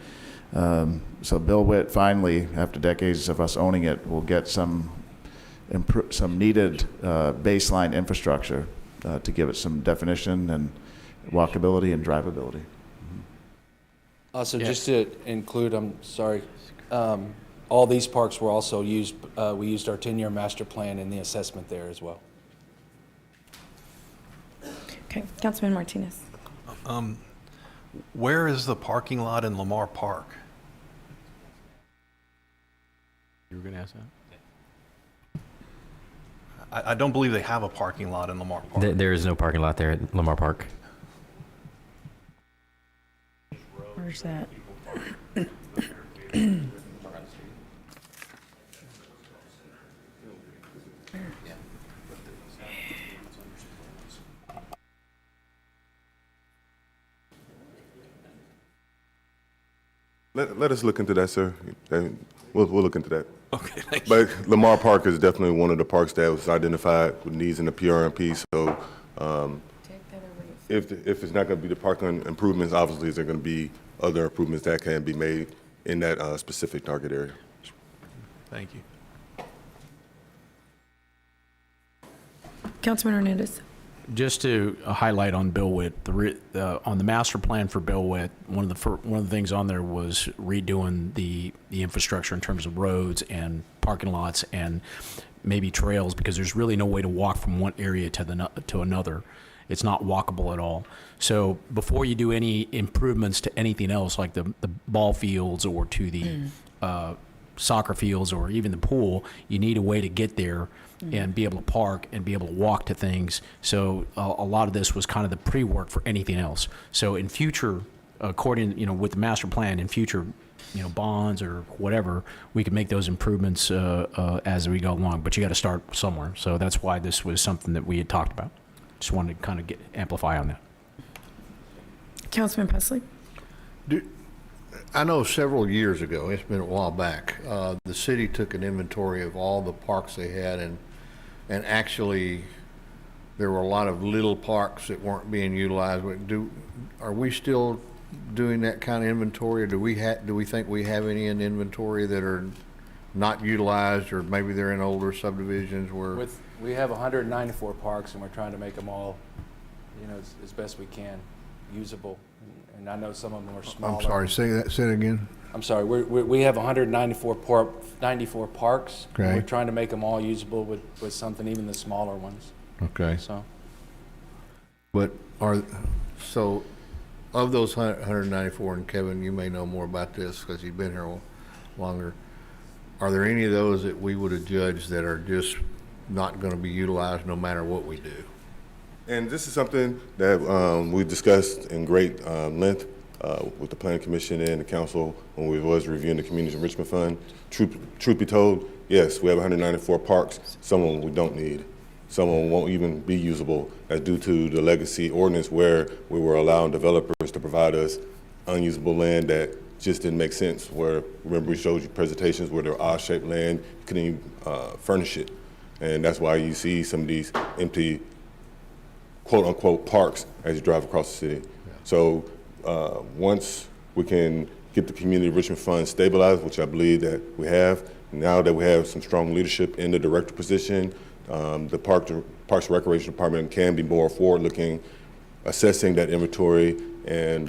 S3: so Bill Witt finally, after decades of us owning it, will get some needed baseline infrastructure to give it some definition and walkability and drivability.
S10: Also, just to include, I'm sorry, all these parks were also used, we used our 10-year master plan in the assessment there as well.
S1: Okay, Councilman Martinez.
S12: Where is the parking lot in Lamar Park?
S8: You were going to ask that?
S12: I don't believe they have a parking lot in Lamar Park.
S11: There is no parking lot there at Lamar Park.
S1: Where's that?
S14: Let us look into that, sir. We'll look into that.
S12: Okay, thank you.
S14: But Lamar Park is definitely one of the parks that was identified with needs in the PRMP. So if it's not going to be the parking improvements, obviously there are going to be other improvements that can be made in that specific target area.
S12: Thank you.
S1: Councilman Hernandez.
S8: Just to highlight on Bill Witt, on the master plan for Bill Witt, one of the things on there was redoing the infrastructure in terms of roads and parking lots and maybe trails, because there's really no way to walk from one area to another. It's not walkable at all. So before you do any improvements to anything else, like the ball fields or to the soccer fields or even the pool, you need a way to get there and be able to park and be able to walk to things. So a lot of this was kind of the pre-work for anything else. So in future, according, with the master plan, in future, bonds or whatever, we can make those improvements as we go along. But you got to start somewhere. So that's why this was something that we had talked about. Just wanted to kind of amplify on that.
S1: Councilman Pusley.
S5: I know several years ago, it's been a while back, the city took an inventory of all the parks they had, and actually there were a lot of little parks that weren't being utilized. Are we still doing that kind of inventory, or do we think we have any in inventory that are not utilized, or maybe they're in older subdivisions where?
S10: We have 194 parks, and we're trying to make them all, as best we can, usable. And I know some of them are smaller.
S5: I'm sorry, say it again.
S10: I'm sorry, we have 194 parks.
S5: Okay.
S10: And we're trying to make them all usable with something, even the smaller ones.
S5: Okay.
S10: So.
S5: But so of those 194, and Kevin, you may know more about this because you've been here longer, are there any of those that we would have judged that are just not going to be utilized no matter what we do?
S14: And this is something that we discussed in great length with the Planning Commission and the council when we was reviewing the Community Enrichment Fund. Truth be told, yes, we have 194 parks. Some of them we don't need. Some of them won't even be usable. That's due to the legacy ordinance where we were allowing developers to provide us unusable land that just didn't make sense. Where, remember, we showed you presentations where there were odd-shaped land, you couldn't even furnish it. And that's why you see some of these empty quote-unquote parks as you drive across the city. Yeah. So once we can get the Community Enrichment Fund stabilized, which I believe that we have, now that we have some strong leadership in the director position, the Parks and Recreation Department can be more forward-looking, assessing that inventory and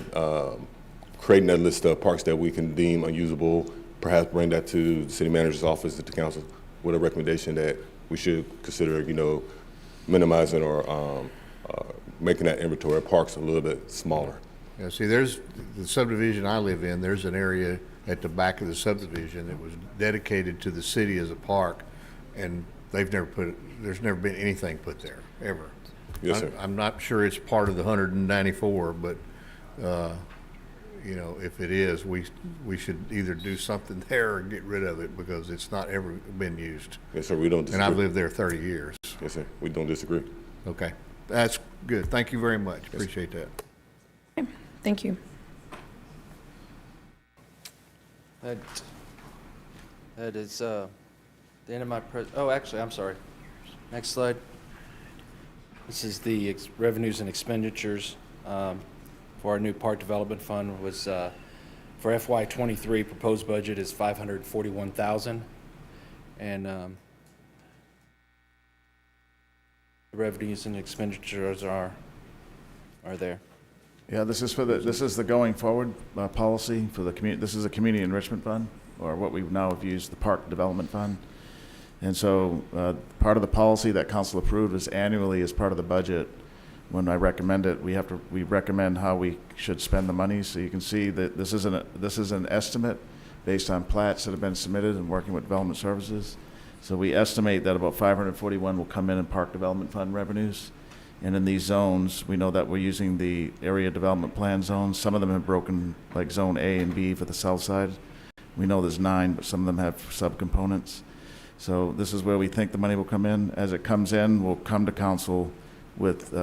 S14: creating that list of parks that we can deem unusable, perhaps bring that to the city manager's office at the council with a recommendation that we should consider, minimizing or making that inventory of parks a little bit smaller.
S5: Yeah, see, there's the subdivision I live in, there's an area at the back of the subdivision that was dedicated to the city as a park, and they've never put it, there's never been anything put there, ever.
S14: Yes, sir.
S5: I'm not sure it's part of the 194, but, you know, if it is, we should either do something there or get rid of it because it's not ever been used.
S14: Yes, sir, we don't disagree.
S5: And I've lived there 30 years.
S14: Yes, sir, we don't disagree.
S5: Okay, that's good. Thank you very much. Appreciate that.
S1: Thank you.
S10: That is the end of my oh, actually, I'm sorry. Next slide. This is the revenues and expenditures for our new park development fund was for FY23 proposed budget is $541,000, and the revenues and expenditures are there.
S3: Yeah, this is the going forward policy for the community. This is a community enrichment fund, or what we now have used, the park development fund. And so part of the policy that council approved is annually as part of the budget. When I recommend it, we recommend how we should spend the money. So you can see that this is an estimate based on plats that have been submitted and working with development services. So we estimate that about 541 will come in park development fund revenues. And in these zones, we know that we're using the area development plan zones. Some of them have broken, like zone A and B for the south side. We know there's 9, but some of them have subcomponents. So this is where we think the money will come in. As it comes in, we'll come to council with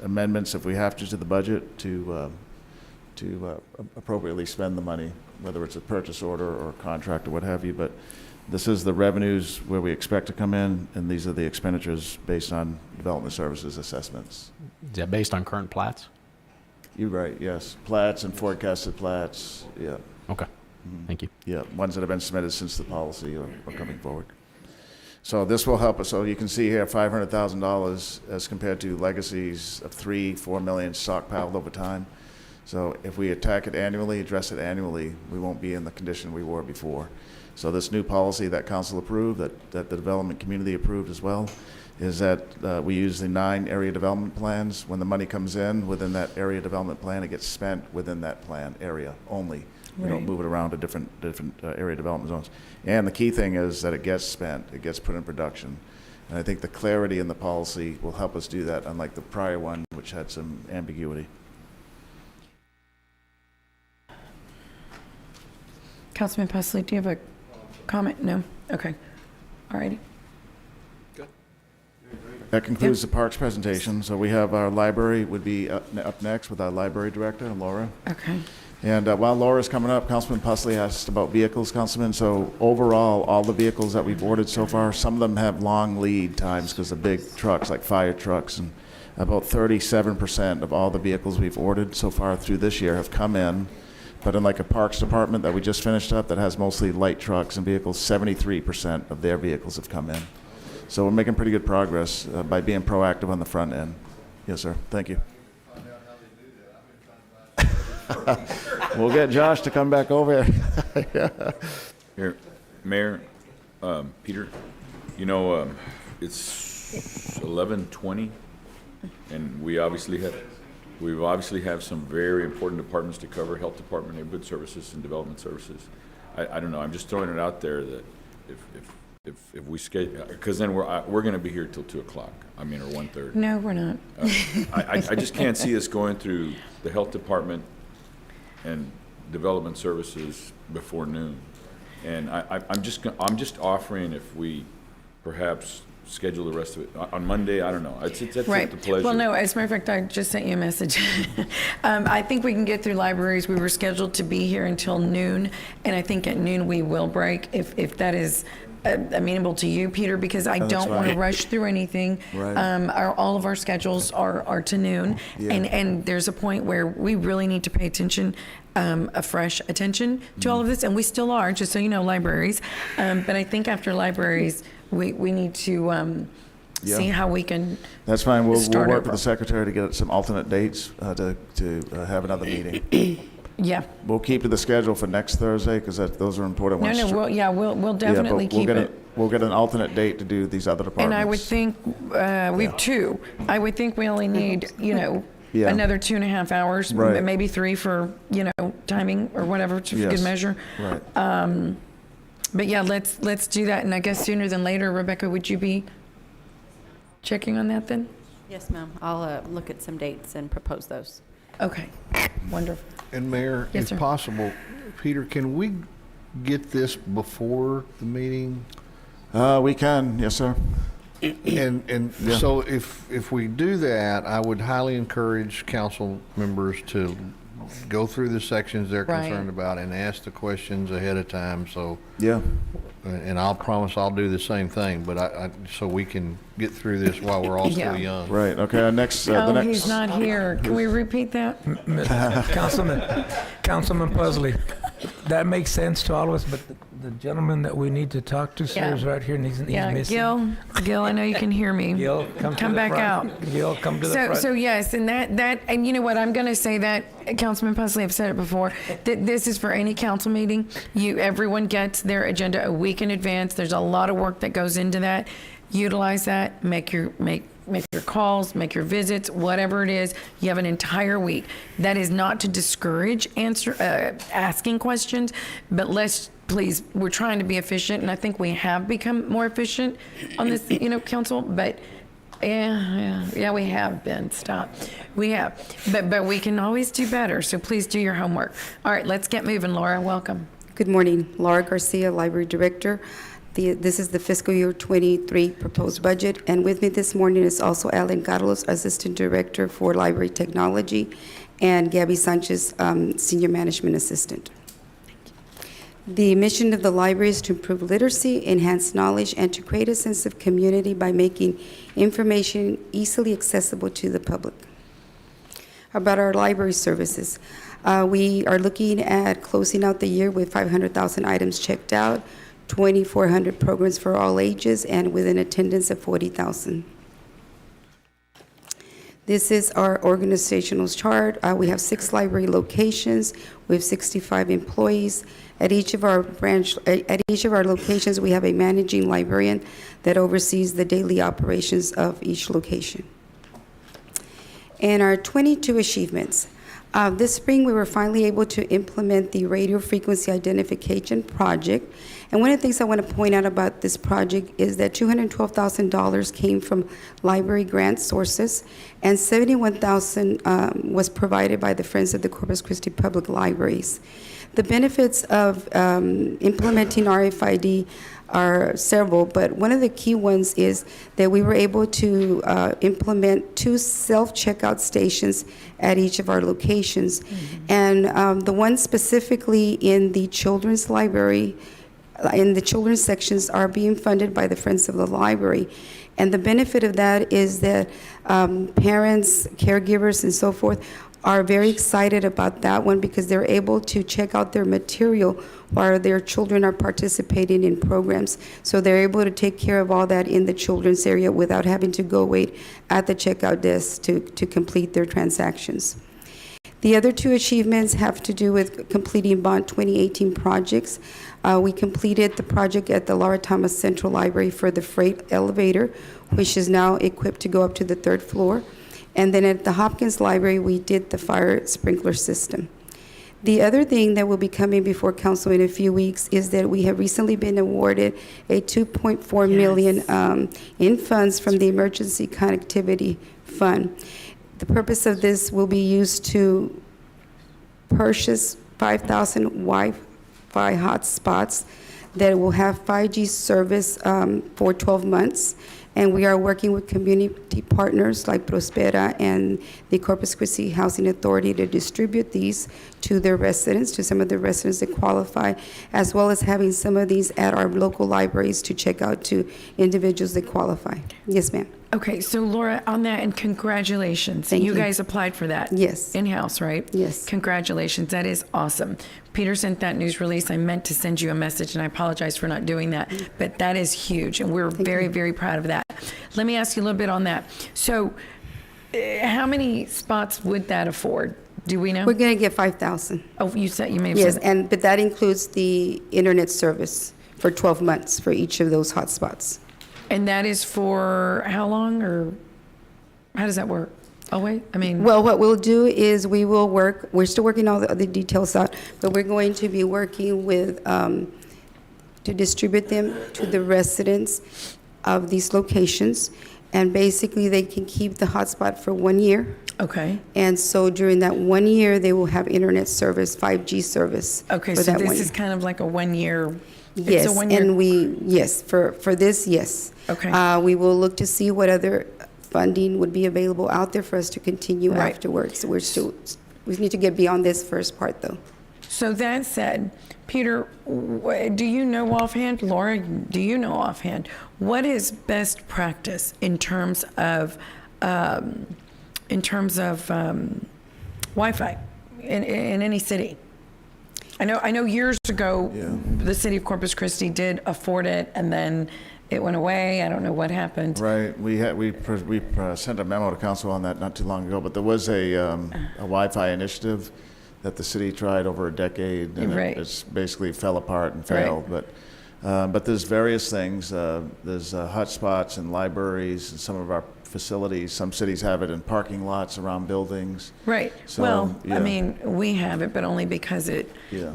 S3: amendments if we have to the budget to appropriately spend the money, whether it's a purchase order or a contract or what have you. But this is the revenues where we expect to come in, and these are the expenditures based on development services assessments.
S8: Is that based on current plats?
S3: You're right, yes. Plats and forecasted plats, yeah.
S8: Okay, thank you.
S3: Yeah, ones that have been submitted since the policy are coming forward. So this will help us. So you can see here $500,000 as compared to legacies of $3-4 million stockpiled over time. So if we attack it annually, address it annually, we won't be in the condition we were before. So this new policy that council approved, that the development community approved as well, is that we use the 9 area development plans. When the money comes in within that area development plan, it gets spent within that plan area only. We don't move it around to different area development zones. And the key thing is that it gets spent, it gets put in production. And I think the clarity in the policy will help us do that, unlike the prior one, which had some ambiguity.
S1: Councilman Pusley, do you have a comment? No? Okay. All righty.
S3: That concludes the parks presentation. So we have our library would be up next with our library director, Laura.
S1: Okay.
S3: And while Laura's coming up, Councilman Pusley asked about vehicles, Councilman. So overall, all the vehicles that we've ordered so far, some of them have long lead times because of big trucks, like fire trucks, and about 37% of all the vehicles we've ordered so far through this year have come in. But in like a parks department that we just finished up that has mostly light trucks and vehicles, 73% of their vehicles have come in. So we're making pretty good progress by being proactive on the front end. Yes, sir. Thank you. We'll get Josh to come back over here. Yeah.
S7: Here, Mayor, Peter, you know, it's 11:20, and we obviously have some very important departments to cover: Health Department, Neighborhood Services, and Development Services. I don't know. I'm just throwing it out there that if we schedule, because then we're going to be here till 2 o'clock. I mean, or 1:30.
S1: No, we're not.
S7: I just can't see us going through the Health Department and Development Services before noon. And I'm just offering if we perhaps schedule the rest of it on Monday. I don't know. It's
S1: Right.
S7: at the pleasure.
S1: Well, no, as a matter of fact, I just sent you a message. I think we can get through libraries. We were scheduled to be here until noon, and I think at noon we will break if that is amenable to you, Peter, because I don't want to rush through anything.
S3: Right.
S1: All of our schedules are to noon, and there's a point where we really need to pay attention, a fresh attention to all of this, and we still are, just so you know, libraries. But I think after libraries, we need to see how we can.
S3: That's fine. We'll work with the secretary to get some alternate dates to have another meeting.
S1: Yeah.
S3: We'll keep to the schedule for next Thursday because those are important ones.
S1: We'll definitely keep it.
S3: We'll get an alternate date to do these other departments.
S1: And I would think we have 2. I would think we only need, another 2.5 hours, maybe 3 for, timing or whatever, to good measure.
S3: Right.
S1: But yeah, let's do that. And I guess sooner than later, Rebecca, would you be checking on that then?
S2: Yes, ma'am. I'll look at some dates and propose those.
S1: Okay, wonderful.
S5: And Mayor,
S1: Yes,
S5: if
S1: sir.
S5: possible, Peter, can we get this before the meeting?
S3: We can, yes, sir.
S5: And
S3: Yeah.
S5: so if we do that, I would highly encourage council members to go through the sections they're
S1: Right.
S5: concerned about and ask the questions ahead of time, so,
S3: Yeah.
S5: and I'll promise I'll do the same thing, but so we can get through this while we're all still
S1: Yeah.
S5: young.
S3: Right, okay, the next.
S1: Oh, he's not here. Can we repeat that?
S16: Councilman Pusley, that makes sense to all of us, but the gentleman that we need to talk to, sir,
S1: Yeah.
S16: is right here, and he's
S1: Yeah,
S16: missing.
S1: Gil, I know you can hear me.
S16: Gil, come to the
S1: back
S16: front.
S1: out.
S16: Gil, come to the front.
S1: So yes, and and you know what, I'm going to say that, Councilman Pusley, I've said it before, that this is for any council meeting. Everyone gets their agenda a week in advance. There's a lot of work that goes into that. Utilize that, make your calls, make your visits, whatever it is. You have an entire week. That is not to discourage asking questions, but please, we're trying to be efficient, and I think we have become more efficient on this, council, but yeah, we have been. Stop. We have, but we can always do better, so please do your homework. All right, let's get moving. Laura, welcome.
S17: Good morning. Laura Garcia, Library Director. This is the fiscal year 23 proposed budget, and with me this morning is also Alan Carlos, Assistant Director for Library Technology, and Gabby Sanchez, Senior Management Assistant. The mission of the library is to improve literacy, enhance knowledge, and to create a sense of community by making information easily accessible to the public. About our library services, we are looking at closing out the year with 500,000 items checked out, 2,400 programs for all ages, and with an attendance of 40,000. This is our organizational chart. We have 6 library locations. We have 65 employees. At each of our locations, we have a managing librarian that oversees the daily operations of each location. And our 22 achievements. This spring, we were finally able to implement the radio frequency identification project. And one of the things I want to point out about this project is that $212,000 came from library grant sources, and $71,000 was provided by the Friends of the Corpus Christi Public Libraries. The benefits of implementing RFID are several, but one of the key ones is that we were able to implement 2 self-checkout stations at each of our locations. Mm-hmm. And the one specifically in the children's library, in the children's sections, are being funded by the Friends of the Library. And the benefit of that is that parents, caregivers, and so forth are very excited about that one because they're able to check out their material while their children are participating in programs. So they're able to take care of all that in the children's area without having to go wait at the checkout desk to complete their transactions. The other 2 achievements have to do with completing Bond 2018 projects. We completed the project at the Laura Thomas Central Library for the freight elevator, which is now equipped to go up to the 3rd floor. And then at the Hopkins Library, we did the fire sprinkler system. The other thing that will be coming before council in a few weeks is that we have recently been awarded a $2.4 million in funds from the Emergency Connectivity Fund. The purpose of this will be used to purchase 5,000 Wi-Fi hotspots that will have 5G service for 12 months. And we are working with community partners like Prospera and the Corpus Christi Housing Authority to distribute these to their residents, to some of the residents that qualify, as well as having some of these at our local libraries to check out to individuals that qualify. Yes, ma'am.
S1: Okay, so Laura, on that, and congratulations.
S17: Thank you.
S1: Guys applied for that.
S17: Yes.
S1: In-house, right?
S17: Yes.
S1: Congratulations. That is awesome. Peter sent that news release. I meant to send you a message, and I apologize for not doing that. But that is huge, and we're very, very proud of that. Let me ask you a little bit on that. So how many spots would that afford? Do we know?
S17: We're going to get 5,000.
S1: Oh, you may have
S17: Yes,
S1: said that.
S17: but that includes the internet service for 12 months for each of those hotspots.
S1: And that is for how long, or how does that work? Oh, wait,
S17: Well, what we'll do is we're still working all the details out, but we're going to be working with to distribute them to the residents of these locations. And basically, they can keep the hotspot for 1 year.
S1: Okay.
S17: And so during that 1 year, they will have internet service, 5G service.
S1: Okay,
S17: for
S1: so
S17: that
S1: this
S17: 1
S1: is
S17: year.
S1: kind of like a 1 year.
S17: Yes,
S1: It's a 1 year.
S17: and yes, for this, yes.
S1: Okay.
S17: We will look to see what other funding would be available out there for us to continue
S1: Right.
S17: afterwards. We need to get beyond this first part, though.
S1: So that said, Peter, do you know offhand, Laura, do you know offhand, what is best practice in terms of Wi-Fi in any city? I know years ago, the city of Corpus Christi did afford it, and then it went away. I don't know what happened.
S3: Right. We sent a memo to council on that not too long ago, but there was a Wi-Fi initiative that the city tried over a decade, and
S1: Right.
S3: it's basically fell apart and failed. But there's various things. There's hotspots in libraries and some of our facilities. Some cities have it in parking lots around buildings.
S1: Right.
S3: So,
S1: Well,
S3: yeah.
S1: I mean, we have it, but only because it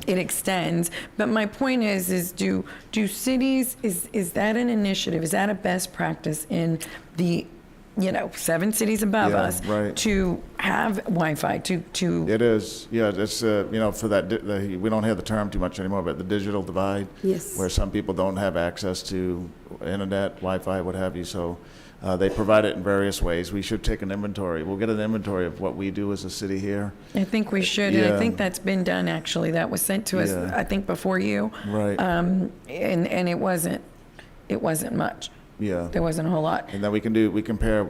S1: extends. But my point is do cities, is that an initiative? Is that a best practice in the 7 cities above
S3: Yeah,
S1: us
S3: right.
S1: to have Wi-Fi to
S3: It is, yeah. It's for that. We don't have the term too much anymore, but the digital divide.
S17: Yes.
S3: Where some people don't have access to internet, Wi-Fi, what have you. So they provide it in various ways. We should take an inventory. We'll get an inventory of what we do as a city here.
S1: I think we should, and I
S3: Yeah.
S1: think that's been done, actually. That was sent to us,
S3: Yeah.
S1: I think, before you.
S3: Right.
S1: And it wasn't much.
S3: Yeah.
S1: There wasn't a whole lot.
S3: And then we can compare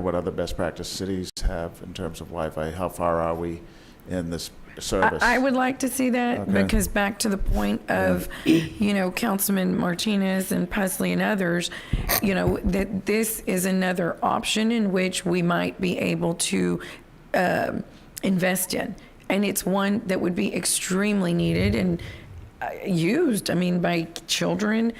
S3: what other best practice cities have in terms of Wi-Fi. How far are we in this service?
S1: I would like to see that,
S3: Okay.
S1: because back to the point of, Councilman Martinez and Pusley and others, that this is another option in which we might be able to invest in. And it's one that would be extremely needed and used, by children,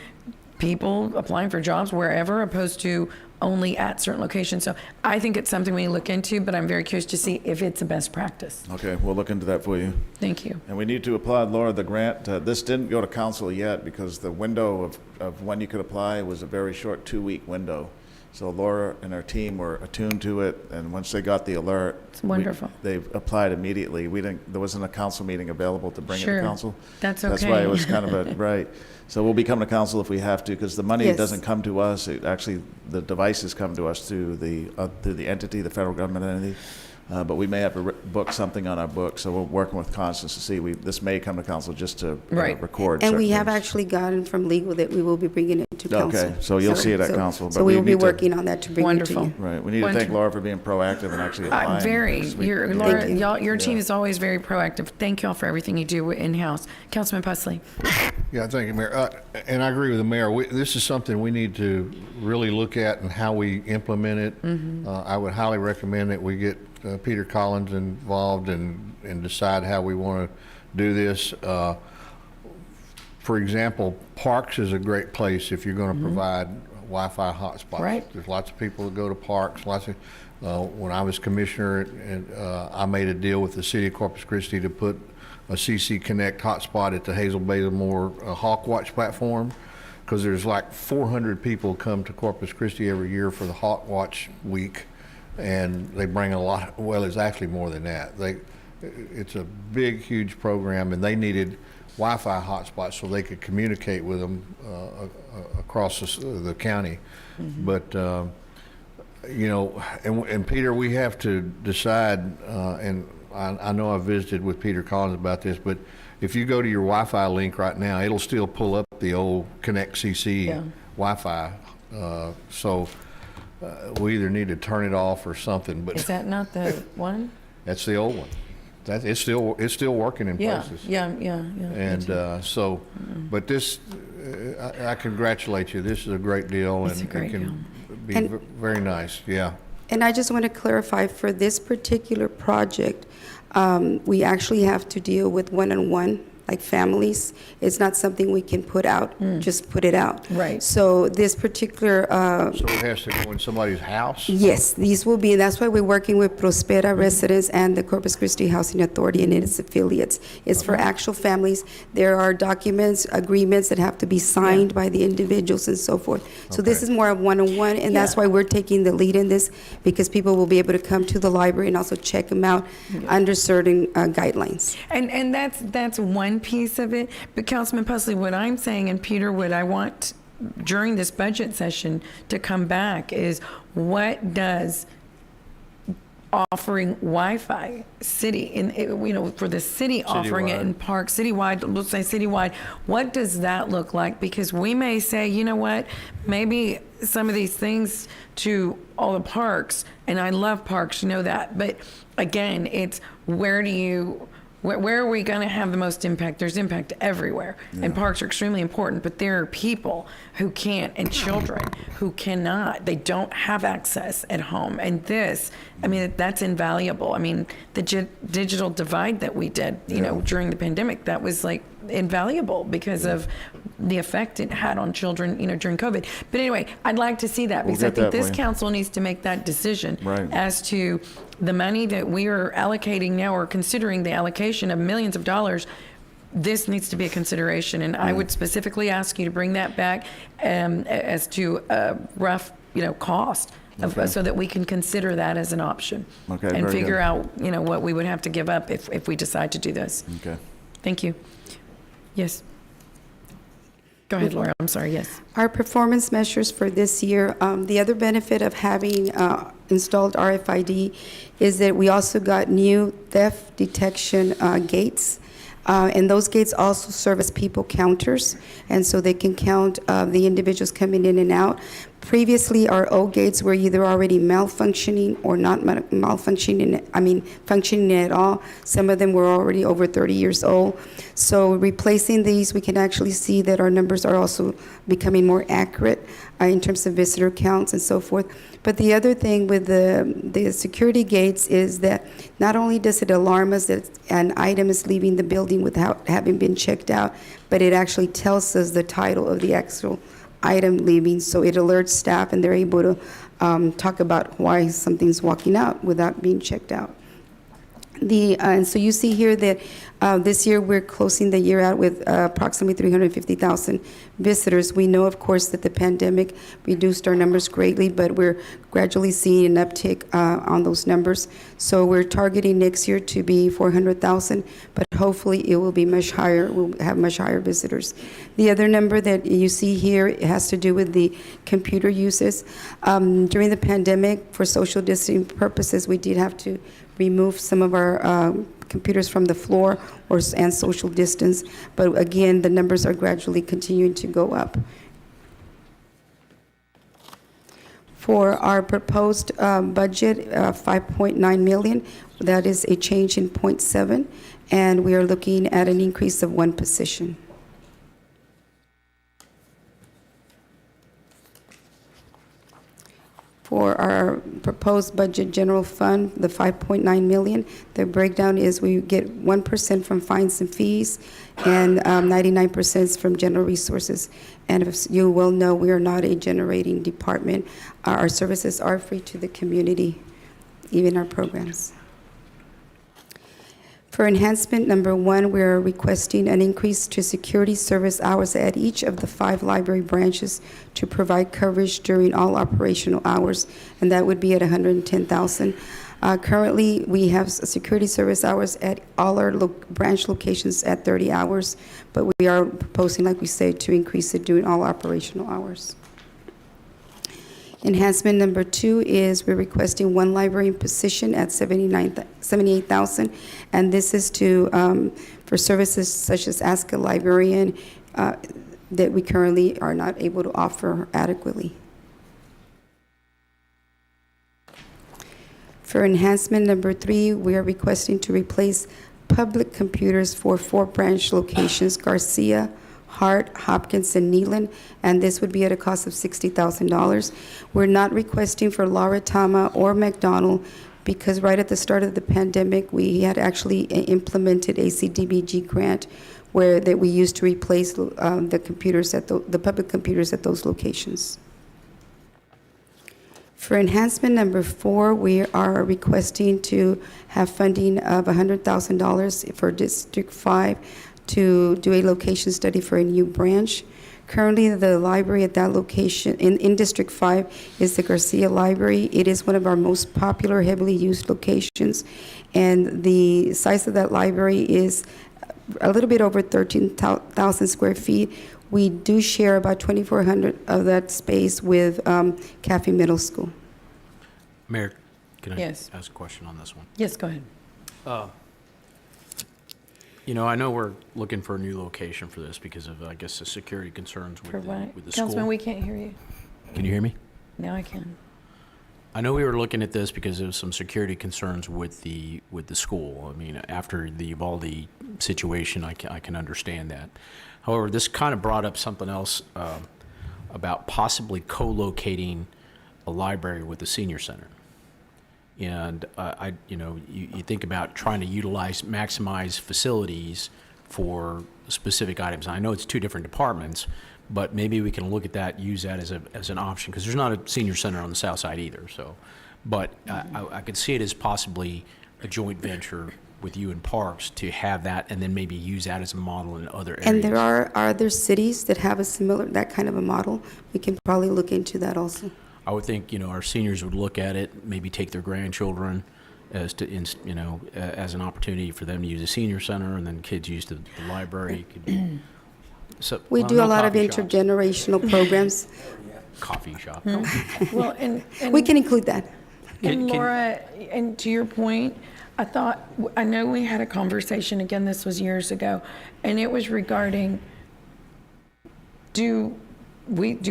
S1: people applying for jobs wherever, opposed to only at certain locations. So I think it's something we need to look into, but I'm very curious to see if it's a best practice.
S3: Okay, we'll look into that for you.
S1: Thank you.
S3: And we need to applaud Laura the grant. This didn't go to council yet because the window of when you could apply was a very short 2-week window. So Laura and her team were attuned to it, and once they got the alert,
S1: It's wonderful.
S3: they applied immediately. There wasn't a council meeting available to bring it
S1: Sure.
S3: to council.
S1: That's
S3: That's why
S1: okay.
S3: it was kind of right. So we'll be coming to council if we have to, because the money
S17: Yes.
S3: doesn't come to us. The devices come to us through the entity, the federal government entity. But we may have to book something on our book, so we're working with Constance to see. This may come to council just to
S1: Right.
S3: record.
S17: And we
S3: certain
S17: have
S3: things.
S17: actually gotten from legal that we will be bringing it to council.
S3: Okay, so you'll see it at council,
S17: So
S3: but
S17: we
S3: we
S17: will be
S3: need to-
S17: working on that to bring it to
S1: Wonderful.
S17: you.
S3: Right, we need to thank
S1: Wonderful.
S3: Laura for being proactive and actually applying.
S1: Very.
S3: this week.
S1: Laura,
S17: Thank you.
S1: your team is always very proactive. Thank y'all for everything you do in-house. Councilman Pusley.
S5: Yeah, thank you, Mayor. And I agree with the mayor. This is something we need to really look at and how we implement it. I would highly recommend that we get Peter Collins involved and decide how we want to do this. For example, parks is a great place if you're going to provide Wi-Fi hotspots.
S1: Right.
S5: There's lots of people that go to parks. When I was commissioner, I made a deal with the city of Corpus Christi to put a CC Connect hotspot at the Hazel Baylor Hawk Watch platform, because there's like 400 people come to Corpus Christi every year for the Hawk Watch week, and they bring a lot. Well, it's actually more than that. It's a big, huge program, and they needed Wi-Fi hotspots so they could communicate with them across the county. But and Peter, we have to decide, and I know I visited with Peter Collins about this, but if you go to your Wi-Fi link right now, it'll still pull up the old Connect CC Wi-Fi. So we either need to turn it off or something. But
S1: Is that not the one?
S5: that's the old one. It's still working in places.
S1: Yeah.
S5: And but this, I congratulate you. This is a great deal,
S1: It's a
S5: and
S1: great
S5: it can
S1: deal.
S5: be
S17: And-
S5: very nice. Yeah.
S17: And I just want to clarify, for this particular project, we actually have to deal with one-on-one like families. It's not something we can put out, just put it out.
S1: Right.
S17: So this particular,
S5: So it has to go in somebody's house?
S17: yes, these will be, and that's why we're working with Prospera residents and the Corpus Christi Housing Authority and its affiliates. It's for actual families. There are documents, agreements that have to be signed by the individuals and so forth. So this is more of one-on-one, and that's why we're taking the lead in this, because people will be able to come to the library and also check them out under certain guidelines.
S1: And that's one piece of it. But Councilman Pusley, what I'm saying, and Peter, what I want during this budget session to come back is, what does offering Wi-Fi for the city offering it in parks citywide, let's say citywide, what does that look like? Because we may say, you know what, maybe some of these things to all the parks, and I love parks, you know that, but again, it's where are we going to have the most impact? There's impact everywhere, and parks are extremely important, but there are people who can't, and children who cannot. They don't have access at home, and this, I mean, that's invaluable. I mean, the digital divide that we did, during the pandemic, that was like invaluable because of the effect it had on children, during COVID. But anyway, I'd like to see that, because I think this council needs to make that decision as to the money that we are allocating now, or considering the allocation of millions of dollars. This needs to be a consideration, and I would specifically ask you to bring that back as to a rough, cost, so that we can consider that as an option. And figure out, what we would have to give up if we decide to do this.
S3: Okay.
S1: Thank you. Yes. Go ahead, Laura. I'm sorry. Yes.
S17: Our performance measures for this year, the other benefit of having installed RFID is that we also got new theft detection gates. And those gates also serve as people counters, and so they can count the individuals coming in and out. Previously, our old gates were either already malfunctioning or not malfunctioning, functioning at all. Some of them were already over 30 years old. So replacing these, we can actually see that our numbers are also becoming more accurate in terms of visitor counts and so forth. But the other thing with the security gates is that not only does it alarm us that an item is leaving the building without having been checked out, but it actually tells us the title of the actual item leaving, so it alerts staff and they're able to talk about why something's walking out without being checked out. And so you see here that this year we're closing the year out with approximately 350,000 visitors. We know, of course, that the pandemic reduced our numbers greatly, but we're gradually seeing an uptick on those numbers. So we're targeting next year to be 400,000, but hopefully it will be much higher. We'll have much higher visitors. The other number that you see here, it has to do with the computer uses. During the pandemic, for social distancing purposes, we did have to remove some of our computers from the floor and social distance. But again, the numbers are gradually continuing to go up. For our proposed budget, 5.9 million, that is a change in 0.7, and we are looking at an increase of 1 position. For our proposed budget general fund, the 5.9 million, the breakdown is we get 1% from fines and fees, and 99% from general resources. And as you well know, we are not a generating department. Our services are free to the community, even our programs. For enhancement number 1, we are requesting an increase to security service hours at each of the 5 library branches to provide coverage during all operational hours, and that would be at 110,000. Currently, we have security service hours at all our branch locations at 30 hours, but we are proposing, like we say, to increase it during all operational hours. Enhancement number 2 is we're requesting 1 librarian position at 78,000, and this is to for services such as Ask a Librarian that we currently are not able to offer adequately. For enhancement number 3, we are requesting to replace public computers for 4 branch locations: Garcia, Hart, Hopkins, and Neyland, and this would be at a cost of $60,000. We're not requesting for Lauritama or McDonald because right at the start of the pandemic, we had actually implemented a CDBG grant that we use to replace the computers the public computers at those locations. For enhancement number 4, we are requesting to have funding of $100,000 for District 5 to do a location study for a new branch. Currently, the library at that location in District 5 is the Garcia Library. It is one of our most popular, heavily used locations, and the size of that library is a little bit over 13,000 square feet. We do share about 2,400 of that space with Cafe Middle School.
S8: Mayor, can I
S1: Yes.
S8: ask a question on this one?
S1: Yes, go ahead.
S8: You know, I know we're looking for a new location for this because of, I guess, the security concerns
S1: For
S8: with
S1: what?
S8: the
S1: Councilman,
S8: school.
S1: we can't hear you.
S8: Can you hear me?
S1: Now I can.
S8: I know we were looking at this because of some security concerns with the school. I mean, after the Uvalde situation, I can understand that. However, this kind of brought up something else about possibly co-locating a library with the senior center. And you think about trying to maximize facilities for specific items. I know it's 2 different departments, but maybe we can look at that, use that as an option, because there's not a senior center on the south side either. So, but I could see it as possibly a joint venture with you and Parks to have that, and then maybe use that as a model in other areas.
S17: And there are other cities that have that kind of a model. We can probably look into that also.
S8: I would think, our seniors would look at it, maybe take their grandchildren as an opportunity for them to use a senior center, and then kids use the library. Could be,
S17: We do
S8: no
S17: a lot of
S8: coffee shops.
S17: intergenerational programs.
S8: Coffee shop.
S1: Well, and
S17: We can include that.
S1: And Laura, and to your point, I know we had a conversation, again, this was years ago, and it was regarding, do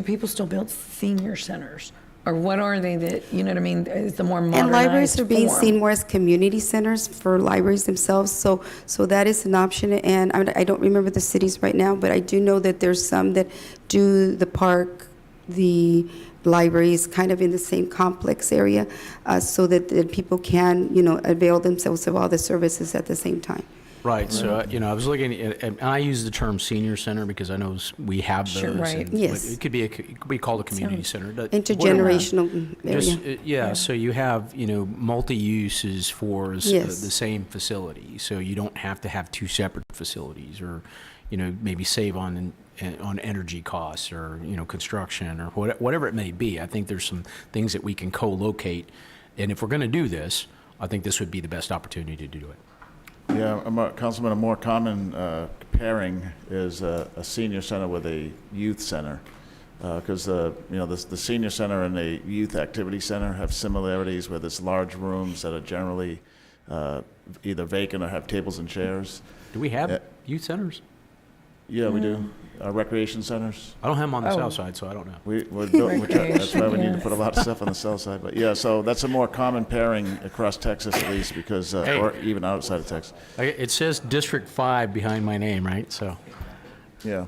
S1: people still build senior centers? Or what are they that, you know what I mean, is the more modernized
S17: And libraries are being
S1: form?
S17: seen more as community centers for libraries themselves, so that is an option. And I don't remember the cities right now, but I do know that there's some that do the park, the libraries kind of in the same complex area, so that people can, avail themselves of all the services at the same time.
S8: Right. So, I was looking at, and I use the term senior center because I know we have those.
S1: Sure, right.
S8: and-
S17: Yes.
S8: but it could be called a community center. but
S17: Intergenerational area.
S8: Just, so you have, multi-uses for
S17: Yes.
S8: the same facility. So you don't have to have 2 separate facilities, or, maybe save on energy costs, or, construction, or whatever it may be. I think there's some things that we can co-locate. And if we're going to do this, I think this would be the best opportunity to do it.
S3: Yeah, Councilman, a more common pairing is a senior center with a youth center. Because the senior center and the youth activity center have similarities, where there's large rooms that are generally either vacant or have tables and chairs.
S8: Do we have youth centers?
S3: Yeah, we do. Recreation centers.
S8: I don't have them on the south side, so I don't know.
S3: That's why we need to put a lot of stuff on the south side. But yeah, so that's a more common pairing across Texas, at least, because or even outside of Texas.
S8: It says District 5 behind my name, right? So.
S3: Yeah.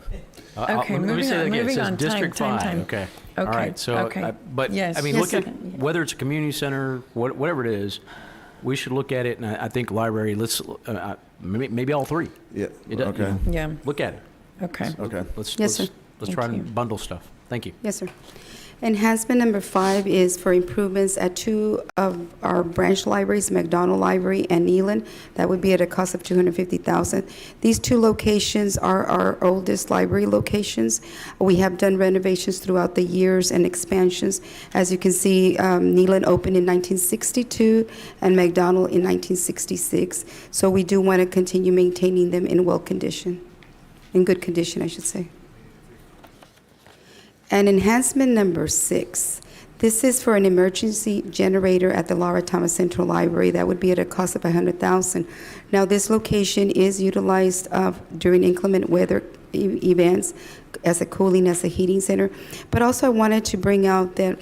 S1: Okay,
S8: let me say that again. It
S1: moving
S8: says
S1: on.
S8: District
S1: Time.
S8: 5. Okay. All
S1: Okay,
S8: right. So,
S1: okay.
S8: but
S1: Yes.
S8: I mean,
S1: Yes,
S8: look at
S1: second, yeah.
S8: whether it's a community center, whatever it is, we should look at it. And I think library. Let's maybe all 3.
S3: Yeah.
S8: Okay.
S1: Yeah.
S8: Look at it.
S1: Okay.
S3: Okay.
S17: Yes, sir.
S8: Let's try
S1: Thank you.
S8: and bundle stuff. Thank you.
S17: Yes, sir. Enhancement number 5 is for improvements at 2 of our branch libraries, McDonald Library and Neelan. That would be at a cost of $250,000. These 2 locations are our oldest library locations. We have done renovations throughout the years and expansions. As you can see, Neelan opened in 1962 and McDonald in 1966. So we do want to continue maintaining them in in good condition, I should say. And enhancement number 6. This is for an emergency generator at the Laura Thomas Central Library. That would be at a cost of $100,000. Now, this location is utilized during inclement weather events as a cooling, as a heating center. But also, I wanted to bring out that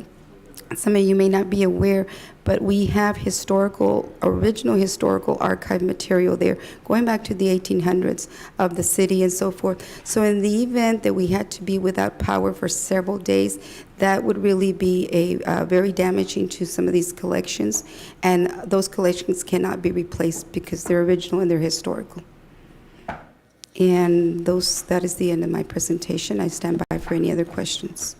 S17: some of you may not be aware, but we have original historical archive material there, going back to the 1800s of the city and so forth. So in the event that we had to be without power for several days, that would really be very damaging to some of these collections. And those collections cannot be replaced because they're original and they're historical. And that is the end of my presentation. I stand by for any other questions.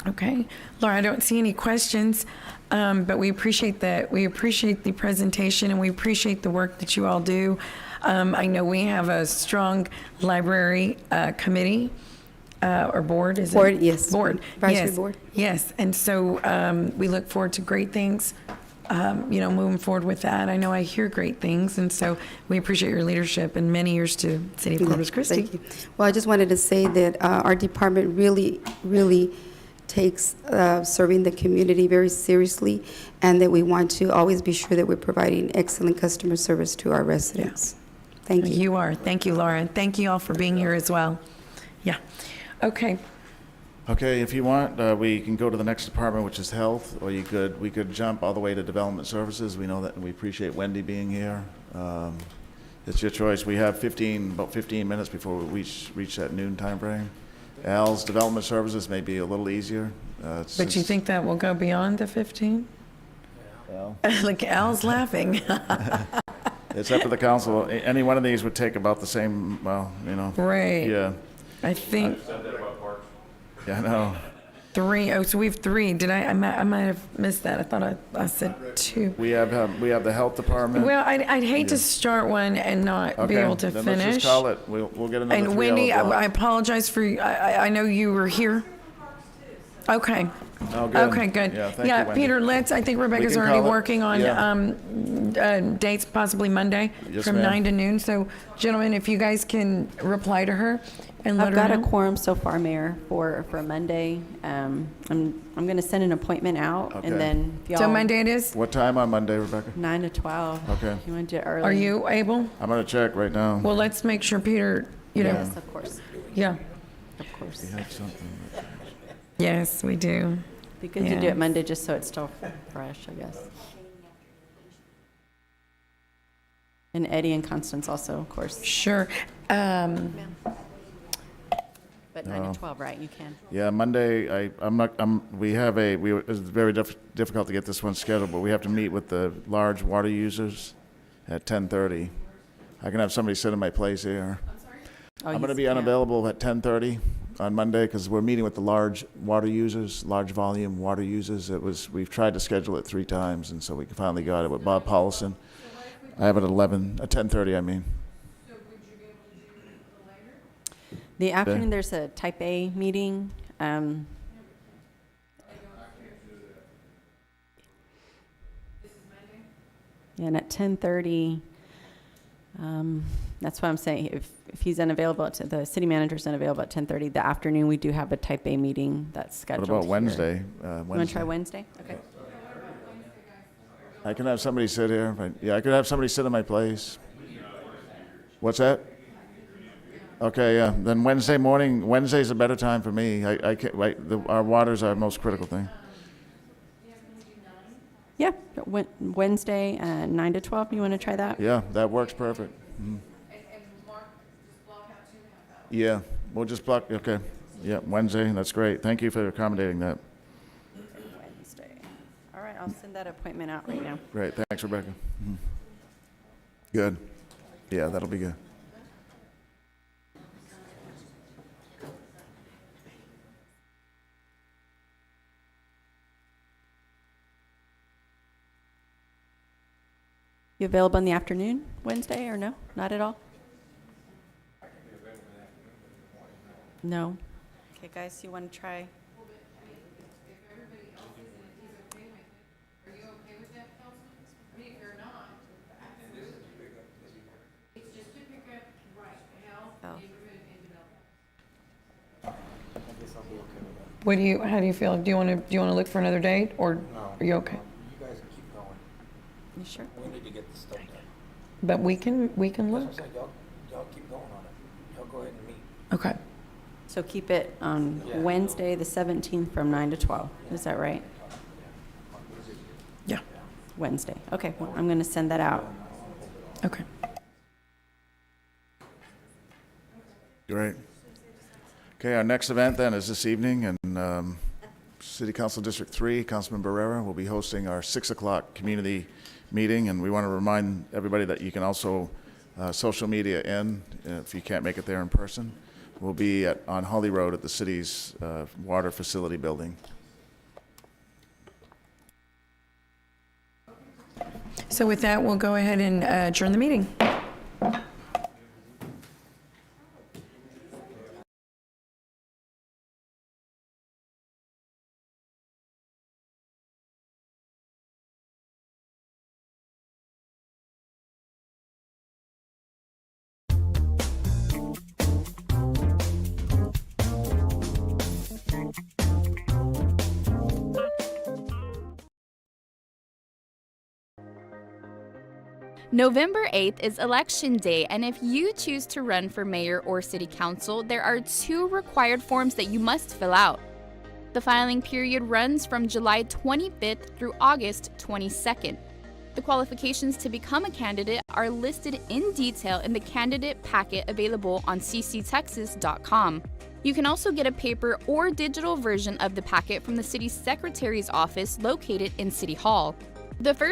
S1: Okay. Laura, I don't see any questions, but we appreciate the presentation, and we appreciate the work that you all do. I know we have a strong library committee or board, is it?
S17: Board, yes.
S1: Board.
S17: Advisory
S1: Yes.
S17: board.
S1: Yes, and so we look forward to great things, moving forward with that. I know I hear great things, and so we appreciate your leadership and many years to City of Corpus Christi.
S17: Thank you. Well, I just wanted to say that our department really, really takes serving the community very seriously, and that we want to always be sure that we're providing excellent customer service to our residents. Thank you.
S1: You are. Thank you, Laura, and thank you all for being here as well. Yeah. Okay.
S3: Okay, if you want, we can go to the next department, which is health, or we could jump all the way to development services. We know that, and we appreciate Wendy being here. It's your choice. We have about 15 minutes before we reach that noon time frame. Al's development services may be a little easier.
S1: But you think that will go beyond the 15?
S3: Al?
S1: Like, Al's laughing.
S3: It's up to the council. Any one of these would take about the same,
S1: Right.
S3: Yeah.
S1: I think
S3: Yeah, I know.
S1: 3. Oh, so we have 3. Did I might have missed that. I thought I said 2.
S3: We have the health department.
S1: Well, I'd hate to start one and not be able to
S3: then
S1: finish.
S3: Let's just call it. We'll get another 3
S1: And Wendy,
S3: hour block.
S1: I apologize for, I know you were here. Okay.
S3: Oh, good.
S1: Okay, good.
S3: Yeah, thank you, Wendy.
S1: Peter, I think Rebecca's
S3: can
S1: already
S3: call it.
S1: working on
S3: Yeah.
S1: dates, possibly Monday,
S3: Yes,
S1: from
S3: ma'am.
S1: 9 to noon. So, gentlemen, if you guys can reply to her and let
S2: I've
S1: her
S2: got a
S1: know.
S2: quorum so far, Mayor, for Monday. I'm going to send an appointment out,
S3: Okay.
S2: and then if y'all.
S1: So Monday it is?
S3: What time on Monday, Rebecca?
S2: 9 to 12.
S3: Okay.
S2: If you want to do it early.
S1: Are you able?
S3: I'm gonna check right now.
S1: Well, let's make sure Peter,
S2: Yes, of course.
S1: yeah.
S2: Of course.
S3: We had something.
S1: Yes, we do.
S2: Be good to do it Monday, just so it's still fresh, I guess. And Eddie and Constance also, of course.
S1: Sure.
S2: But 9 to 12, right? You can.
S3: Yeah, Monday, it's very difficult to get this one scheduled, but we have to meet with the large water users at 10:30. I can have somebody sit in my place here.
S2: Oh,
S3: I'm going to
S2: he's-
S3: be
S2: yeah.
S3: unavailable at 10:30 on Monday because we're meeting with the large water users, large volume water users. We've tried to schedule it 3 times, and so we finally got it with Bob Paulson. I have it at 10:30, I mean.
S2: The afternoon, there's a Type A meeting. Yeah, and at 10:30, that's what I'm saying. If he's unavailable, the city manager's unavailable at 10:30, the afternoon, we do have a Type A meeting that's scheduled.
S3: What about
S2: here.
S3: Wednesday?
S2: You want to try Wednesday? Okay.
S3: I can have somebody sit here. I could have somebody sit in my place. What's that? Okay, yeah. Then Wednesday morning. Wednesday's a better time for me. I can't. Our water's our most critical thing.
S2: Yeah, Wednesday, 9 to 12. You want to try that?
S3: Yeah, that works perfect. Mhm. Yeah, we'll just block. Okay. Yeah, Wednesday. That's great. Thank you for accommodating that.
S2: Wednesday. All right, I'll send that appointment out right now.
S3: Great. Thanks, Rebecca. Mhm. Good. Yeah, that'll be good.
S2: You available in the afternoon, Wednesday, or no? Not at all? No. Okay, guys, you want to try?
S1: How do you feel? Do you want to look for another date, or are you okay?
S16: You guys can keep going.
S2: You sure?
S16: We need to get this stuff done.
S1: But we can look.
S16: Y'all keep going on it. Y'all go ahead and meet.
S1: Okay.
S2: So keep it on Wednesday, the 17th, from 9 to 12. Is that right?
S1: Yeah.
S2: Wednesday. Okay, well, I'm going to send that out.
S1: Okay.
S3: Great. Okay, our next event then is this evening, and City Council District 3, Councilman Barrera will be hosting our 6 o'clock community meeting, and we want to remind everybody that you can also social media in, if you can't make it there in person. We'll be on Holly Road at the city's water facility building.
S1: So with that, we'll go ahead and adjourn the meeting.
S18: November 8th is Election Day, and if you choose to run for mayor or city council, there are 2 required forms that you must fill out. The filing period runs from July 25th through August 22nd. The qualifications to become a candidate are listed in detail in the candidate packet available on cctexas.com. You can also get a paper or digital version of the packet from the city secretary's office located in City Hall. The first